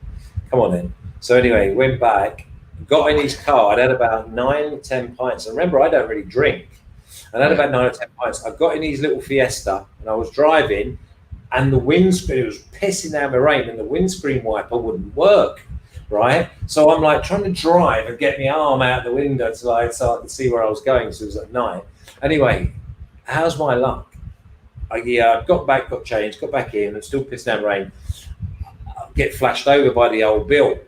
C: come on then. So anyway, went back, got in his car. I'd had about 9 or 10 pints. And remember, I don't really drink. And I had about 9 or 10 pints. I got in his little Fiesta, and I was driving, and the windscreen, it was pissing down the rain, and the windscreen wiper wouldn't work. Right, so I'm trying to drive and get my arm out the window so I could see where I was going. So it was at night. Anyway, how's my luck? I got back, got changed, got back in, and still pissing down rain. I get flashed over by the old Bill.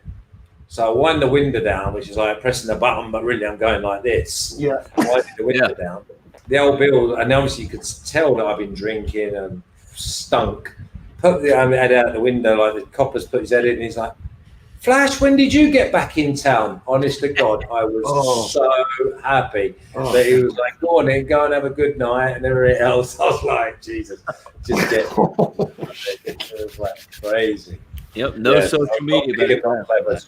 C: So I wind the window down, which is like pressing the button, but really I'm going like this.
B: Yeah.
C: I winded the window down. The old Bill, and obviously you could tell that I've been drinking and stunk. Put the head out the window, like the copper's put his head in, and he's like, Flash, when did you get back in town? Honest to God, I was so happy that he was like, go on in, go and have a good night and everything else. I was like, Jesus, just get it was like crazy.
A: Yep, no social media.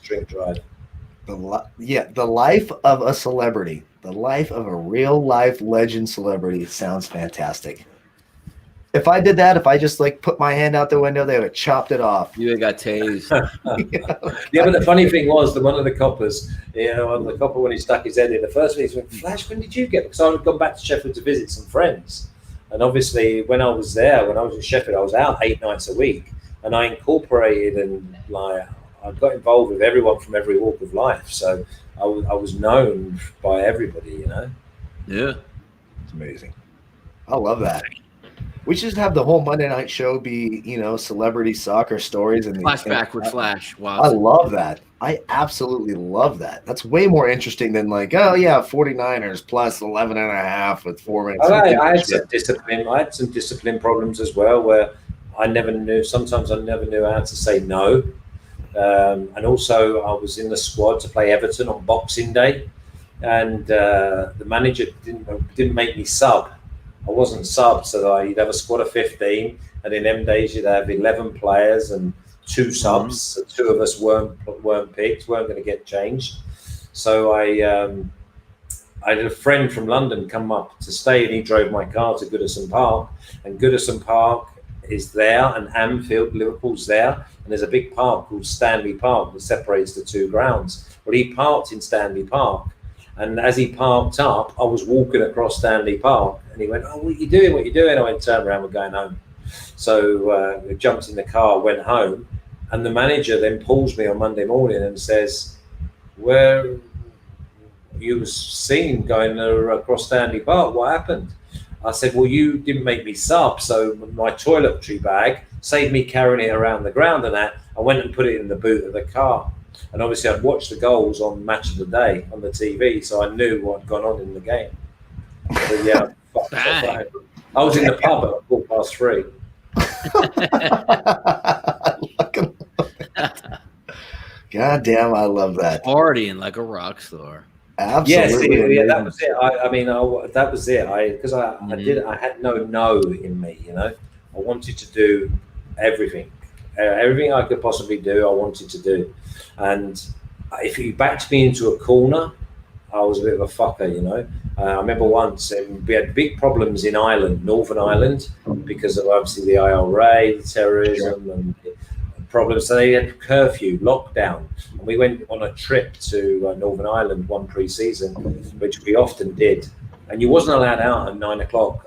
C: Drink drive.
B: The life of a celebrity, the life of a real life legend celebrity sounds fantastic. If I did that, if I just put my hand out the window, they would have chopped it off.
A: You got tased.
C: Yeah, but the funny thing was that one of the coppers, when he stuck his head in, the first thing he went, Flash, when did you get? Because I had gone back to Sheffield to visit some friends. And obviously when I was in Sheffield, I was out 8 nights a week, and I incorporated and I got involved with everyone from every walk of life. So I was known by everybody,
A: Yeah.
B: It's amazing. I love that. We should have the whole Monday night show be, celebrity soccer stories and
A: flashback with Flash. Wow.
B: I love that. I absolutely love that. That's way more interesting than 49ers plus 11.5 with 4 minutes.
C: I had some discipline. I had some discipline problems as well, where sometimes I never knew how to say no. And also I was in the squad to play Everton on Boxing Day, and the manager didn't make me sub. I wasn't sub, so you'd have a squad of 15, and in them days you'd have 11 players and 2 subs. So 2 of us weren't picked, weren't going to get changed. So I had a friend from London come up to stay, and he drove my car to Goodison Park. And Goodison Park is there, and Anfield, Liverpool's there, and there's a big park called Stanley Park that separates the 2 grounds. Well, he parked in Stanley Park, and as he parked up, I was walking across Stanley Park, and he went, "Oh, what are you doing? What are you doing?" I went, "Turn around, we're going home." So we jumped in the car, went home, and the manager then pulls me on Monday morning and says, "Where you was seen going across Stanley Park? What happened?" I said, "Well, you didn't make me sub, so my toiletry bag saved me carrying it around the ground and that. I went and put it in the boot of the car." And obviously I'd watched the goals on Match of the Day on the TV, so I knew what had gone on in the game. But yeah, I was in the pub at 3:15.
B: God damn, I love that.
A: Partying like a rock star.
B: Absolutely.
C: Yes, that was it. That was it. Because I had no in me, you know. I wanted to do everything. Everything I could possibly do, I wanted to do. And if you backed me into a corner, I was a bit of a fucker, you know. I remember once we had big problems in Ireland, Northern Ireland, because of obviously the IRA, the terrorism, and problems. So they had curfew, lockdown. And we went on a trip to Northern Ireland one pre-season, which we often did. And you wasn't allowed out at 9 o'clock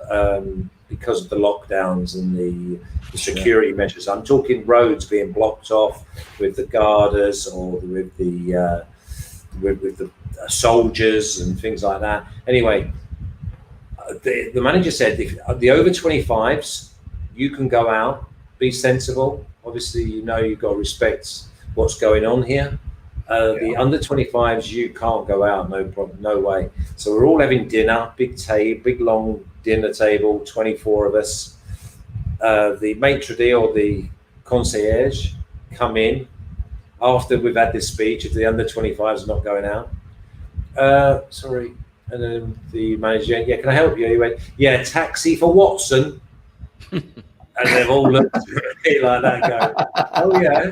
C: because of the lockdowns and the security measures. I'm talking roads being blocked off with the guarders or with the soldiers and things like that. Anyway, the manager said, if the over 25s, you can go out, be sensible. Obviously, you know you've got to respect what's going on here. The under 25s, you can't go out, no problem, no way. So we're all having dinner, big long dinner table, 24 of us. The maitre d' or the concierge come in after we've had this speech. If the under 25s are not going out, sorry. And then the manager, "Yeah, can I help you?" He went, "Yeah, taxi for Watson." And they've all looked at me like that, go, "Oh yeah."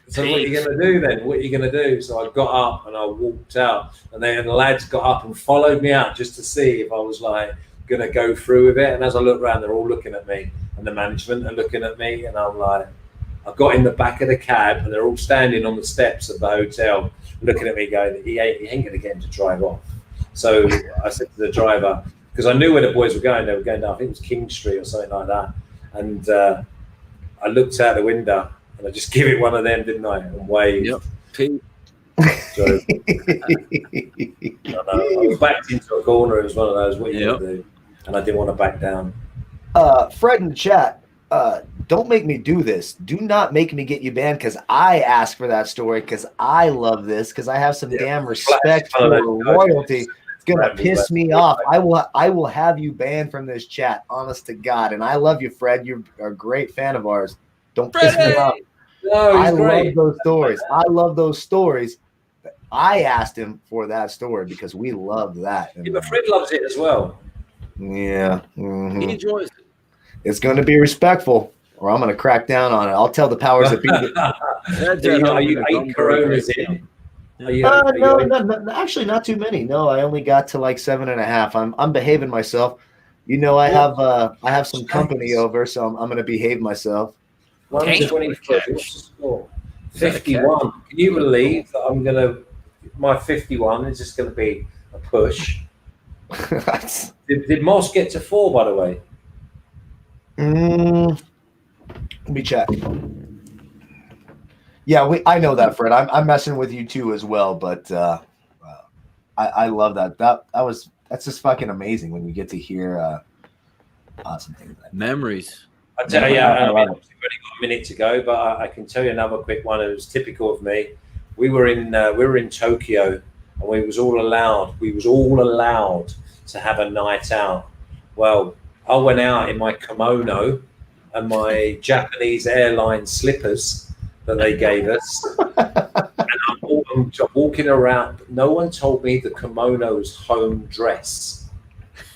C: So what are you going to do then? What are you going to do? So I got up and I walked out, and then the lads got up and followed me out just to see if I was like going to go through with it. And as I look around, they're all looking at me, and the management are looking at me, and I'm like, I got in the back of the cab, and they're all standing on the steps of the hotel looking at me going, he ain't going to get him to drive off. So I said to the driver, because I knew where the boys were going, they were going down, I think it was King Street or something like that. And I looked out the window, and I just give it one of them, didn't I? And waved.
A: Yep.
C: So I was backed into a corner. It was one of those, what are you going to do? And I didn't want to back down.
B: Fred in the chat, don't make me do this. Do not make me get you banned, because I asked for that story, because I love this, because I have some damn respect for royalty. It's gonna piss me off. I will have you banned from this chat, honest to God. And I love you, Fred. You're a great fan of ours. Don't piss me off.
C: No,
B: I love those stories. I love those stories. I asked him for that story because we love that.
C: Yeah, but Fred loves it as well.
B: Yeah.
A: Mm-hmm. He enjoys it.
B: It's going to be respectful, or I'm going to crack down on it. I'll tell the powers that be.
C: Are you 8 Coronas in?
B: No, actually not too many. No, I only got to like 7.5. I'm behaving myself. You know, I have some company over, so I'm going to behave myself.
C: 123. What's the score? 51. Can you believe that my 51 is just going to be a push? Did Moss get to 4, by the way?
B: Let me check. Yeah, I know that, Fred. I'm messing with you too as well, but I love that. That's just fucking amazing when you get to hear awesome things. Like
A: Memories.
C: I tell you, we've only got a minute to go, but I can tell you another quick one. It was typical of me. We were in Tokyo, and we was all allowed to have a night out. Well, I went out in my kimono and my Japanese airline slippers, that they gave us. And I'm walking around. No one told me the kimono's home dress.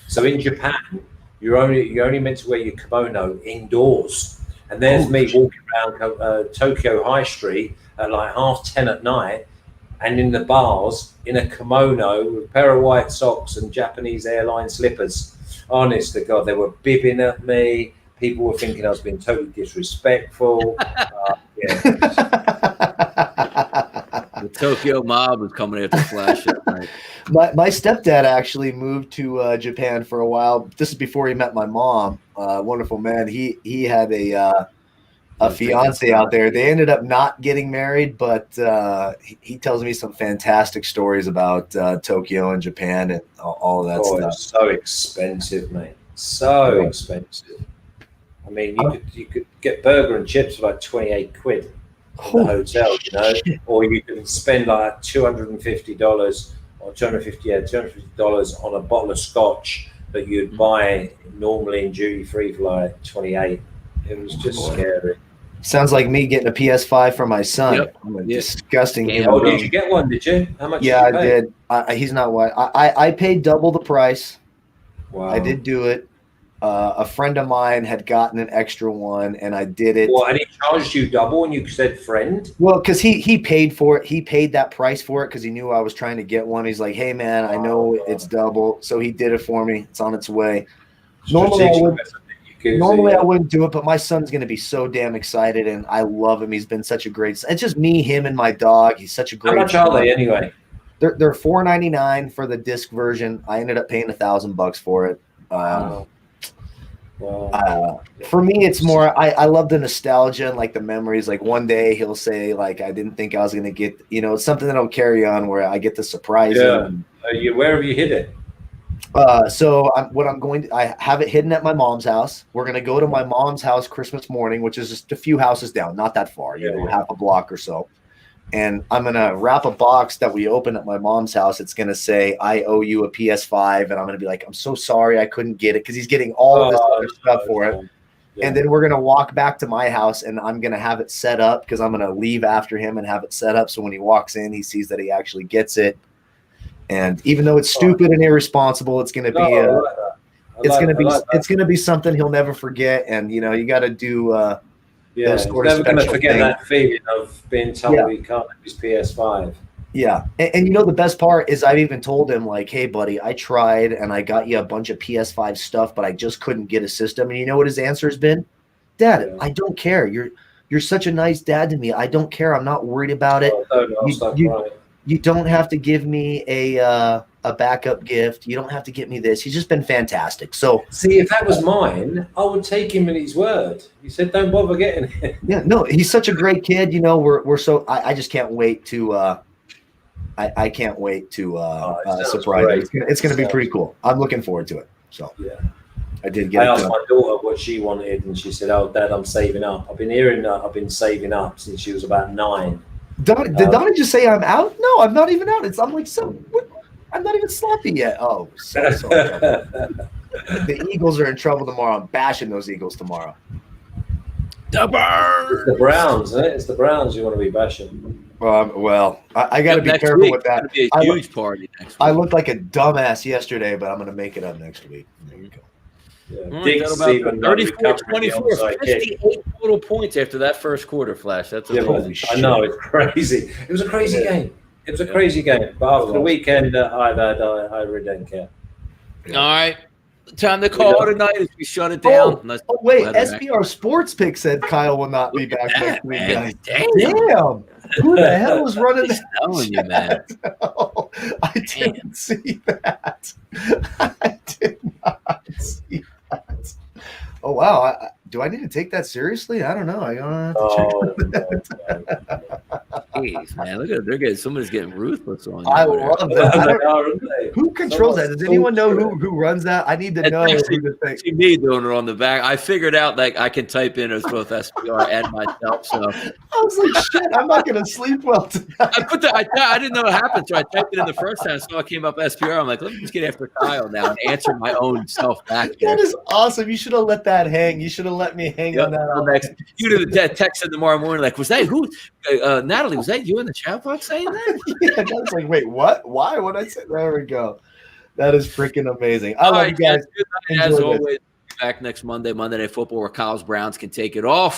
C: So in Japan, you're only meant to wear your kimono indoors. And there's me walking around Tokyo High Street at like 10:30 at night, and in the bars in a kimono with a pair of white socks and Japanese airline slippers. Honest to God, they were bibbing at me. People were thinking I was being totally disrespectful.
A: The Tokyo mob was coming after Flash that night.
B: My stepdad actually moved to Japan for a while. This is before he met my mom. Wonderful man. He had a fiance out there. They ended up not getting married, but he tells me some fantastic stories about Tokyo and Japan and all of that stuff.
C: It's so expensive, mate. So expensive. I mean, you could get burger and chips for like 28 quid at the hotel, you know, or you can spend like $250 or $250 on a bottle of scotch that you'd buy normally in duty free for like 28. It was just scary.
B: Sounds like me getting a PS5 for my son.
A: Yep.
B: I'm a disgusting.
C: Oh, did you get one? Did you? How much?
B: Yeah,
C: did you pay?
B: I did. He's not white. I paid double the price.
C: Wow.
B: I did do it. A friend of mine had gotten an extra one, and I did it.
C: Well, and he charged you double, and you said friend?
B: Well, because he paid for it. He paid that price for it because he knew I was trying to get one. He's like, "Hey, man, I know it's double," so he did it for me. It's on its way. Normally, I wouldn't do it, but my son's going to be so damn excited, and I love him. He's been such a great. It's just me, him, and my dog. He's such a great.
C: How much are they anyway?
B: They're $4.99 for the disc version. I ended up paying $1,000 for it. For me, it's more. I love the nostalgia and like the memories. Like one day he'll say, like, I didn't think I was going to get. You know, it's something that I'll carry on where I get the surprise.
C: Yeah. Where have you hid it?
B: I have it hidden at my mom's house. We're going to go to my mom's house Christmas morning, which is just a few houses down, not that far, half a block or so. And I'm going to wrap a box that we open at my mom's house. It's going to say, I owe you a PS5. And I'm going to be like, I'm so sorry I couldn't get it because he's getting all of this other stuff for it. Yeah. And then we're going to walk back to my house and I'm going to have it set up because I'm going to leave after him and have it set up. So when he walks in, he sees that he actually gets it. And even though it's stupid and irresponsible, it's going to be it's going to be something he'll never forget. And you know, you got to do
C: he's never going to forget that feeling of being told he can't have his PS5.
B: Yeah, and you know the best part is I've even told him like, hey buddy, I tried and I got you a bunch of PS5 stuff, but I just couldn't get a system. And you know what his answer has been? Dad, I don't care. You're such a nice dad to me. I don't care. I'm not worried about it. You don't have to give me a backup gift. You don't have to get me this. He's just been fantastic. So
C: see, if that was mine, I would take him at his word. He said, "Don't bother getting it."
B: Yeah, no, he's such a great kid. You know, we're so I just can't wait to I can't wait to surprise him. It's going to be pretty cool. I'm looking forward to it. So
C: yeah,
B: I did get.
C: I asked my daughter what she wanted, and she said, "Oh, Dad, I'm saving up. I've been hearing that I've been saving up since she was about 9."
B: Did Donnie just say I'm out? No, I'm not even out. I'm like, I'm not even sloppy yet. Oh, so the Eagles are in trouble tomorrow. I'm bashing those Eagles tomorrow.
C: The Birds. It's the Browns, isn't it? It's the Browns you want to be bashing.
B: Well, I got to be careful with that.
A: It's going to be a huge party next week.
B: I looked like a dumbass yesterday, but I'm going to make it up next week. There you go.
C: Yeah.
A: 34, 24, 58 total points after that first quarter, Flash. That's
C: amazing. I know, it's crazy. It was a crazy game. It was a crazy game. But after the weekend I really don't care.
A: All right. Time to call it a night as we shut it down.
B: Wait, SPR Sports Pick said Kyle will not be back next week. Damn. Who the hell was running that?
A: Telling you, man.
B: Oh, I didn't see that. I did not see that. Oh, wow. Do I need to take that seriously? I don't know. I don't have to check.
A: Jeez, man. Look at they're somebody's getting ruthless on you.
B: I love that. Who controls that? Does anyone know who runs that? I need to know.
A: See me doing it on the back. I figured out like I can type in as both SPR and myself. So
B: I was like, shit, I'm not gonna sleep well tonight.
A: I didn't know what happened, so I typed it in the first time. So I came up SPR. I'm like, let me just get after Kyle now and answer my own self back.
B: That is awesome. You should have let that hang. You should have let me hang
A: Yep,
B: on that all
A: next.
B: day.
A: You do the text in tomorrow morning, like, was that who? Natalie, was that you in the chat box saying that?
B: Yeah, I was like, wait, what? Why? What I said? There we go. That is freaking amazing. I
A: All
B: love
A: right,
B: you guys.
A: good night, as
B: Enjoy this.
A: always. Back next Monday Night Football, where Kyle's Browns can take it off.